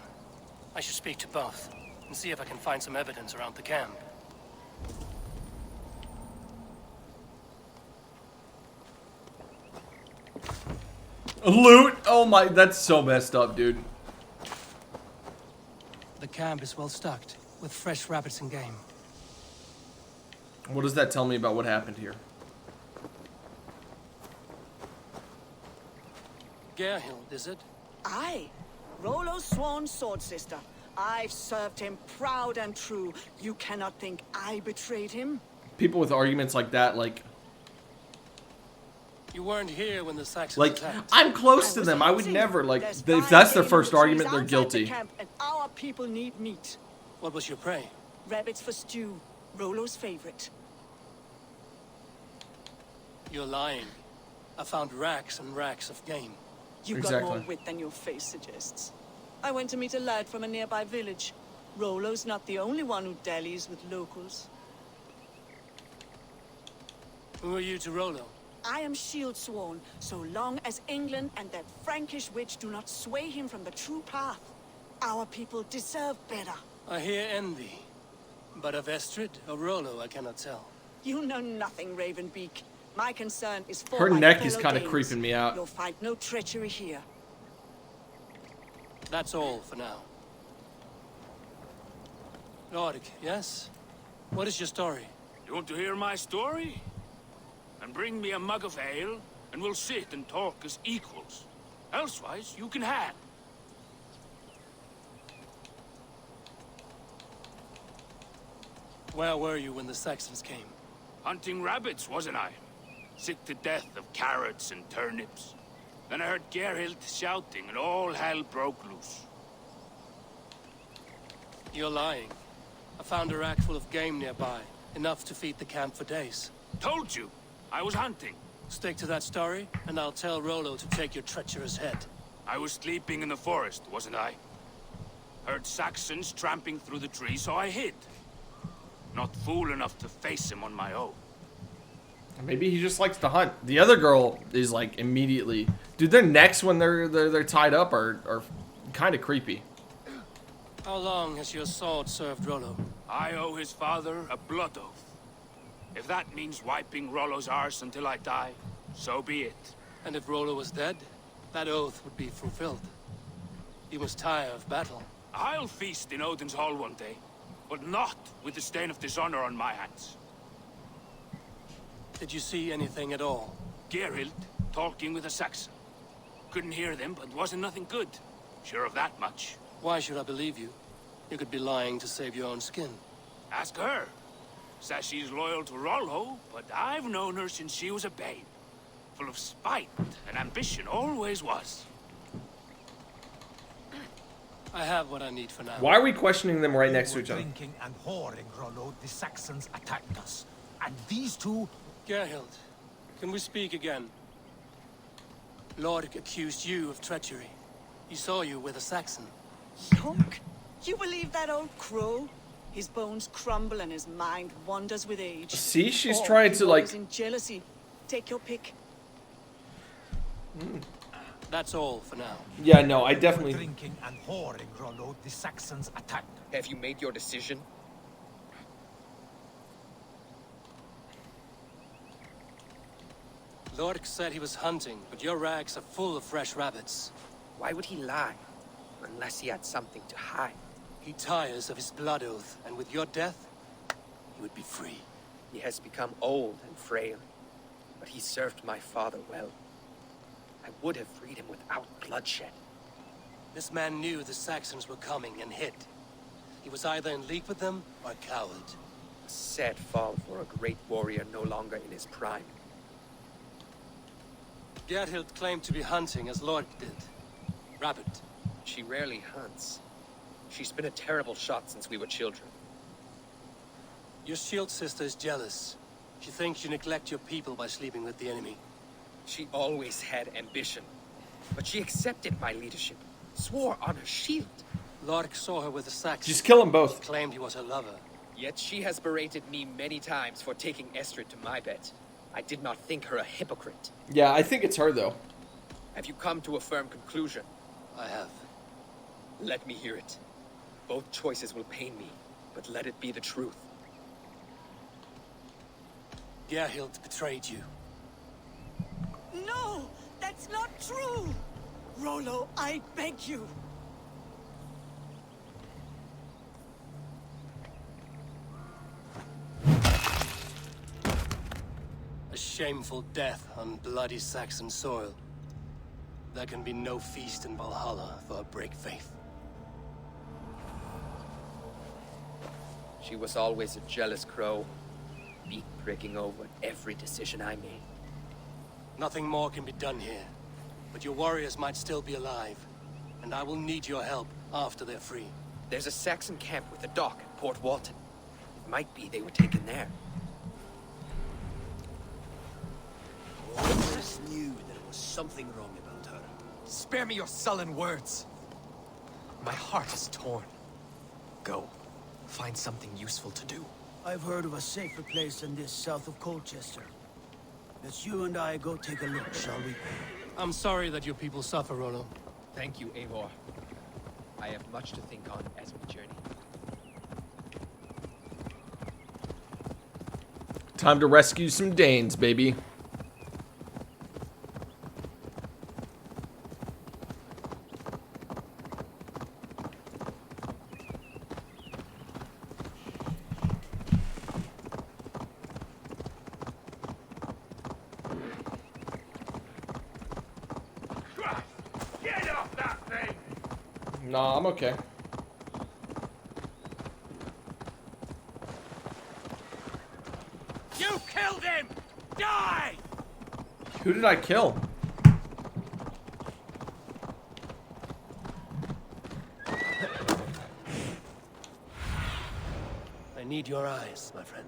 I should speak to both, and see if I can find some evidence around the camp. Loot? Oh my, that's so messed up, dude. The camp is well stocked, with fresh rabbits and game. What does that tell me about what happened here? Gerhild, is it? Aye. Rollo's sworn sword sister. I've served him proud and true. You cannot think I betrayed him? People with arguments like that, like... You weren't here when the Saxons Like, attacked. I'm close to them. I would never, like, if that's their first argument, they're guilty. Camp and our people need meat. What was your prey? Rabbits for stew. Rollo's favorite. You're lying. I found racks and racks of game. You've got more wit than your face suggests. I went to meet a lad from a nearby village. Rollo's not the only one who dallies with locals. Who are you to Rollo? I am shield sworn, so long as England and that Frankish witch do not sway him from the true path. Our people deserve better. I hear envy. But of Estrid or Rollo, I cannot tell. You know nothing, Ravenbeak. My concern is for Her my neck is fellow kind of Danes. creeping me out. You'll find no treachery here. That's all for now. Lord, yes? What is your story? You want to hear my story? And bring me a mug of ale, and we'll sit and talk as equals. Elsewise, you can have. Where were you when the Saxons came? Hunting rabbits, wasn't I? Sick to death of carrots and turnips. Then I heard Gerhild shouting, and all hell broke loose. You're lying. I found a rack full of game nearby, enough to feed the camp for days. Told you, I was hunting. Stick to that story, and I'll tell Rollo to take your treacherous head. I was sleeping in the forest, wasn't I? Heard Saxons tramping through the trees, so I hid. Not fool enough to face him on my own. Maybe he just likes to hunt. The other girl is like immediately... Dude, their necks when they're tied up are kind of creepy. How long has your sword served Rollo? I owe his father a blood oath. If that means wiping Rollo's arse until I die, so be it. And if Rollo was dead, that oath would be fulfilled. He was tired of battle. I'll feast in Odin's hall one day, but not with the stain of dishonor on my hands. Did you see anything at all? Gerhild talking with a Saxon. Couldn't hear them, but wasn't nothing good. Sure of that much. Why should I believe you? You could be lying to save your own skin. Ask her. Says she's loyal to Rollo, but I've known her since she was a babe. Full of spite and ambition, always was. I have what I need for now. Why are we questioning them right next to each other? Drinking and whoring, Rollo, the Saxons attacked us. And these two... Gerhild, can we speak again? Lord accused you of treachery. He saw you with a Saxon. Yonk! You believe that old crow? His bones crumble and his mind wanders with age. See, she's Or trying he to like... wallows in jealousy. Take your pick. That's all for now. Yeah, no, I definitely... Drinking and whoring, Rollo, the Saxons attacked. Have you made your decision? Lork said he was hunting, but your rags are full of fresh rabbits. Why would he lie? Unless he had something to hide. He tires of his blood oath, and with your death, he would be free. He has become old and frail, but he served my father well. I would have freed him without bloodshed. This man knew the Saxons were coming and hid. He was either in league with them or a coward. A sad fall for a great warrior no longer in his prime. Gerhild claimed to be hunting as Lord did. Rabbit. She rarely hunts. She's been a terrible shot since we were children. Your shield sister is jealous. She thinks you neglect your people by sleeping with the enemy. She always had ambition, but she accepted my leadership, swore on her shield. Lork saw her with the Saxons. Just kill them both. He claimed he was her lover. Yet she has berated me many times for taking Estrid to my bed. I did not think her a hypocrite. Yeah, I think it's her, though. Have you come to a firm conclusion? I have. Let me hear it. Both choices will pain me, but let it be the truth. Gerhild betrayed you. No! That's not true! Rollo, I beg you! A shameful death on bloody Saxon soil. There can be no feast in Valhalla for a break faith. She was always a jealous crow, beak pricking over every decision I made. Nothing more can be done here, but your warriors might still be alive, and I will need your help after they're free. There's a Saxon camp with a dock at Port Walton. It might be they were taken there. Always knew there was something wrong about her. Spare me your sullen words. My heart is torn. Go. Find something useful to do. I've heard of a safer place than this south of Colchester. Let's you and I go take a look, shall we? I'm sorry that your people suffer, Rollo. Thank you, Eivor. I have much to think on as we journey. Time to rescue some Danes, baby. Get off that thing! Nah, I'm okay. You killed him! Die! Who did I kill? I need your eyes, my friend.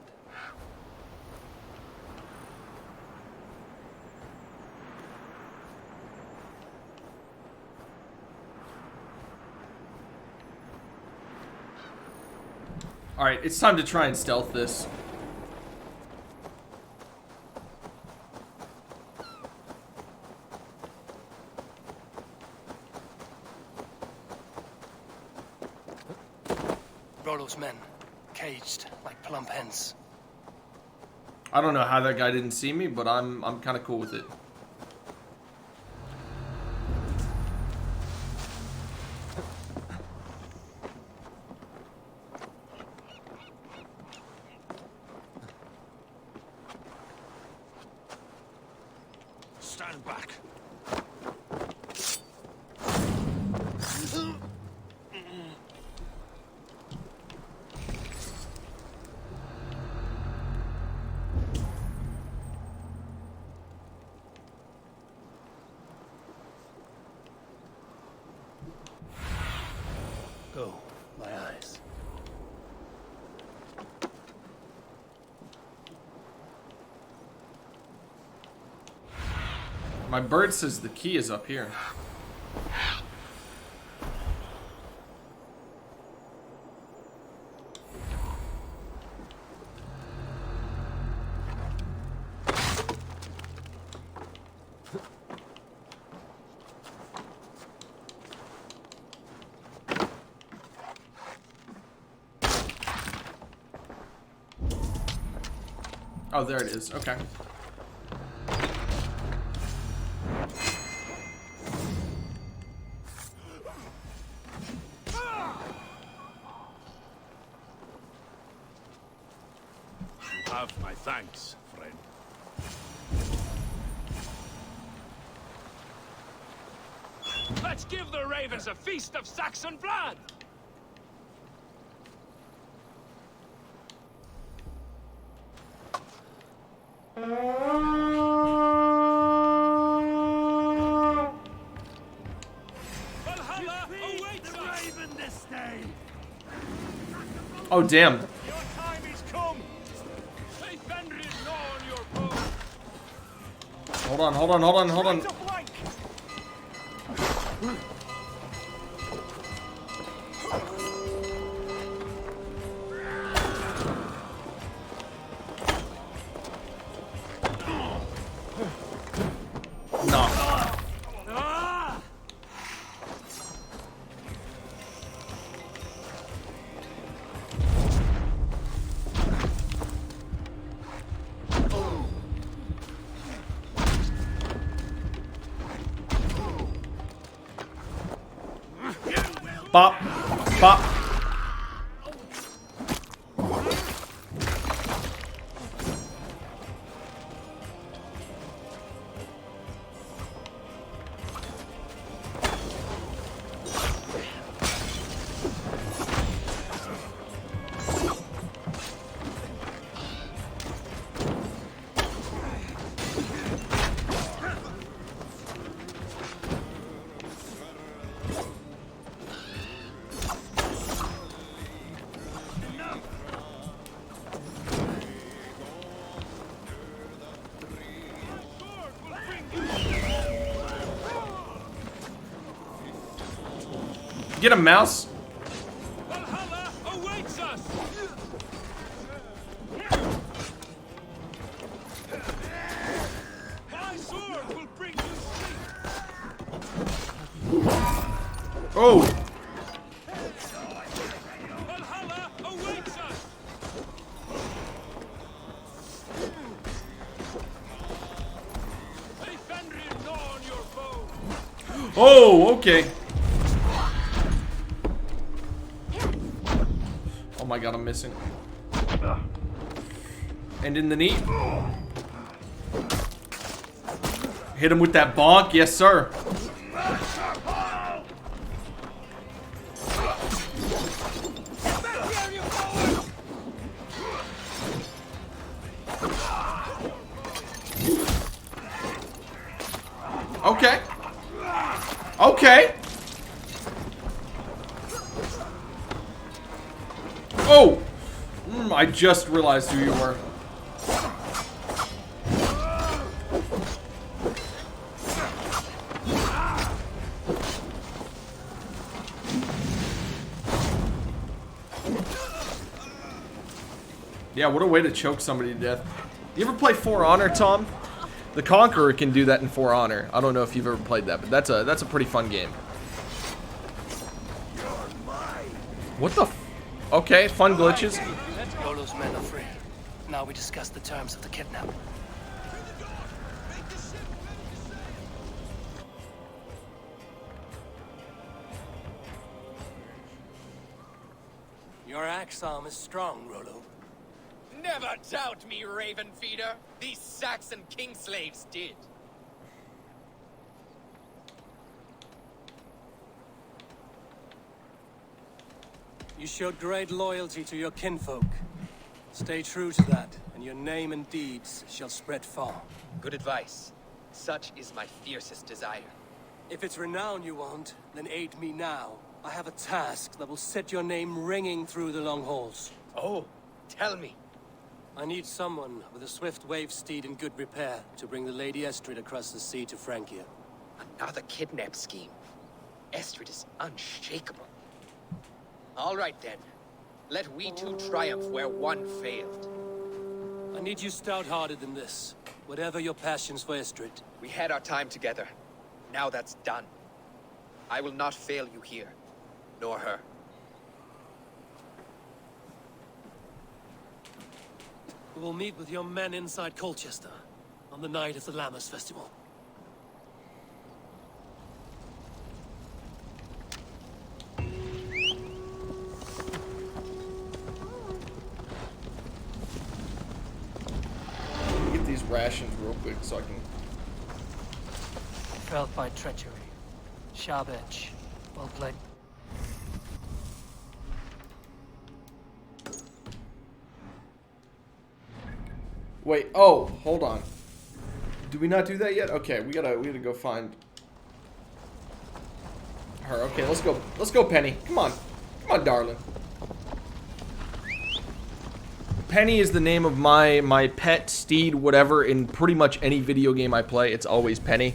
Alright, it's time to try and stealth this. Rollo's men, caged like plump hens. I don't know how that guy didn't see me, but I'm kind of cool with it. Stand back. Go, my eyes. My bird says the key is up here. Oh, there it is. Okay. You have my Thanks, friend. Let's give the ravens a feast of Saxon blood! Valhalla awaits the raven this day! Oh, damn. Your time is come! May Fenrir gnaw on your bow! Hold on, hold on, hold on, hold on. No. Bop. Bop. Get him, mouse. Valhalla awaits us! My sword will bring you sleep! Oh! Valhalla awaits us! May Fenrir gnaw on your bow! Oh, okay. Oh my god, I'm missing. And in the knee. Hit him with that bonk. Yes, sir. Okay. Okay. Oh! I just realized who you were. Yeah, what a way to choke somebody to death. You ever play For Honor, Tom? The Conqueror can do that in For Honor. I don't know if you've ever played that, but that's a pretty fun game. What the f— okay, fun glitches. Rollo's men are free. Now we discuss the terms of the kidnap. Your axe arm is strong, Rollo. Never doubt me, Raven Feeder. These Saxon king slaves did. You showed great loyalty to your kinfolk. Stay true to that, and your name and deeds shall spread far. Good advice. Such is my fiercest desire. If it's renown you want, then aid me now. I have a task that will set your name ringing through the long halls. Oh, tell me. I need someone with a swift wave steed in good repair to bring the Lady Estrid across the sea to Francia. Another kidnap scheme. Estrid is unshakable. All right then. Let we two triumph where one failed. I need you stout-hearted in this, whatever your passions for Estrid. We had our time together. Now that's done. I will not fail you here, nor her. We will meet with your men inside Colchester on the night of the Lammas Festival. real quick so I can. Felled by treachery. Sharp edge. Well played. Wait. Oh, hold on. Did we not do that yet? Okay, we gotta go find her. Okay, let's go. Let's go, Penny. Come on, darling. Penny is the name of my pet steed, whatever. In pretty much any video game I play, it's always Penny.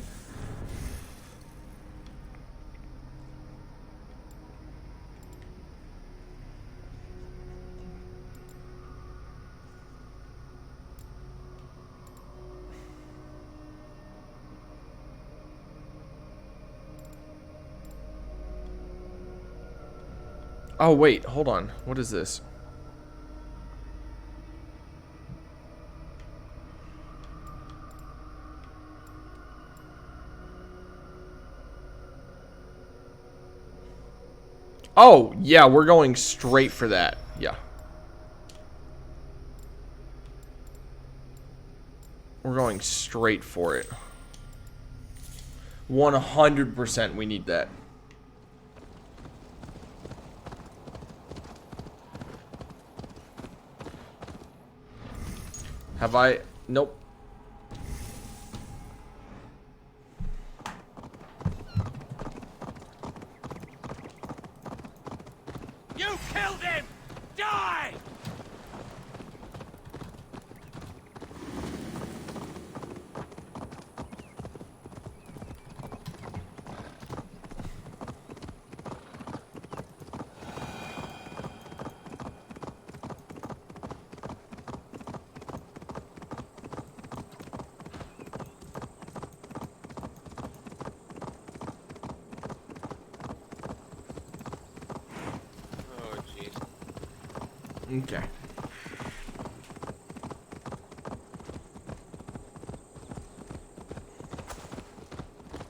Oh wait, hold on. What is this? Oh, yeah, we're going straight for that. Yeah. We're going straight for it. 100% we need that. Have I? Nope. You killed him! Die! Okay. I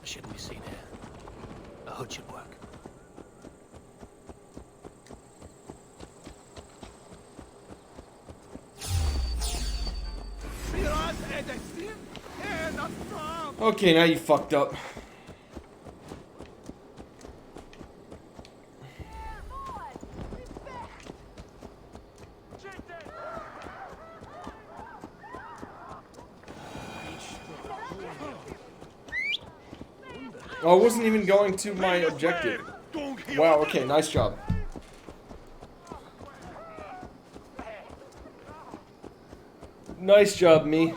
shouldn't be seen here. A hood should work. Okay, now you fucked up. Oh, I wasn't even going to my objective. Wow, okay, nice job. Nice job, me.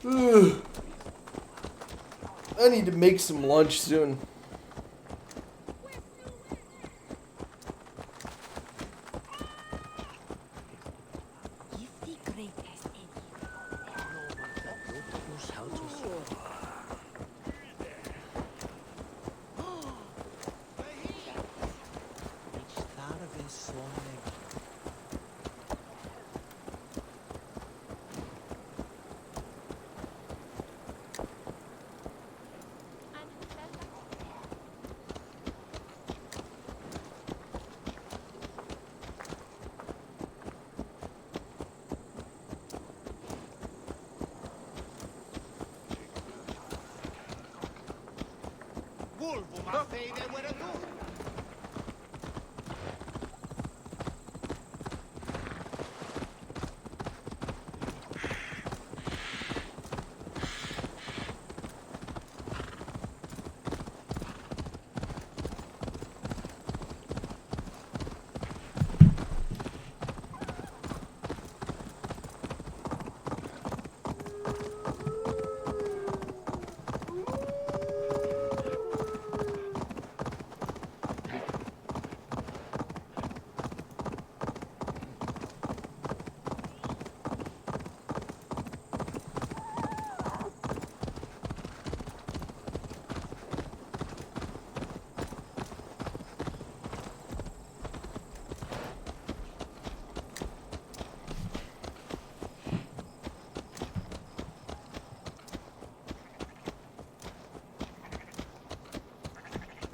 Ugh. I need to make some lunch soon.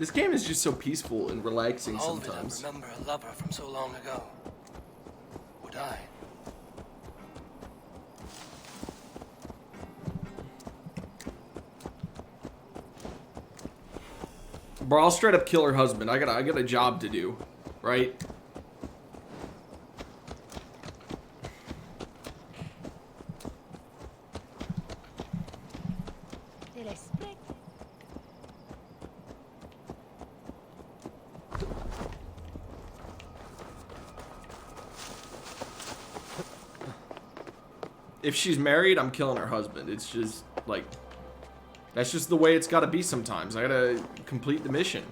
This game is just so peaceful and relaxing All that I sometimes. remember a lover from so long ago. Would I? Bro, I'll straight up kill her husband. I got a job to do, right? If she's married, I'm killing her husband. It's just, like, that's just the way it's gotta be sometimes. I gotta complete the mission.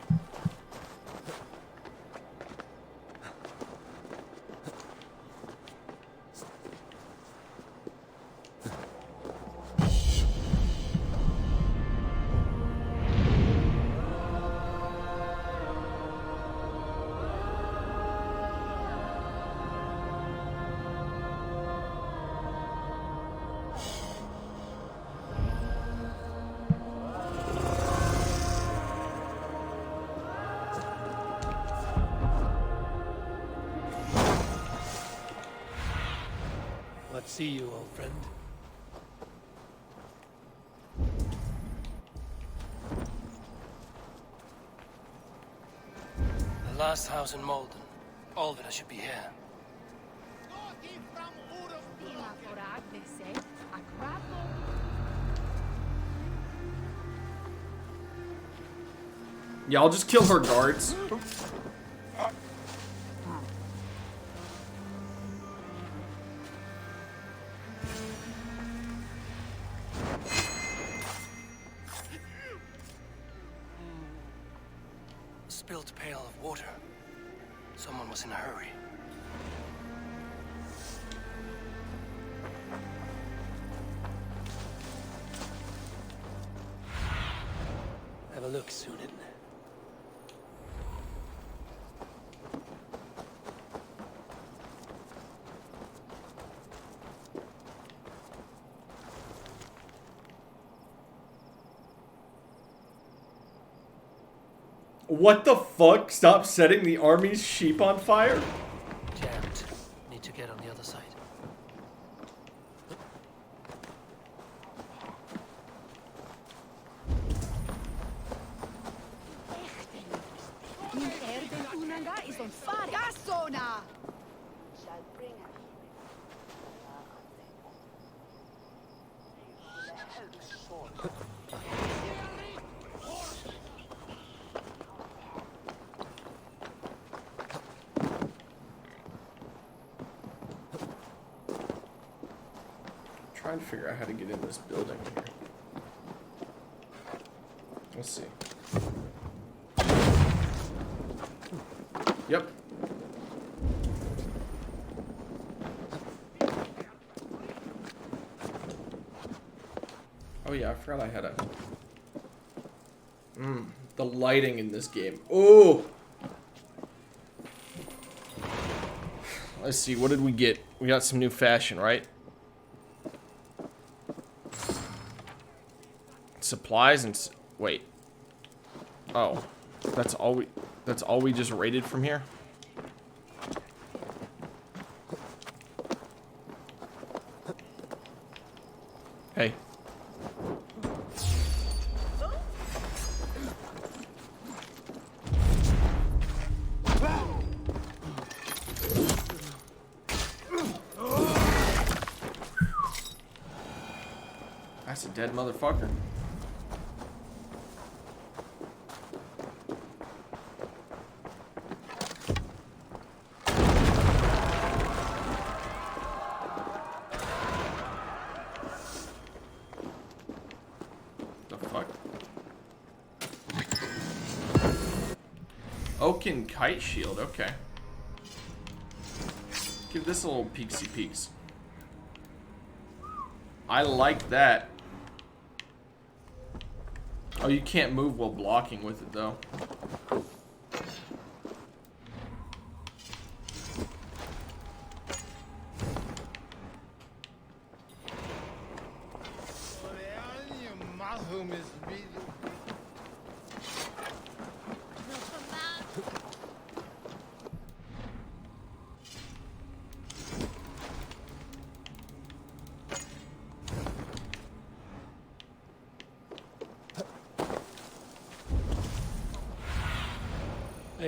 Let's see you, old friend. The last house in Malden. All of it should be here. Yeah, I'll just kill her guards. Spilled pail of water. Someone was in a hurry. Have a look, Sunan. What the fuck? Stop setting the army's sheep on fire? Jammed. Need to get on the other side. is on fire. Gasona! Trying to figure out how to get in this building here. Let's see. Yep. Oh yeah, I forgot I had a... the lighting in this game. Oh! Let's see, what did we get? We got some new fashion, right? Supplies and... wait. Oh. That's all we just raided from here? Hey. That's a dead motherfucker. Oaken kite shield, okay. Give this a little peeksy peeks. I like that. Oh, you can't move while blocking with it though.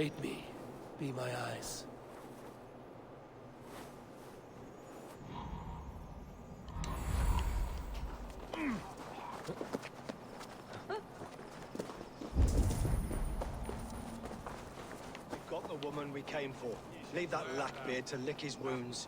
Aid me. Be my eyes. We've got the woman we came for. Leave that lackbeard to lick his wounds.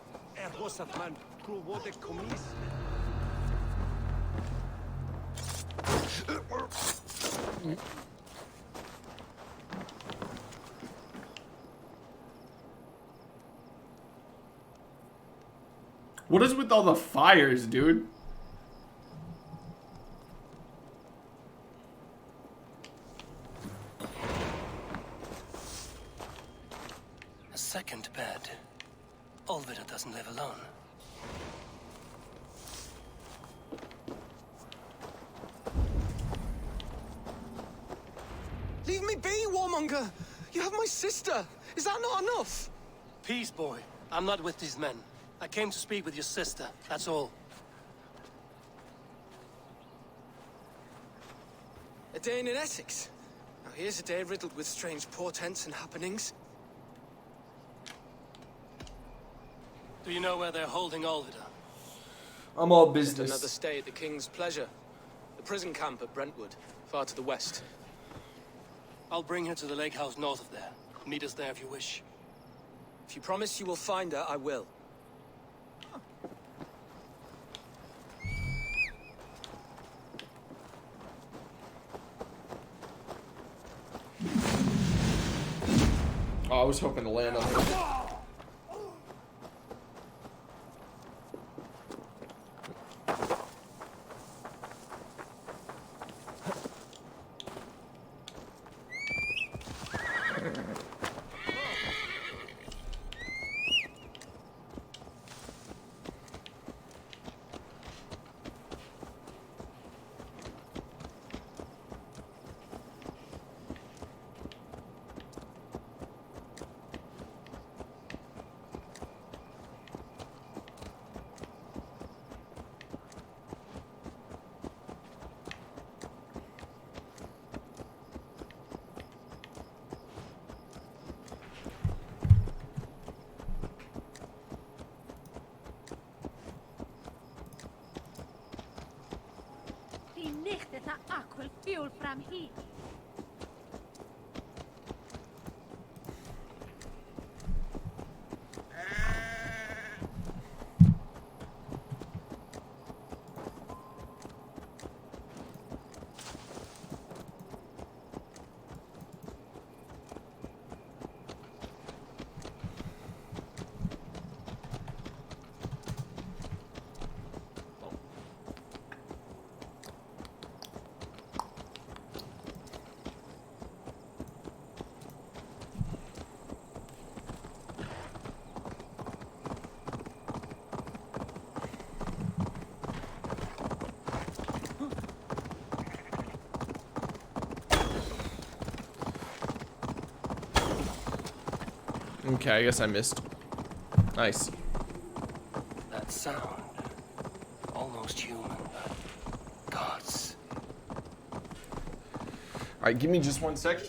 What is with all the fires, dude? A second bed. Olvida doesn't live alone. Leave me be, warmonger! You have my sister! Is that not enough? Peace, boy. I'm not with these men. I came to speak with your sister, that's all. A day in Essex. Now here's a day riddled with strange portents and happenings. Do you know where they're holding Olvida? I'm all Just business. another stay at the King's pleasure. The prison camp at Brentwood, far to the west. I'll bring her to the lake house north of there. Meet us there if you wish. If you promise you will find her, I will. Oh, I was hoping to land on her. Die nicht is a aquil fuel from heat. Okay, I guess I missed. Nice. That sound. Almost human, but gods. Alright, give me just 1 second.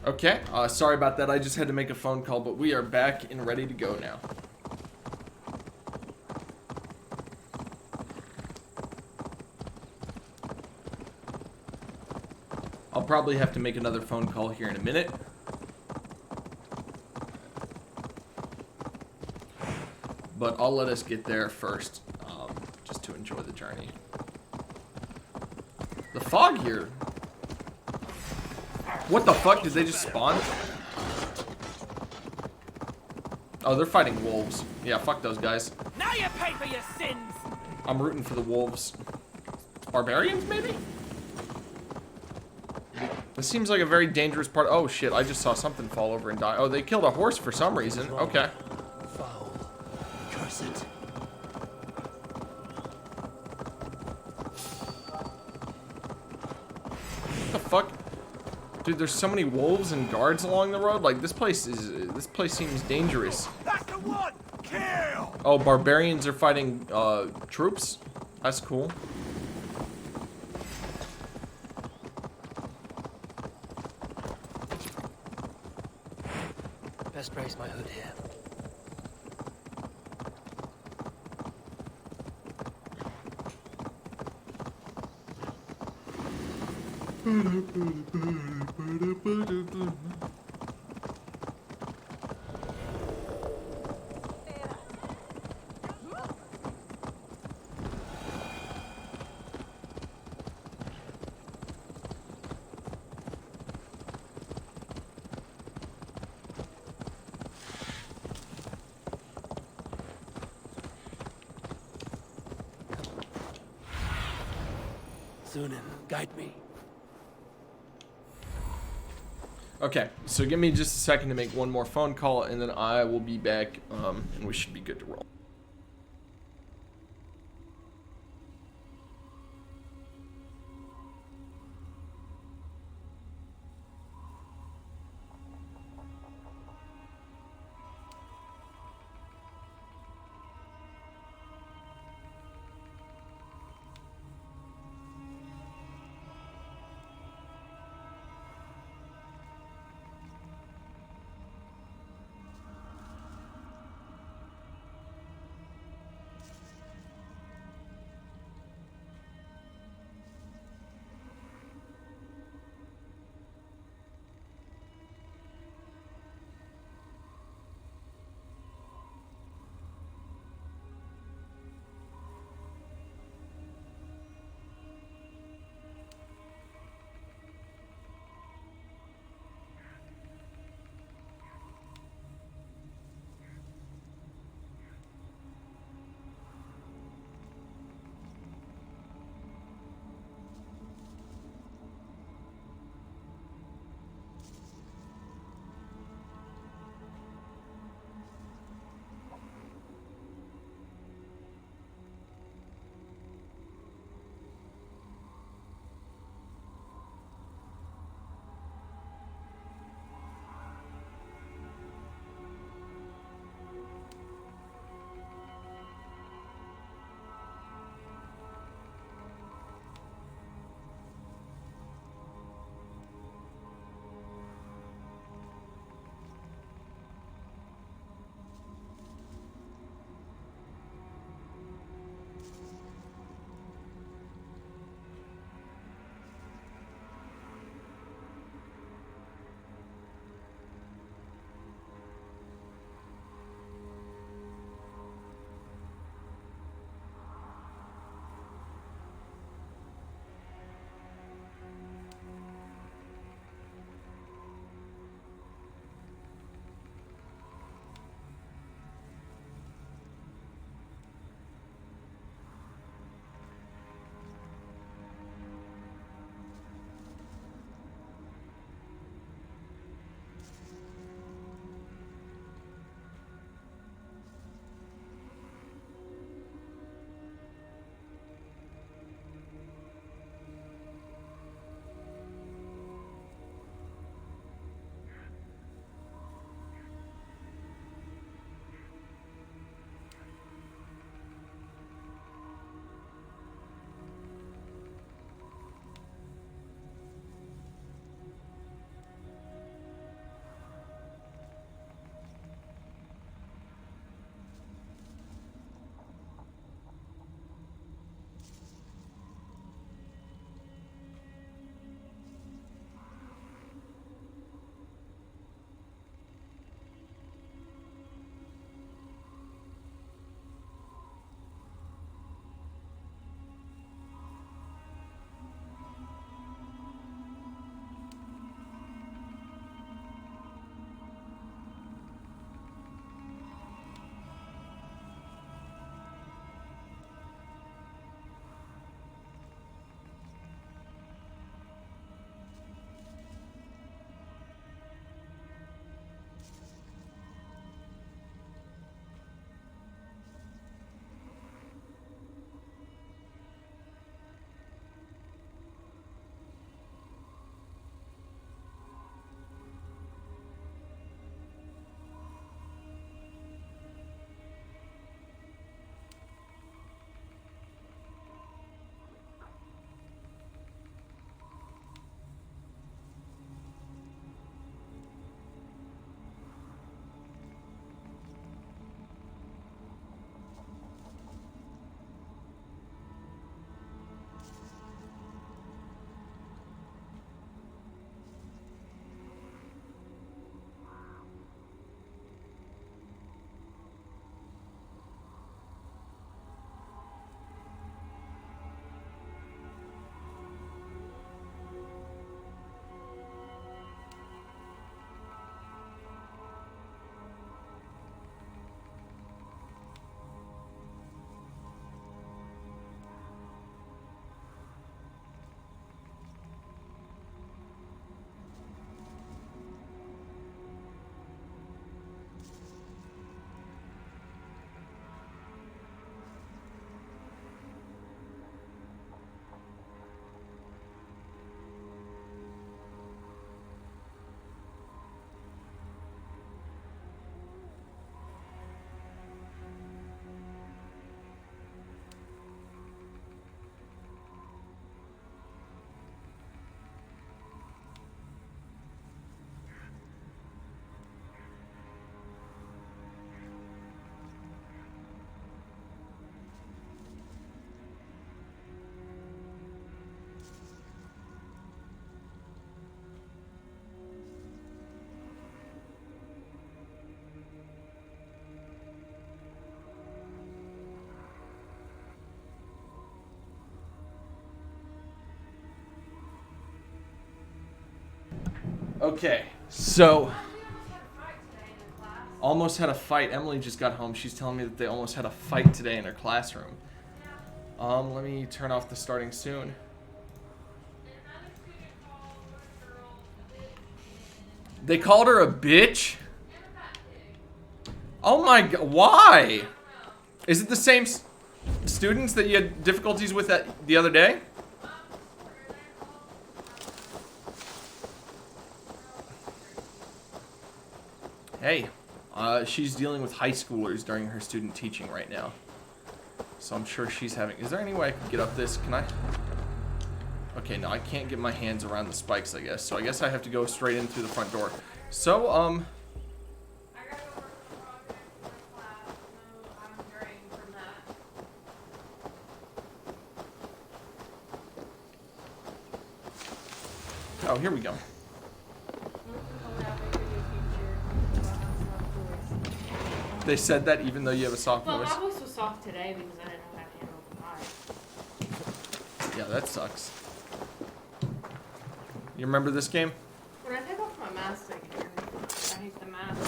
Okay, sorry about that. I just had to make a phone call, but we are back and ready to go now. I'll probably have to make another phone call here in a minute. But I'll let us get there first, just to enjoy the journey. The fog here. What the fuck? Did they just spawn? Oh, they're fighting wolves. Yeah, fuck those guys. Now you pay for your sins! I'm rooting for the wolves. Barbarians, maybe? This seems like a very dangerous part. Oh, shit. I just saw something fall over and die. Oh, they killed a horse for some reason. Okay. Foul. Curse it. What the fuck? Dude, there's so many wolves and guards along the road. Like, this place seems dangerous. That's the one! Kill! Oh, barbarians are fighting, troops? That's cool. Best raise my hood here. Zunin, guide me. Okay, so give me just a second to make one more phone call, and then I will be back, and we should be good to roll. Okay, so almost had a fight. Emily just got home. She's telling me that they almost had a fight today in her classroom. Let me turn off the starting soon. They called her a bitch? Oh my god, why? Is it the same students that you had difficulties with the other day? Hey, she's dealing with high schoolers during her student teaching right now. So I'm sure she's having... Is there any way I can get up this? Can I? Okay, no, I can't get my hands around the spikes, I guess. So I guess I have to go straight in through the front door. So, oh, here we go. They said that even though you have a soft voice? Well, my voice was soft today because I didn't know how to handle the mic. Yeah, that sucks. You remember this game? When I take off my mask, I can hear me. I hate the mask.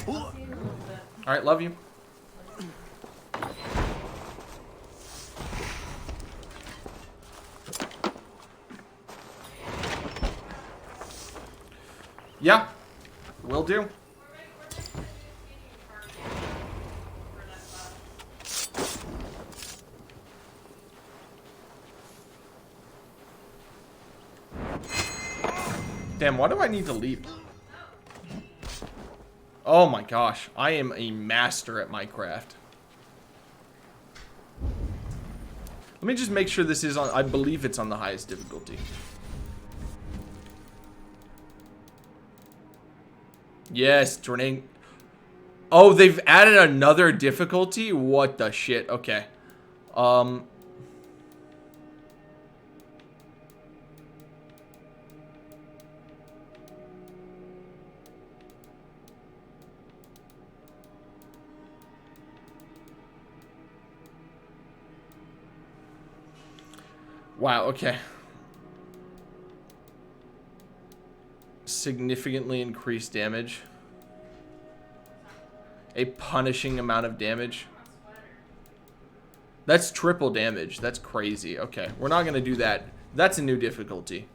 I'll see you in a little bit. Alright, love you. Yeah, will do. Damn, why do I need to leap? Oh my gosh, I am a master at Minecraft. Let me just make sure this is on, I believe it's on the highest difficulty. Yes, tornado. Oh, they've added another difficulty? What the shit? Okay. Wow, okay. Significantly increased damage. A punishing amount of damage. That's triple damage. That's crazy. Okay, we're not gonna do that. That's a new difficulty.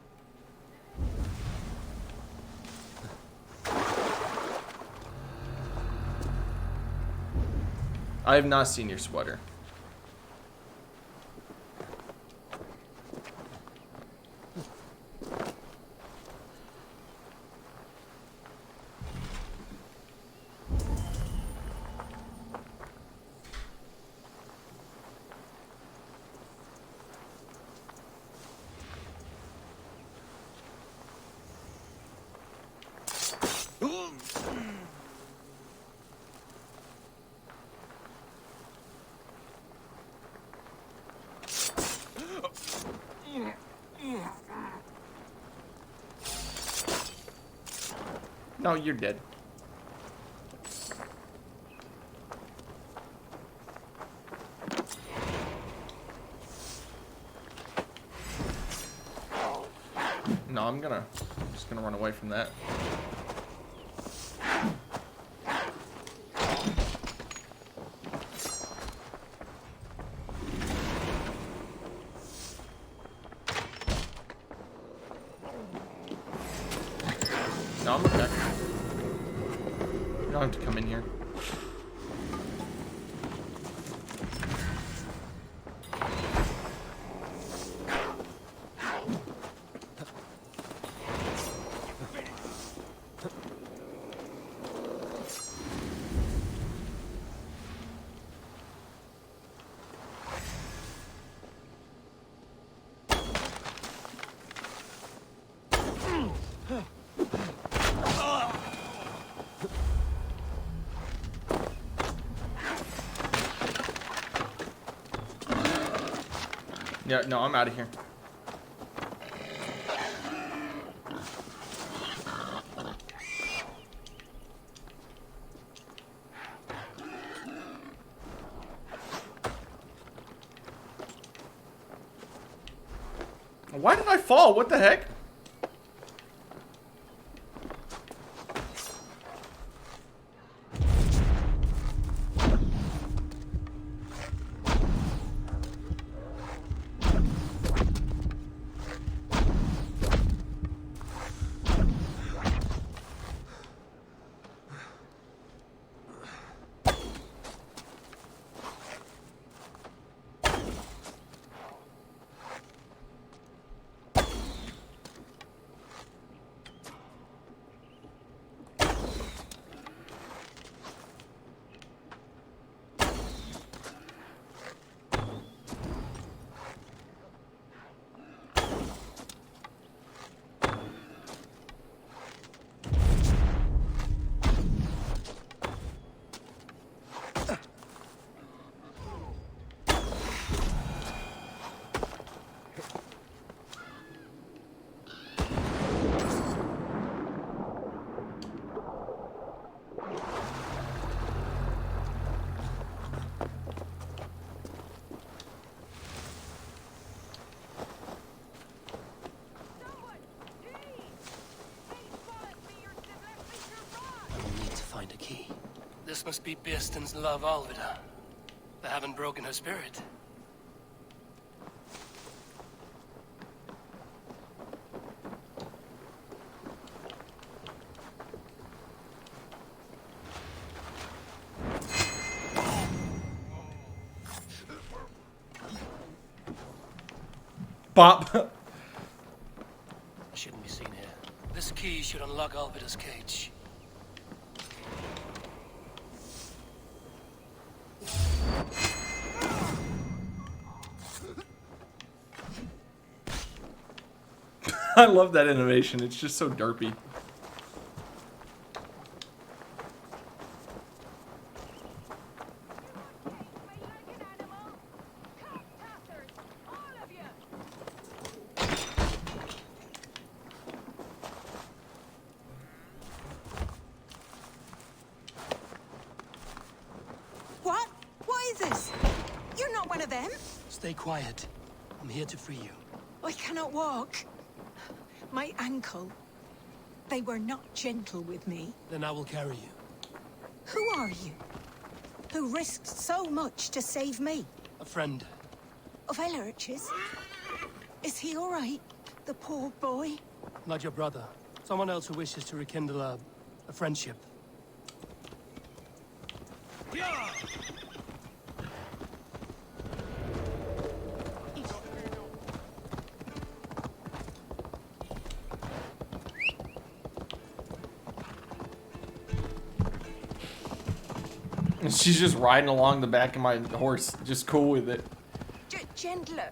I have not seen your sweater. No, you're dead. No, I'm just gonna run away from that. No, I'm okay. You don't have to come in here. Yeah, no, I'm out of here. Why did I fall? What the heck? This must be Bearston's love, Alvida. They haven't broken her spirit. Bop. I shouldn't be seen here. This key should unlock Alvida's cage. I love that animation. It's just so derpy. What? What is this? You're not one of them? Stay quiet. I'm here to free you. I cannot walk. My ankle. They were not gentle with me. Then I will carry you. Who are you? Who risked so much to save me? A friend. Of Elrich's? Is he all right? The poor boy? Not your brother. Someone else who wishes to rekindle a friendship. She's just riding along the back of my horse, just cool with it. Gentler.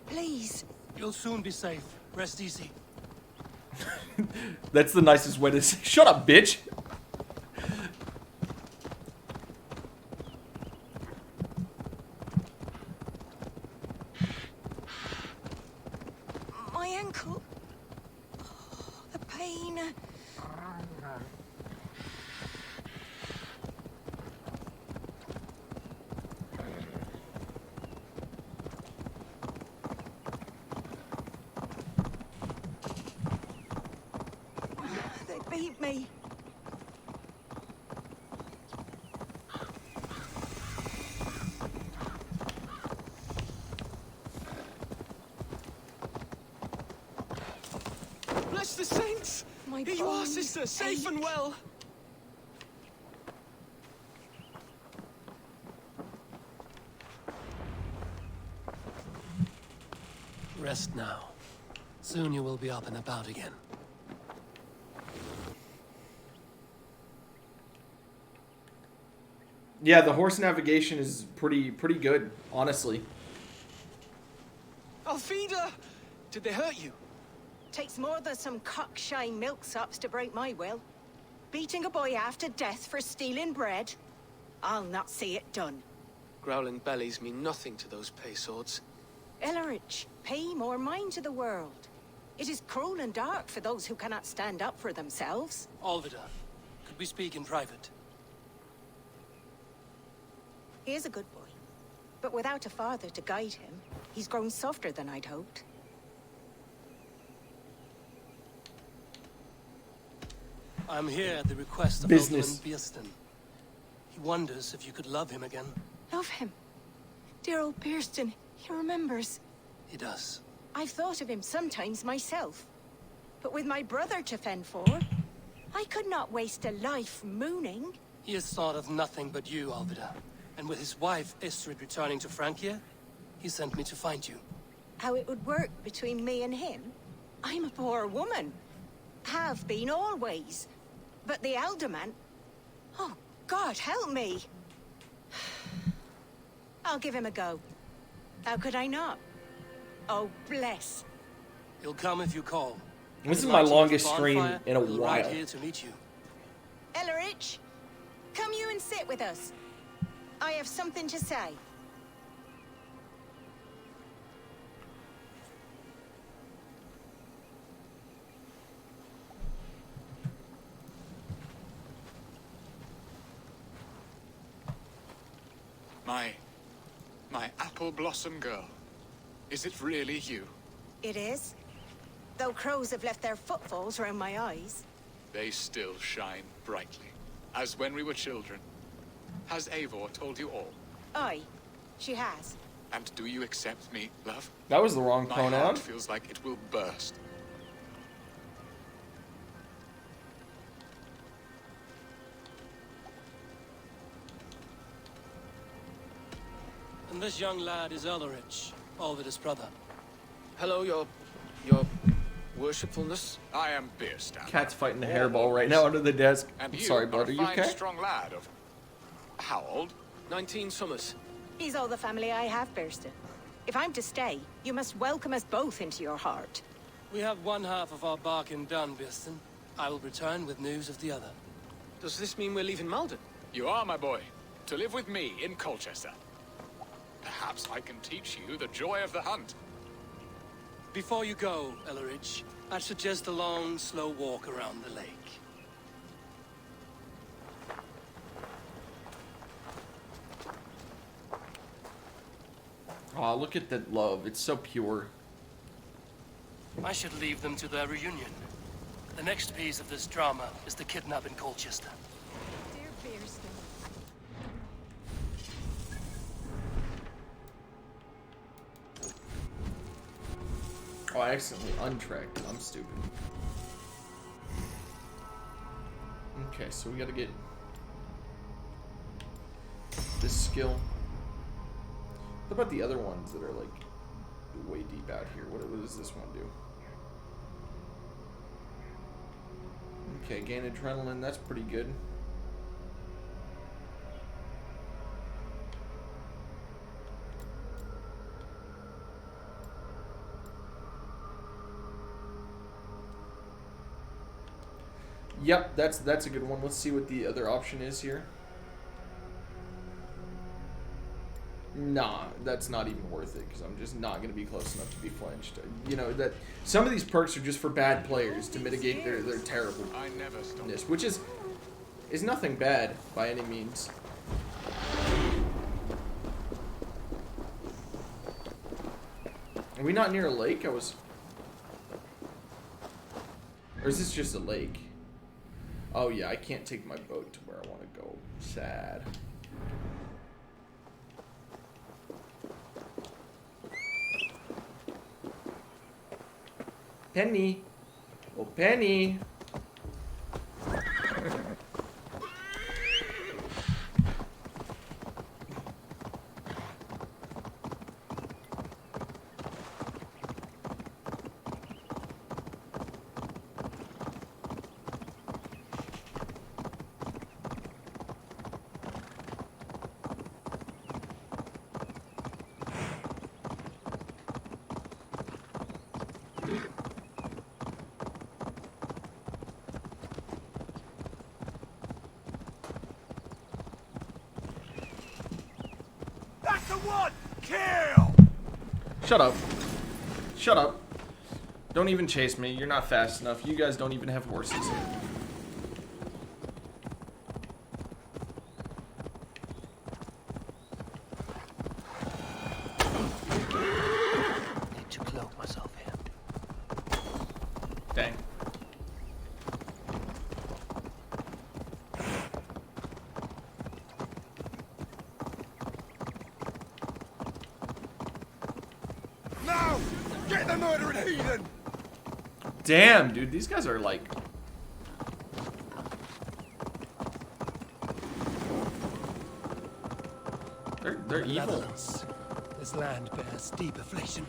Please. You'll soon be safe. Rest easy. That's the nicest way to say, shut up, bitch. My ankle. Oh, the pain. They beat me. Bless the saints! My Here you are, bones sister, safe and ache. well. Rest now. Soon you will be up and about again. Yeah, the horse navigation is pretty good, honestly. Alfida! Did they hurt you? Takes more than some cockshine milksops to break my will. Beating a boy half to death for stealing bread? I'll not see it done. Growling bellies mean nothing to those pay swords. Ellerich, pay more mind to the world. It is cruel and dark for those who cannot stand up for themselves. Alvida, could we speak in private? He is a good boy, but without a father to guide him, he's grown softer than I'd hoped. I'm here at the request of Business. Alderman Bearston. He wonders if you could love him again. Love him. Dear old Bearston, he remembers. He does. I've thought of him sometimes myself. But with my brother to fend for, I could not waste a life mooning. He has thought of nothing but you, Alvida. And with his wife, Istrid, returning to Francia, he sent me to find you. How it would work between me and him? I'm a poor woman. Have been always. But the alderman... Oh, God, help me. I'll give him a go. How could I not? Oh, bless. He'll come if you call. This is my longest stream in a while. Right here to meet you. Ellerich, come you and sit with us. I have something to say. My apple blossom girl. Is it really you? It is. Though crows have left their footfalls round my eyes. They still shine brightly, as when we were children. Has Eivor told you all? Aye, she has. And do you accept me, love? That was the wrong My pronoun. heart feels like it will burst. And this young lad is Ulrich, Alvida's brother. Hello, your worshipfulness. I am Bierstan. Cat's fighting a hairball right now under the desk. And I'm you sorry, are bud. a Are you fine, okay? strong lad of... How old? 19 summers. He's all the family I have, Burston. If I'm to stay, you must welcome us both into your heart. We have one half of our bargain done, Birston. I will return with news of the other. Does this mean we're leaving Malden? You are, my boy. To live with me in Colchester. Perhaps I can teach you the joy of the hunt. Before you go, Ellerich, I'd suggest a long, slow walk around the lake. Aw, look at that love. It's so pure. I should leave them to their reunion. The next piece of this drama is the kidnap in Colchester. Dear Burston. Oh, I accidentally untracked. I'm stupid. Okay, so we gotta get this skill. What about the other ones that are like way deep out here? What does this one do? Okay, gain adrenaline, that's pretty good. Yep, that's a good one. Let's see what the other option is here. Nah, that's not even worth it because I'm just not going to be close enough to be flinched. You know, that some of these perks are just for bad players to mitigate their terribleness, I never stop. which is nothing bad by any means. Are we not near a lake? Or is this just a lake? Oh yeah, I can't take my boat to where I want to go. Sad. Penny. Oh, Penny. That's the one! Kill! Shut up. Shut up. Don't even chase me. You're not fast enough. You guys don't even have horses. Need to cloak myself here. Dang. Now! Get the murdering heathen! Damn, dude. These guys are like... They're evil. Netherlands. This land bears deep affliction.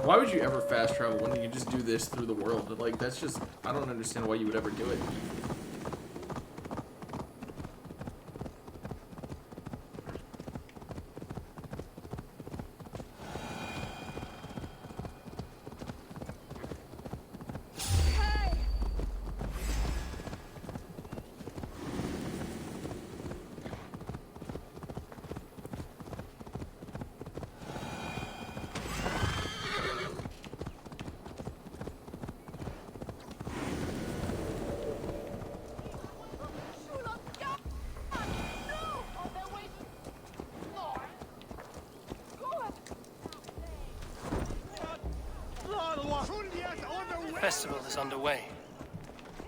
Why would you ever fast travel when you can just do this through the world? Like, that's just... I don't understand why you would ever do it. festival is underway.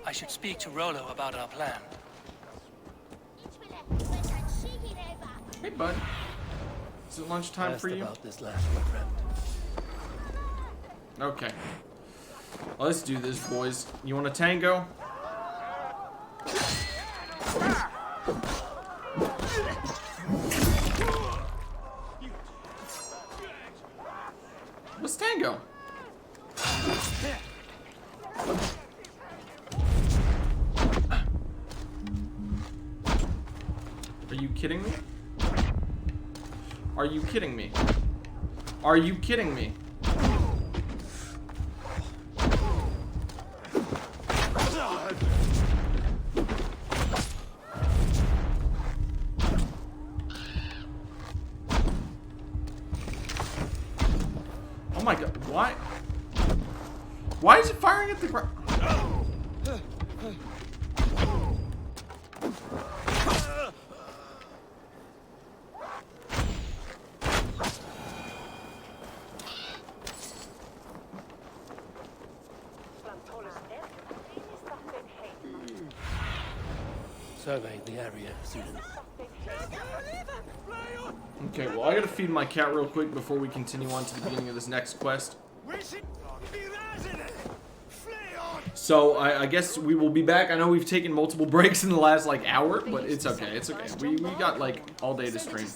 I should speak to Rollo about our plan. Hey, bud. Is it lunchtime for you? About this last, my friend. Okay. Well, let's do this, boys. You want a tango? What's tango? Are you kidding me? Are you kidding me? Are you kidding me? Oh my god, why? Why is it firing at the ground? Survey the area soon. Okay, well, I gotta feed my cat real quick before we continue on to the beginning of this next quest. So, I guess we will be back. I know we've taken multiple breaks in the last, like, hour, but it's okay, it's okay. We got, like, all day to stream.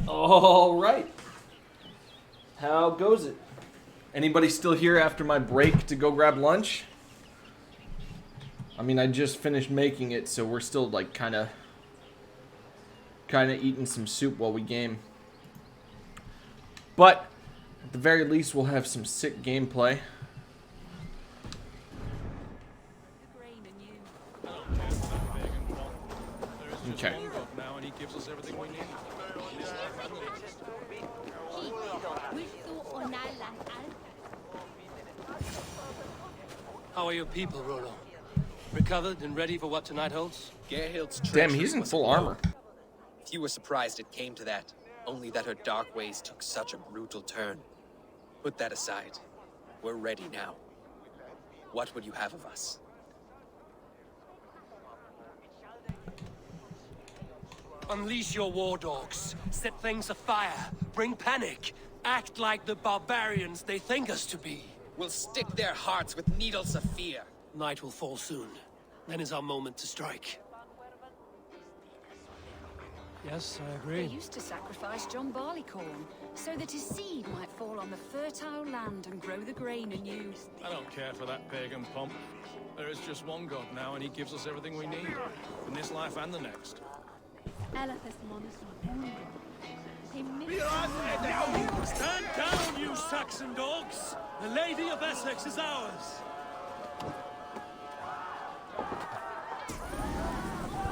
All right. How goes it? Anybody still here after my break to go grab lunch? I mean, I just finished making it, so we're still like kind of eating some soup while we game. But at the very least, we'll have some sick gameplay. Okay. How are your people, Rollo? Recovered and ready for what tonight holds? Gerhild's Damn, he's in full armor. Few were surprised it came to that, only that her dark ways took such a brutal turn. Put that aside. We're ready now. What would you have of us? Unleash your war dogs. Set things afire. Bring panic. Act like the barbarians they think us to be. We'll stick their hearts with needles of fear. Night will fall soon. Then is our moment to strike. Yes, I agree. They used to sacrifice John Barleycorn, so that his seed might fall on the fertile land and grow the grain anew. I don't care for that pagan pomp. There is just one God now, and he gives us everything we need. In this life and the next. Stand down, you Saxon dogs! The Lady of Essex is ours!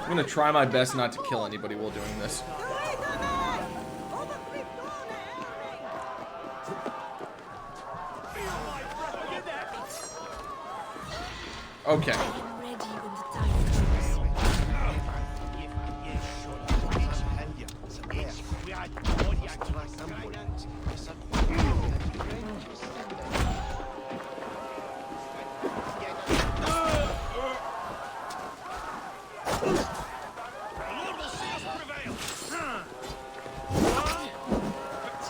I'm gonna try my best not to kill anybody while doing this. Okay.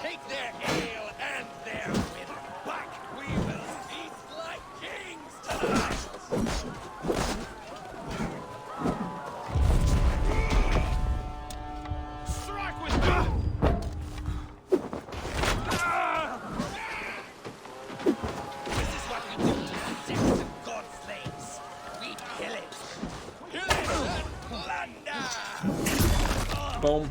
Take their ale and their wit back. We will feast like kings tonight. Strike with me. This is what we do to Saxon god slaves. We pillage. Pillage and plunder. Boom.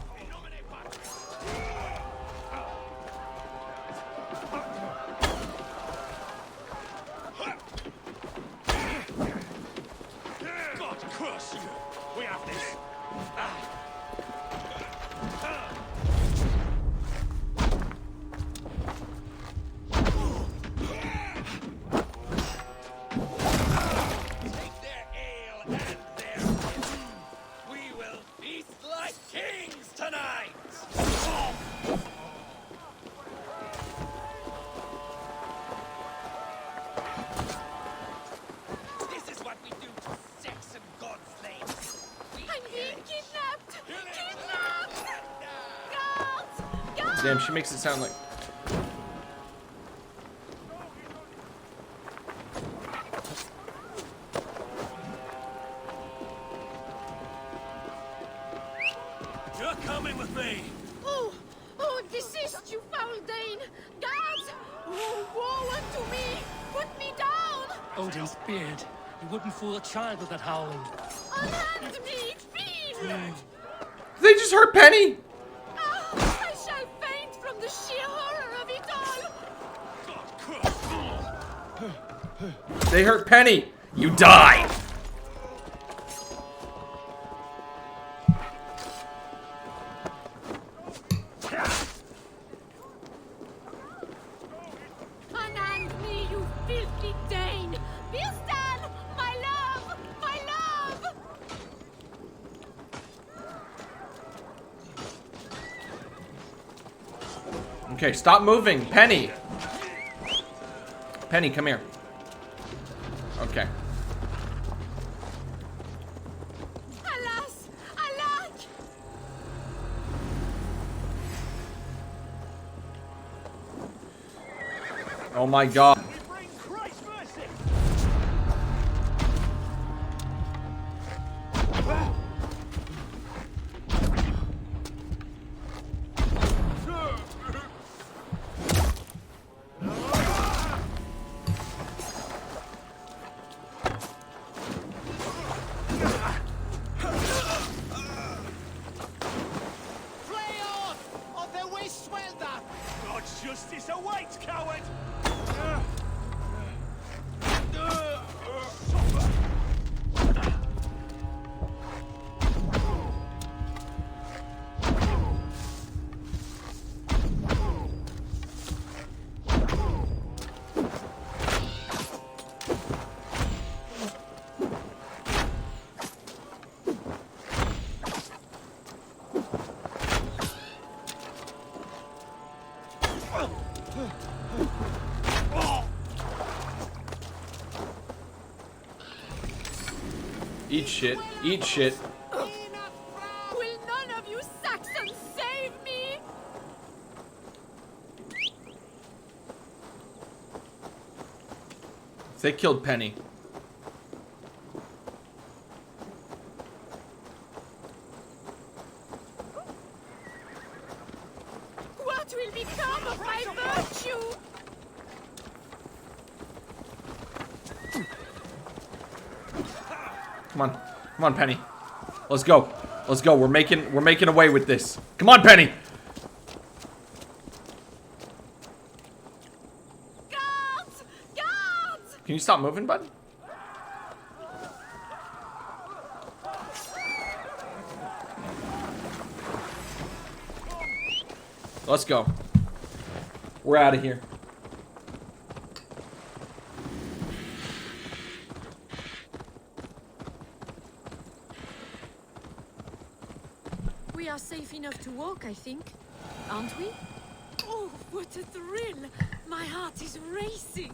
God curse you! We have this. Take their ale and their wit. We will feast like kings tonight. This is what we do to Saxon god slaves. I'm being kidnapped! Kidnapped! Guards! Guards! Damn, she makes it sound like... You're coming with me! Oh, desist, you foul Dane! Guards! Oh, woe unto me! Put me down! Odin's beard. You wouldn't fool a child with that howling. Unhand me, fiend! They just hurt Penny! I shall faint from the sheer horror of it all! They hurt Penny! You die! Unhand me, you filthy Dane! Bilstan! My love! My love! Okay, stop moving. Penny! Penny, come here. Okay. Alas! Alack! Oh my god. Eat shit. Eat shit. Will none of you Saxons save me? They killed Penny. What will become of my virtue? Come on. Come on, Penny. Let's go. Let's go. We're making away with this. Come on, Penny. Guards! Guards! Can you stop moving, bud? Let's go. We're out of here. We are safe enough to walk, I think. Aren't we? Oh, what a thrill! My heart is racing.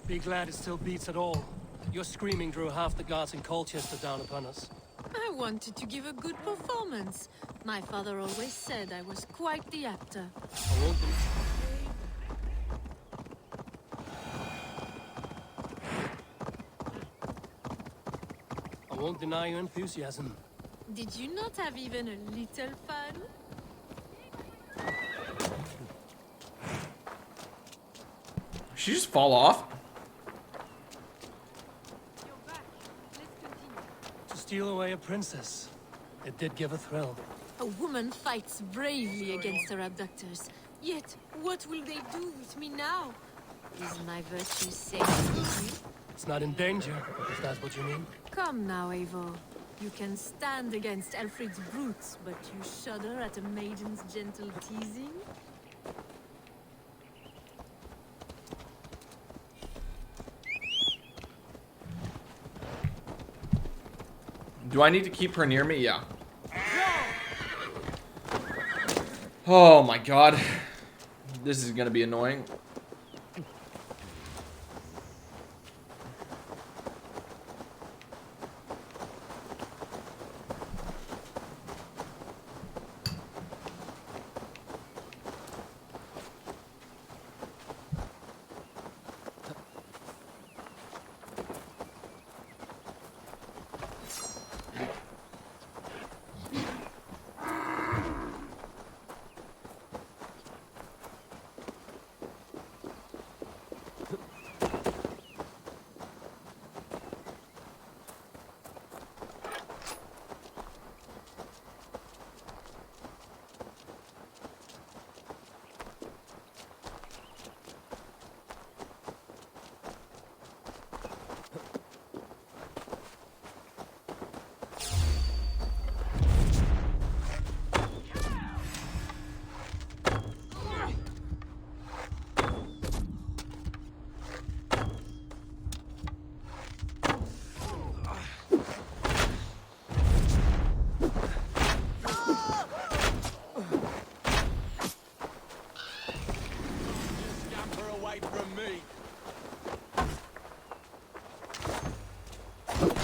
Be glad it still beats at all. Your screaming drew half the guards in Colchester down upon us. I wanted to give a good performance. My father always said I was quite the actor. I won't deny your enthusiasm. Did you not have even a little fun? She just fall off? To steal away a princess. It did give a thrill. A woman fights bravely against her abductors. Yet, what will they do with me now? Is my virtue safe with me? It's not in danger, if that's what you mean. Come now, Eivor. You can stand against Alfred's brutes, but you shudder at a maiden's gentle teasing? Do I need to keep her near me? Yeah. Oh my god. This is gonna be annoying.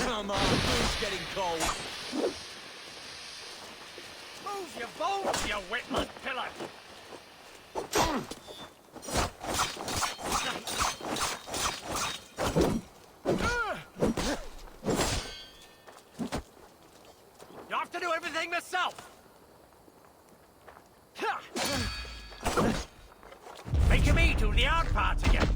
Come on, who's getting cold? Move your bones, you witless pillar! You have to do everything myself! Making me do the hard part again!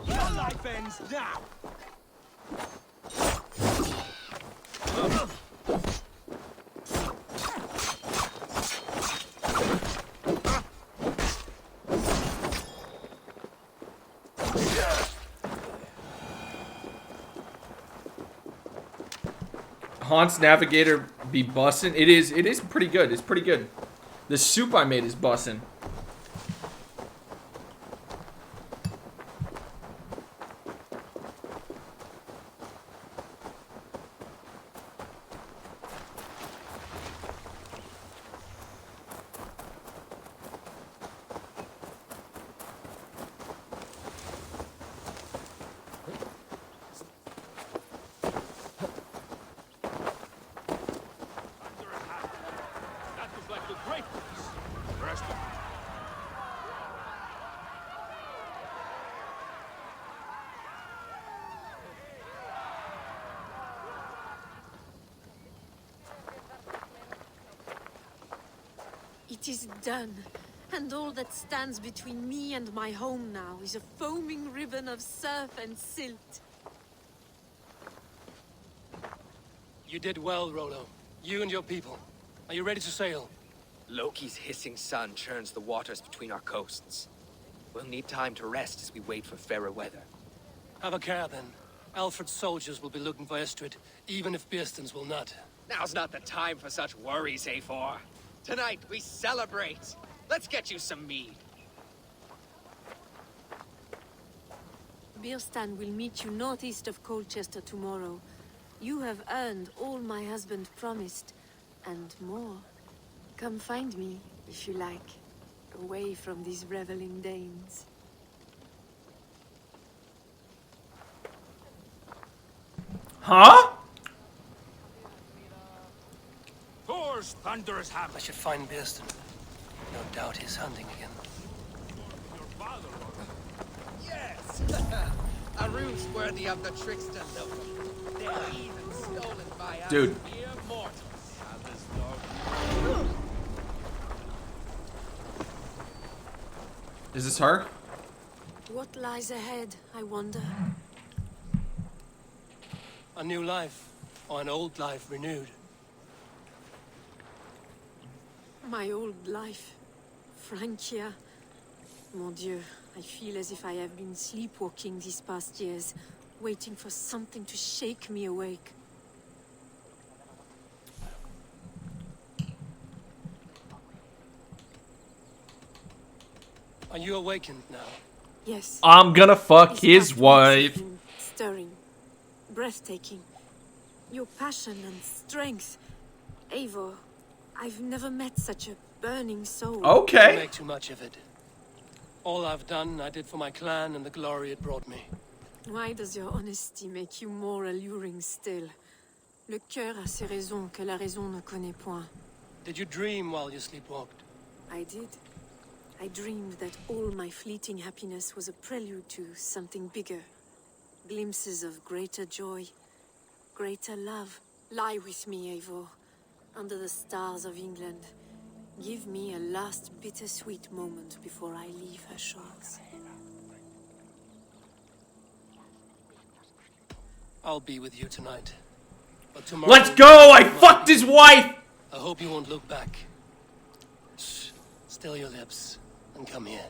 Your life ends now! Haun's Navigator be bussin'? It is pretty good. It's pretty good. The soup I made is bussin'. It is done. And all that stands between me and my home now is a foaming ribbon of surf and silt. You did well, Rollo. You and your people. Are you ready to sail? Loki's hissing sun churns the waters between our coasts. We'll need time to rest as we wait for fairer weather. Have a care, then. Alfred's soldiers will be looking for Estrid, even if Bearstons will not. Now's not the time for such worries, A4. Tonight, we celebrate. Let's get you some mead. Birstan will meet you northeast of Colchester tomorrow. You have earned all my husband promised, and more. Come find me, if you like, away from these reveling Danes. Huh? Thor's thunderous hammer. I should find Bearston. No doubt he's hunting again. Yes! A ruse worthy of the trickster Loki. They're even stolen by us Dude. mere mortals. Is this her? What lies ahead, I wonder? A new life, or an old life renewed. My old life. Francia. Mon Dieu, I feel as if I have been sleepwalking these past years, waiting for something to shake me awake. Are you awakened now? Yes. I'm gonna fuck Is his that wife. something stirring, breathtaking. Your passion and strength. Eivor, I've never met such a burning soul. Okay. You make too much of it. All I've done, I did for my clan and the glory it brought me. Why does your honesty make you more alluring still? Le cœur a ses raisons que la raison ne connaît point. Did you dream while you sleepwalked? I did. I dreamed that all my fleeting happiness was a prelude to something bigger. Glimpses of greater joy, greater love. Lie with me, Eivor, under the stars of England. Give me a last bittersweet moment before I leave her shores. I'll be with you tonight. But tomorrow... Let's go! I fucked his wife! I hope you won't look back. Shh. Still your lips and come here.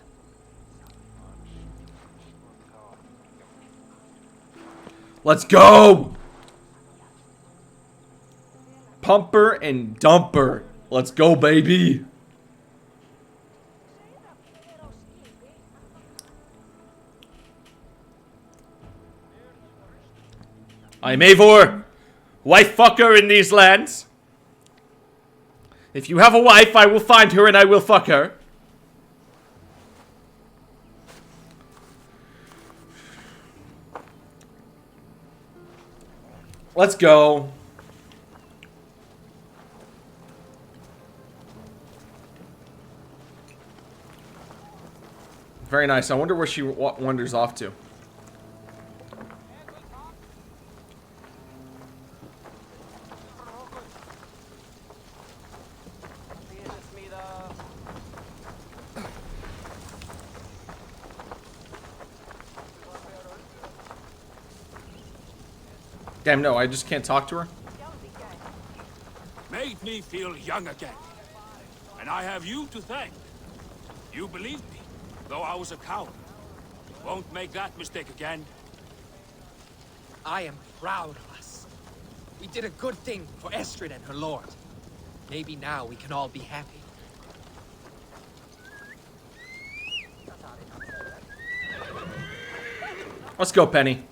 Let's go! Pumper and dumper. Let's go, baby. I'm Eivor, wife fucker in these lands. If you have a wife, I will find her and I will fuck her. Let's go. Very nice. I wonder where she wanders off to. Damn, no, I just can't talk to her. Made me feel young again. And I have you to thank. You believed me, though I was a coward. Won't make that mistake again. I am proud of us. We did a good thing for Estrid and her lord. Maybe now we can all be happy. Let's go, Penny.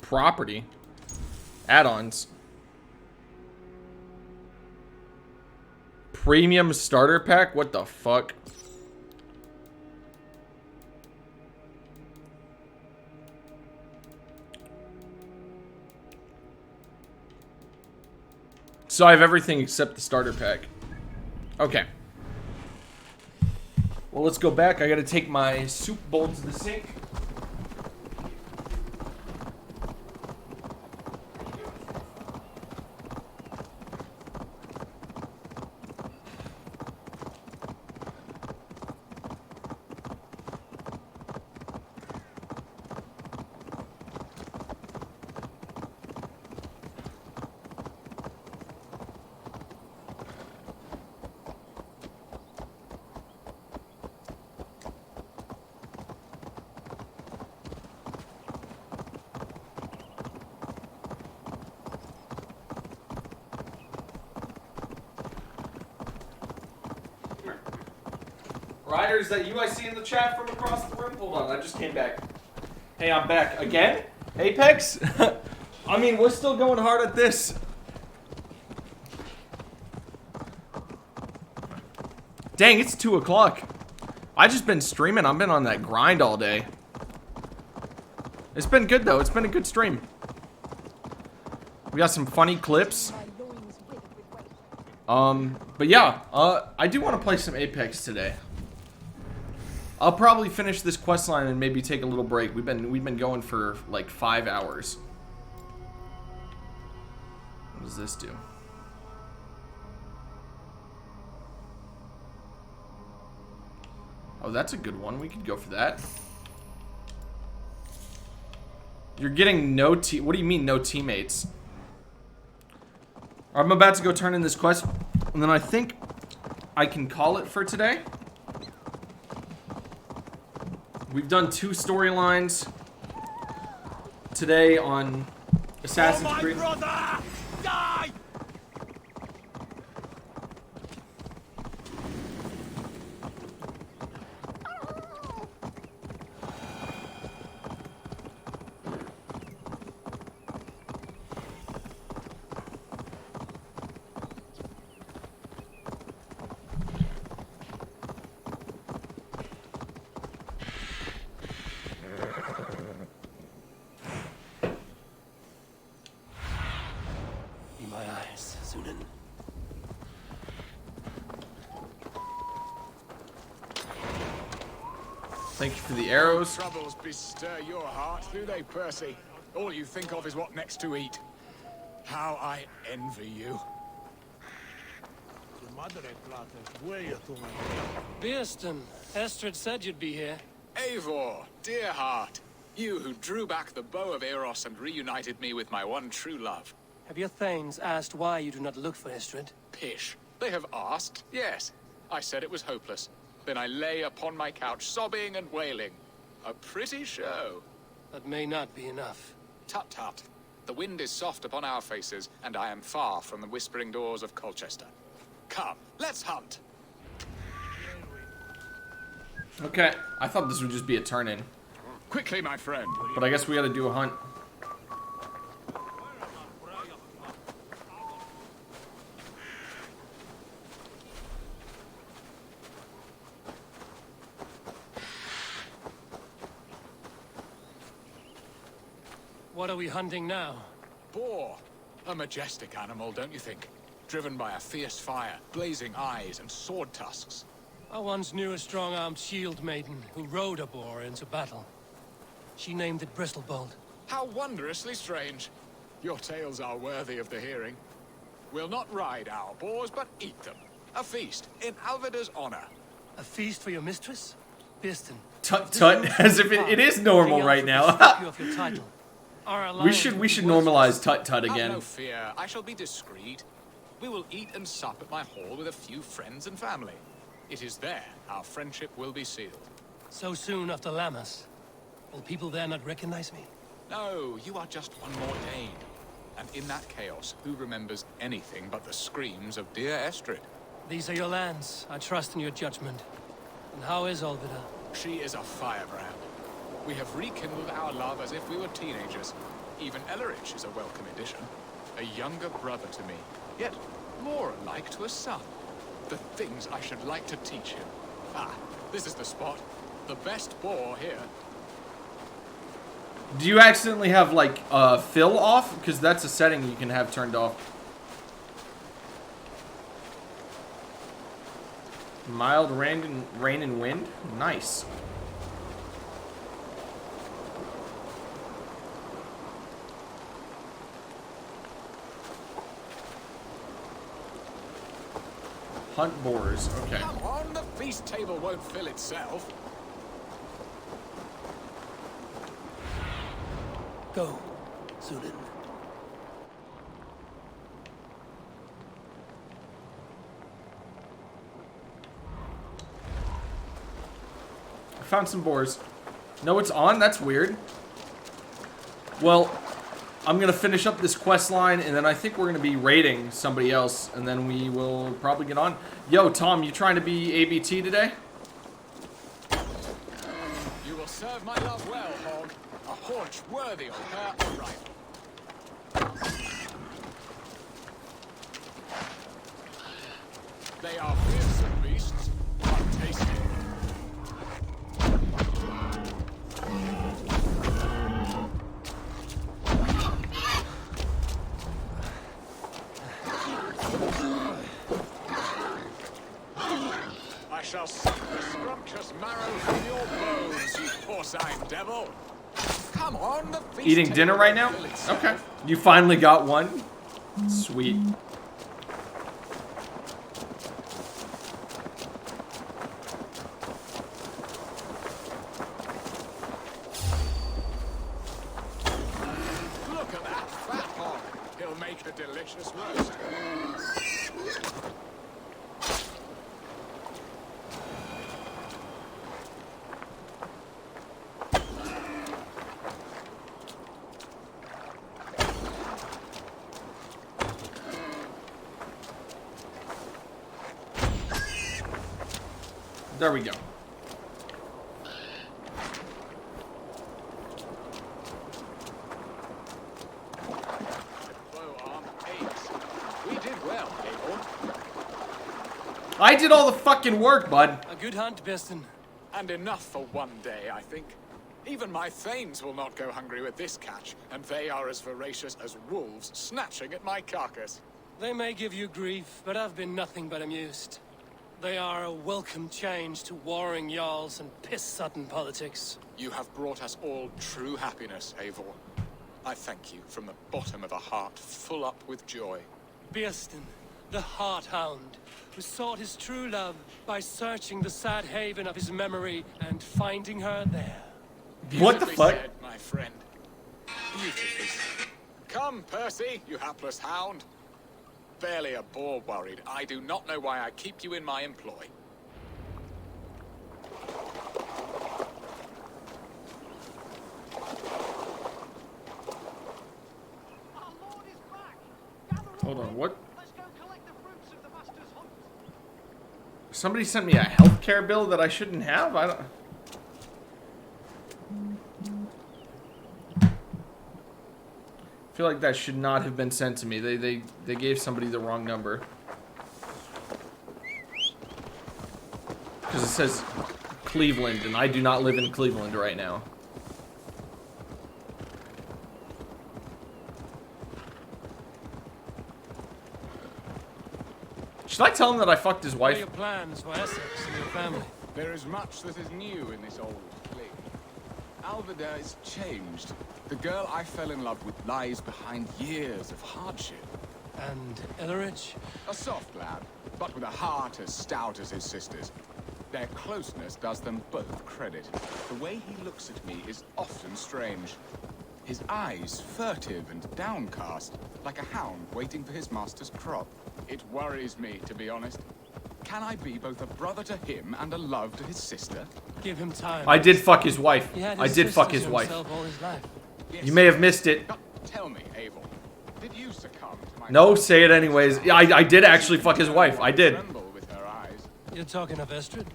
Property. Add-ons. premium starter pack? What the fuck? So I have everything except the starter pack. Okay. Well, let's go back. I gotta take my soup bowl to the sink. Ryder, is that you I see in the chat from across the room? Hold on, I just came back. Hey, I'm back. Again? Apex? I mean, we're still going hard at this. Dang, it's 2 o'clock. I just been streaming. I've been on that grind all day. It's been good, though. It's been a good stream. We got some funny clips. But yeah, I do want to play some Apex today. I'll probably finish this quest line and maybe take a little break. We've been going for like 5 hours. What does this do? Oh, that's a good one. We could go for that. You're getting no what do you mean no teammates? I'm about to go turn in this quest, and then I think I can call it for today. We've done 2 storylines today on Assassin's Creed. Brother! Die! Be my eyes, Zunin. Thank you for the arrows. Troubles bestir your heart, do they, Percy? All you think of is what next to eat. How I envy you. Beerston, Estrid said you'd be here. Eivor, dear heart, you who drew back the bow of Eros and reunited me with my one true love. Have your thanes asked why you do not look for Estrid? Pish. They have asked, yes. I said it was hopeless. Then I lay upon my couch, sobbing and wailing. A pretty show. That may not be enough. Tut tut. The wind is soft upon our faces, and I am far from the whispering doors of Colchester. Come, let's hunt. Okay, I thought this would just be a turn-in. Quickly, my friend. But I guess we gotta do a hunt. What are we hunting now? Boar. A majestic animal, don't you think? Driven by a fierce fire, blazing eyes, and sword tusks. I once knew a strong-armed shield maiden who rode a boar into battle. She named it Bristolbolt. How wondrously strange. Your tales are worthy of the hearing. We'll not ride our boars, but eat them. A feast, in Alvida's honor. A feast for your mistress? Beerston. Tut tut, as if it is normal right now. We should normalize tut tut again. Have no fear, I shall be discreet. We will eat and sup at my hall with a few friends and family. It is there our friendship will be sealed. So soon after Lammas? Will people there not recognize me? No, you are just one more Dane. And in that chaos, who remembers anything but the screams of dear Estrid? These are your lands. I trust in your judgment. And how is Olvida? She is a firebrand. We have rekindled our love as if we were teenagers. Even Ellerich is a welcome addition. A younger brother to me, yet more alike to a son. The things I should like to teach him. Ah, this is the spot. The best boar here. Do you accidentally have, like, fill off? Because that's a setting you can have turned off. Mild rain and wind? Nice. Hunt boars. Okay. Come on, the feast table won't fill itself. Go, Zulin. I found some boars. No, it's on? That's weird. Well, I'm going to finish up this quest line, and then I think we're going to be raiding somebody else, and then we will probably get on. Yo, Tom, you trying to be ABT today? You will serve my love well, Hog. A haunch worthy of her arrival. They are fearsome beasts, but tasty. I shall suck the scrumptious marrow from your bones, you porcine devil. Come on, the feast Eating dinner right now? Okay. You finally got one? Sweet. Look at that fat hog. He'll make a delicious roast. There we go. We did well, Abel. I did all the fucking work, bud. A good hunt, Beston. And enough for one day, I think. Even my thanes will not go hungry with this catch, and they are as voracious as wolves snatching at my carcass. They may give you grief, but I've been nothing but amused. They are a welcome change to warring jarls and piss-sudden politics. You have brought us all true happiness, Eivor. I thank you from the bottom of a heart full up with joy. Beston, the Heart Hound, who sought his true love by searching the sad haven of his memory and finding her there. What the fuck? Said, my friend. Beautifully said. Come, Percy, you hapless hound. Barely a boar worried. I do not know why I keep you in my employ. Hold on, what? Somebody sent me a healthcare bill that I shouldn't have? I don't... I feel like that should not have been sent to me. They gave somebody the wrong number. Because it says Cleveland, and I do not live in Cleveland right now. Should I tell him that I fucked his What are wife? your plans for Essex and your family? There is much that is new in this old place. Alvida is changed. The girl I fell in love with lies behind years of hardship. And Elleridge? A soft lad, but with a heart as stout as his sister's. Their closeness does them both credit. The way he looks at me is often strange. His eyes furtive and downcast, like a hound waiting for his master's crop. It worries me, to be honest. Can I be both a brother to him and a love to his sister? Give him time. I did fuck his wife. He had I his did fuck sisters his to wife. himself all his life. Yes. You may have missed it. Tell me, Abel, did you succumb to my... No, say it anyways. Yeah, I did actually fuck his wife. I did. Tremble with her eyes. You're talking of Estrid?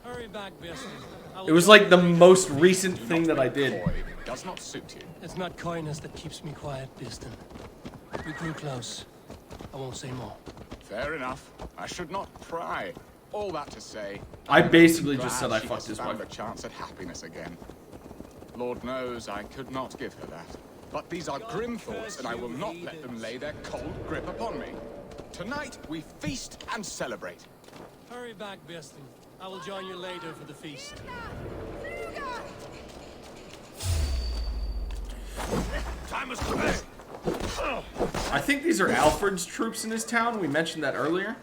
Hurry back, Beston. It was like the most recent thing that I did. It does not suit you. It's not coyness that keeps me quiet, Beston. We grew close. I won't say more. Fair enough. I should not pry. All that to say, I basically just glad said I she fucked has his found wife. a chance at happiness again. Lord knows I could not give her that. But these are grim thoughts, and I will not let them lay their cold grip upon me. Tonight, we feast and celebrate. Hurry back, Bestin. I will join you later for the feast. Time has come. I think these are Alfred's troops in his town. We mentioned that earlier.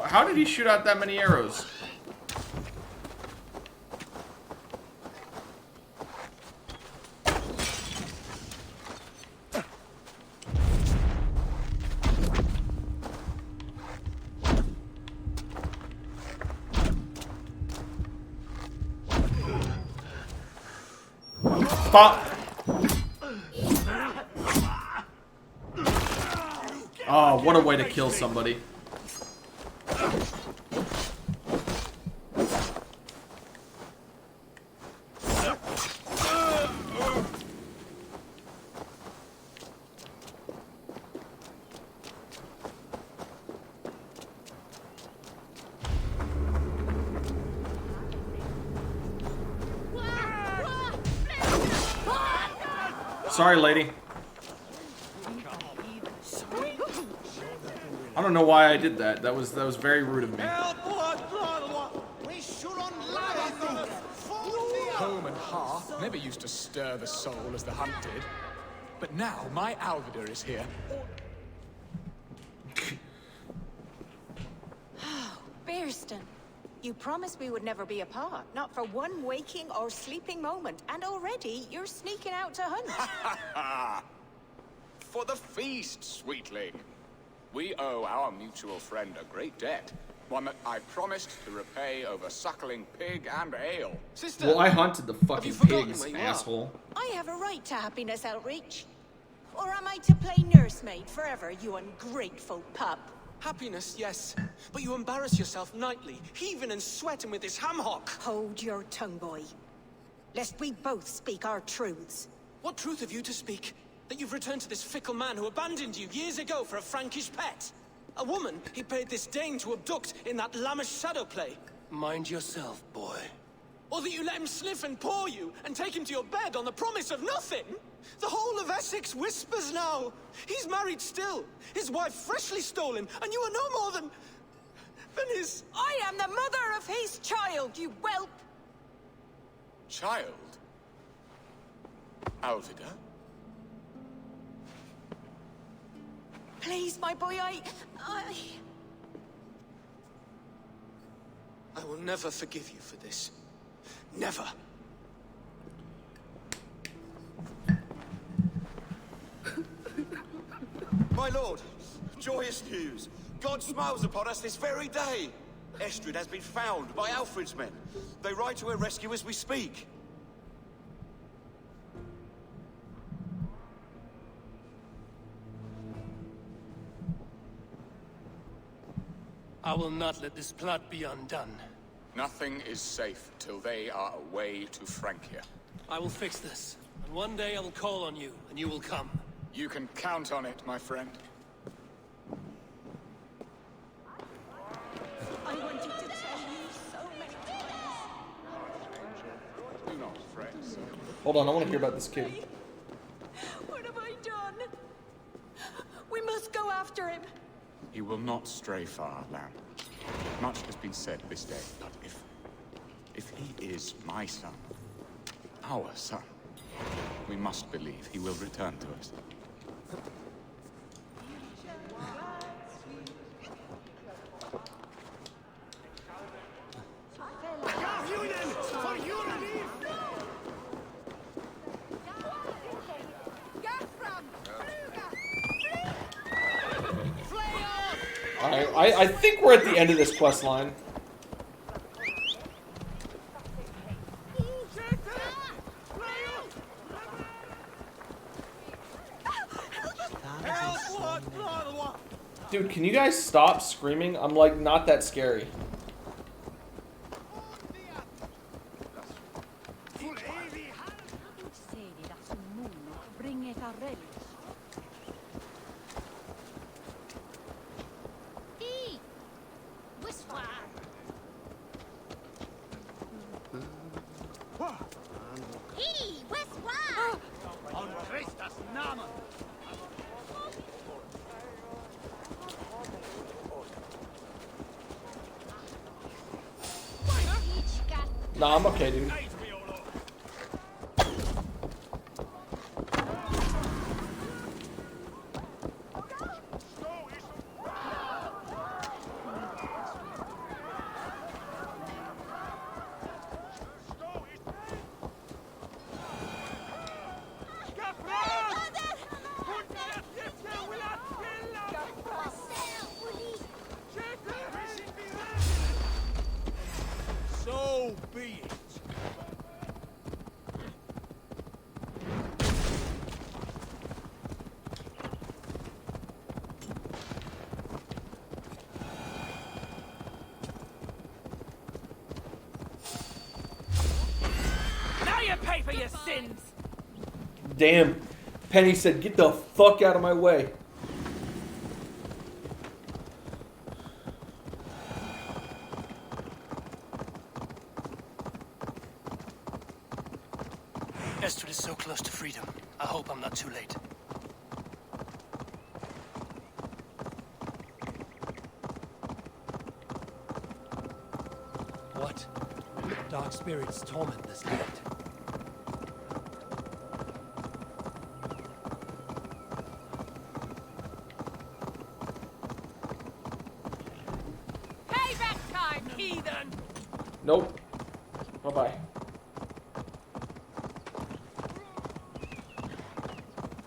How did he shoot out that many arrows? Fuck! Oh, what a way to kill somebody. Sorry, lady. I don't know why I did that. That was very rude of me. Home and hearth never used to stir the soul as the hunt did. But now my Alvida is here. Bearston, you promised we would never be apart, not for one waking or sleeping moment, and already you're sneaking out to hunt. For the feast, sweetling. We owe our mutual friend a great debt. One that I promised to repay over suckling pig and ale. Sister, well, I hunted the fucking pigs, asshole. I have a right to happiness outreach. Or am I to play nursemaid forever, you ungrateful pup? Happiness, yes. But you embarrass yourself nightly, heaving and sweating with this ham-hock. Hold your tongue, boy. Lest we both speak our truths. What truth have you to speak? That you've returned to this fickle man who abandoned you years ago for a Frankish pet? A woman he paid this Dane to abduct in that lammish shadow play? Mind yourself, boy. Or that you let him sniff and paw you, and take him to your bed on the promise of nothing? The whole of Essex whispers now. He's married still, his wife freshly stolen, and you are no more than his... I am the mother of his child, you whelp! Child? Alvida? Please, my boy, I will never forgive you for this. Never. My lord, joyous news. God smiles upon us this very day. Estrid has been found by Alfred's men. They ride to her rescue as we speak. I will not let this plot be undone. Nothing is safe till they are away to Francia. I will fix this, and one day I will call on you, and you will come. You can count on it, my friend. I wanted to tell you so many times. Do not fret, sir. Hold on, I want to hear about this kid. What have I done? We must go after him. He will not stray far, lamb. Much has been said this day, but if he is my son, our son, we must believe he will return to us. Alright, I think we're at the end of this quest line. Dude, can you guys stop screaming? I'm like not that scary. Nah, I'm okay, dude. So be it. Now you pay for your sins. Damn. Penny said, get the fuck out of my way. Estrid is so close to freedom. I hope I'm not too late. What? Dark spirits torment this land. Payback time, heathen. Nope. Bye-bye.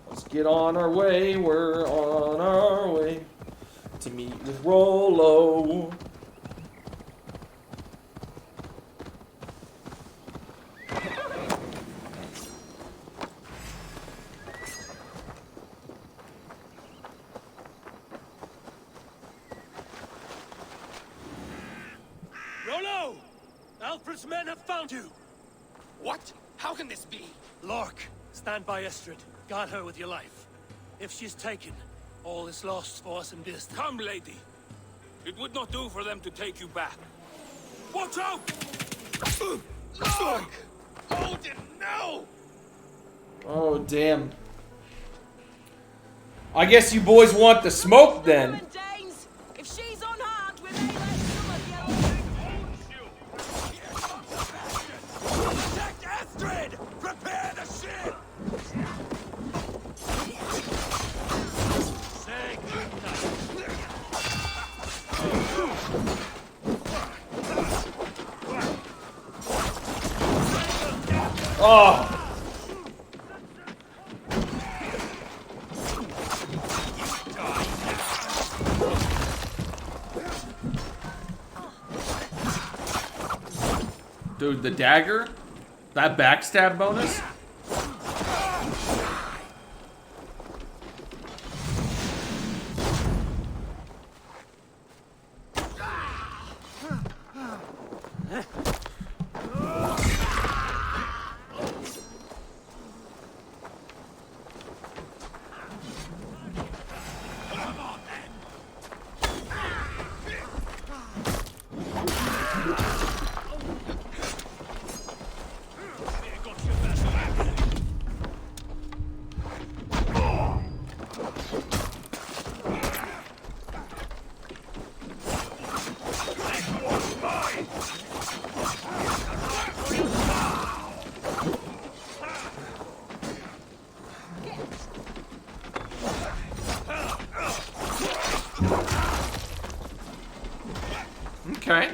Let's get on our way. We're on our way to meet with Rollo. Rollo! Alfred's men have found you! What? How can this be? Lork, stand by Estrid. Guard her with your life. If she's taken, all is lost for us in this. Come, lady. It would not do for them to take you back. Watch out! Look! Odin, no! Oh, damn. I guess you boys want the smoke then. If she's unharmed, we may let some of you. Protect Astrid! Prepare the ship! Say goodnight. Oh. Dude, the dagger? That backstab bonus? Okay.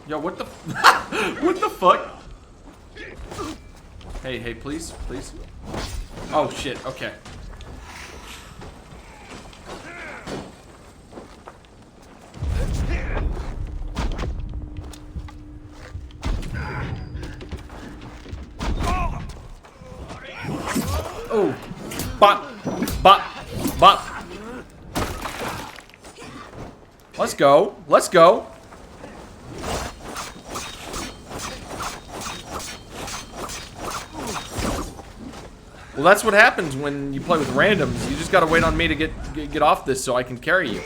Yo, what the what the fuck? Hey, please, please. Oh shit, okay. Oh, bop, bop, bop. Let's go. Let's go. Well, that's what happens when you play with randoms. You just gotta wait on me to get off this so I can carry you.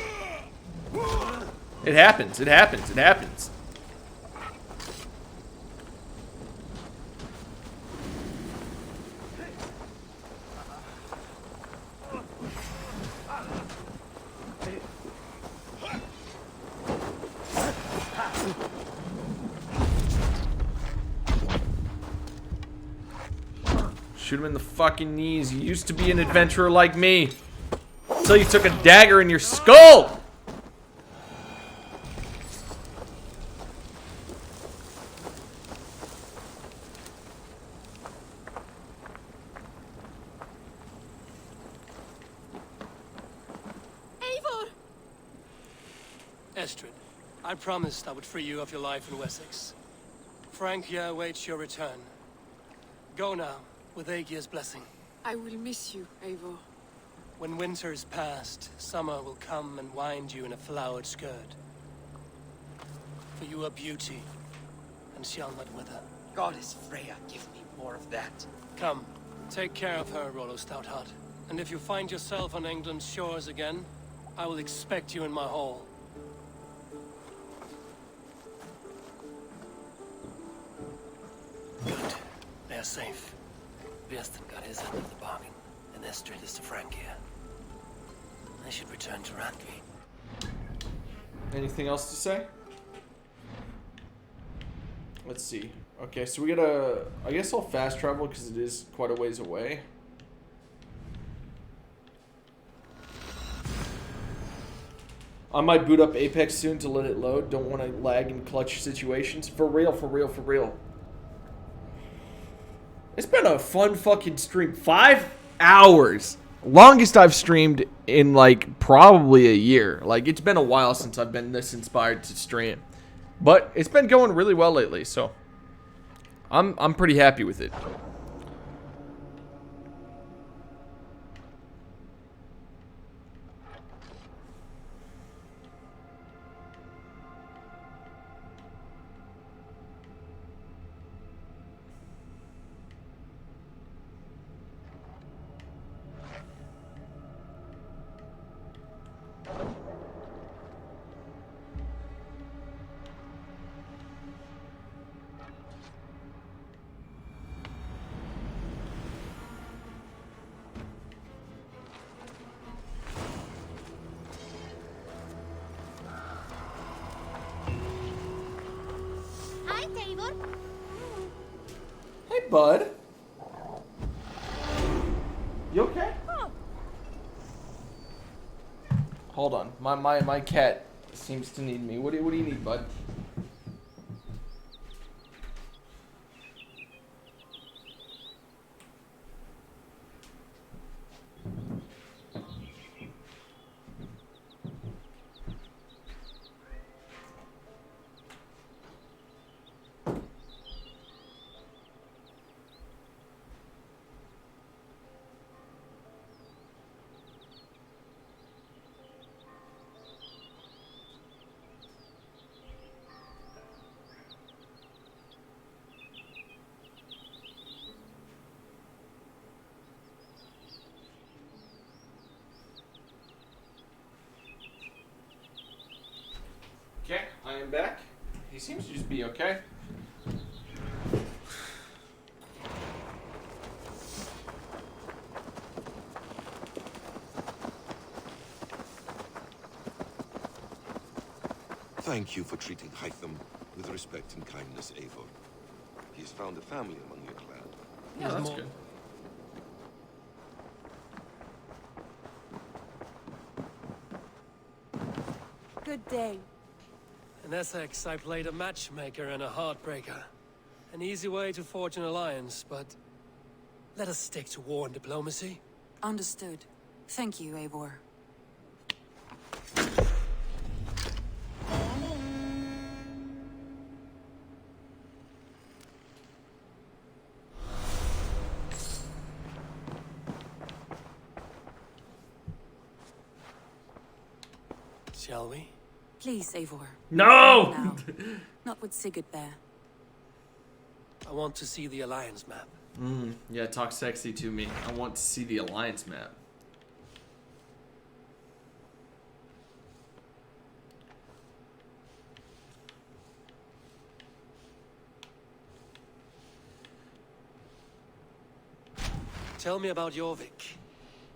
It happens. It happens. It happens. Shoot him in the fucking knees. You used to be an adventurer like me. Until you took a dagger in your skull! Eivor! Estrid, I promised I would free you of your life in Wessex. Francia awaits your return. Go now, with Aegir's blessing. I will miss you, Eivor. When winter is past, summer will come and wind you in a flowered skirt. For you are beauty, and shall not wither. Goddess Freya, give me more of that. Come, take care of her, Rollo Stoutheart. And if you find yourself on England's shores again, I will expect you in my hall. Good. They are safe. Vieston got his end of the bargain, and Estrid is to Francia. I should return to Randvi. Anything else to say? Let's see. Okay, so we gotta... I guess I'll fast travel because it is quite a ways away. I might boot up Apex soon to let it load. Don't want to lag in clutch situations. For real, for real, for real. It's been a fun fucking stream. 5 hours. Longest I've streamed in like probably a year. Like it's been a while since I've been this inspired to stream. But it's been going really well lately, so I'm pretty happy with it. Hi, Eivor. Hey, bud. You okay? Oh. Hold on. My cat seems to need me. What do you need, bud? Okay, I am back. He seems to just be okay. Thank you for treating Hytham with respect and kindness, Eivor. He has found a family among your clan. Yeah, that's good. Good day. An In Essex, I played a matchmaker and a heartbreaker. An easy way to forge an alliance, but let us stick to war and diplomacy. Understood. Thank you, Eivor. Shall we? Please, Eivor. No! Now. Not with Sigurd there. I want to see the alliance map. Yeah, talk sexy to me. I want to see the alliance map. Tell me about Jorvik.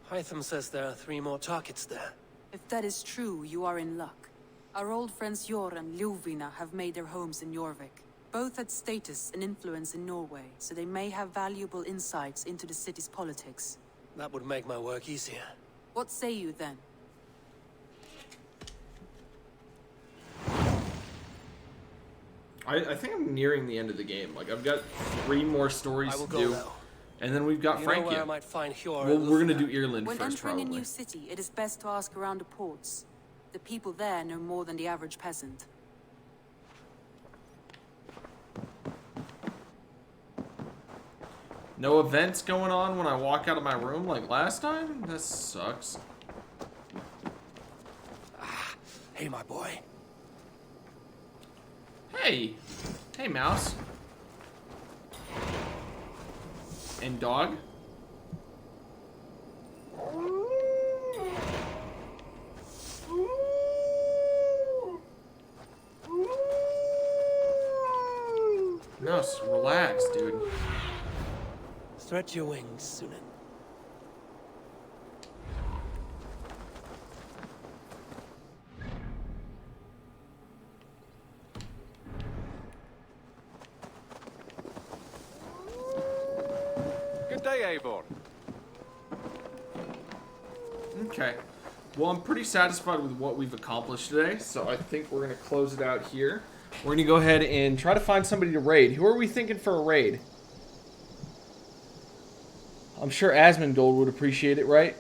Hytham says there are 3 more targets there. If that is true, you are in luck. Our old friends Jor and Ljuvina have made their homes in Jorvik. Both had status and influence in Norway, so they may have valuable insights into the city's politics. That would make my work easier. What say you then? I think I'm nearing the end of the game. Like, I've got 3 more stories to do. Now. And then we've got You Frankia. know where I might find Hjor Well, and we're gonna Lufna? do Ireland When first, entering probably. a new city, it is best to ask around the ports. The people there know more than the average peasant. No events going on when I walk out of my room like last time? That sucks. Hey, my boy. Hey. Hey, mouse. And dog. Mouse, relax, dude. Stretch your wings, Sunan. Good day, Eivor. Okay. Well, I'm pretty satisfied with what we've accomplished today, so I think we're going to close it out here. We're going to go ahead and try to find somebody to raid. Who are we thinking for a raid? I'm sure Asmongold would appreciate it, right?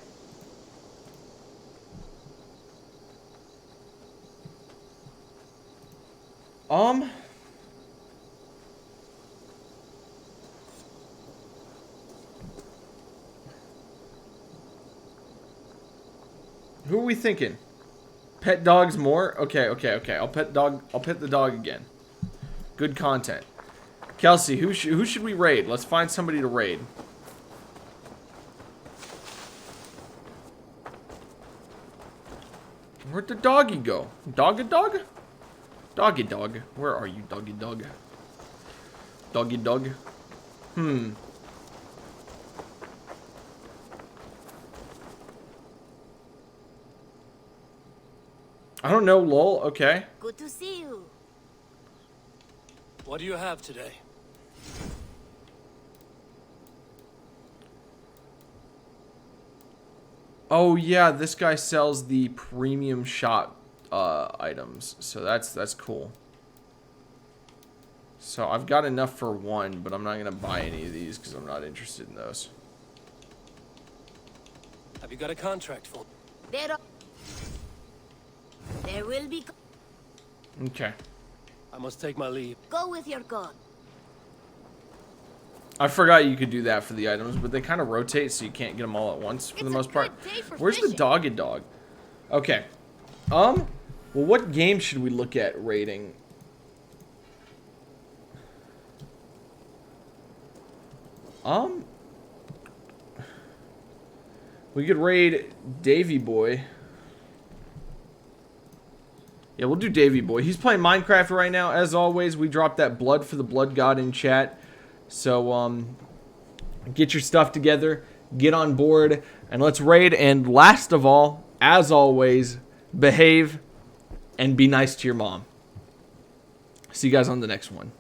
Who are we thinking? Pet dogs more? Okay. I'll pet the dog again. Good content. Kelsey, who should we raid? Let's find somebody to raid. Where'd the doggy go? Doggy dog? Doggy dog. Where are you, doggy dog? Doggy dog. I don't know, lol. Okay. Good to see you. What do you have today? Oh yeah, this guy sells the premium shot items, so that's cool. So I've got enough for 1, but I'm not gonna buy any of these because I'm not interested in those. Have you got a contract for? There will be. Okay. I must take my leave. Go with your god. I forgot you could do that for the items, but they kind of rotate, so you can't get them all at once for the most part. Where's the doggy dog? Okay. Well, what game should we look at rating? We could raid Davy Boy. Yeah, we'll do Davy Boy. He's playing Minecraft right now. As always, we dropped that blood for the blood god in chat. So, get your stuff together, get on board, and let's raid. And last of all, as always, behave and be nice to your mom. See you guys on the next one.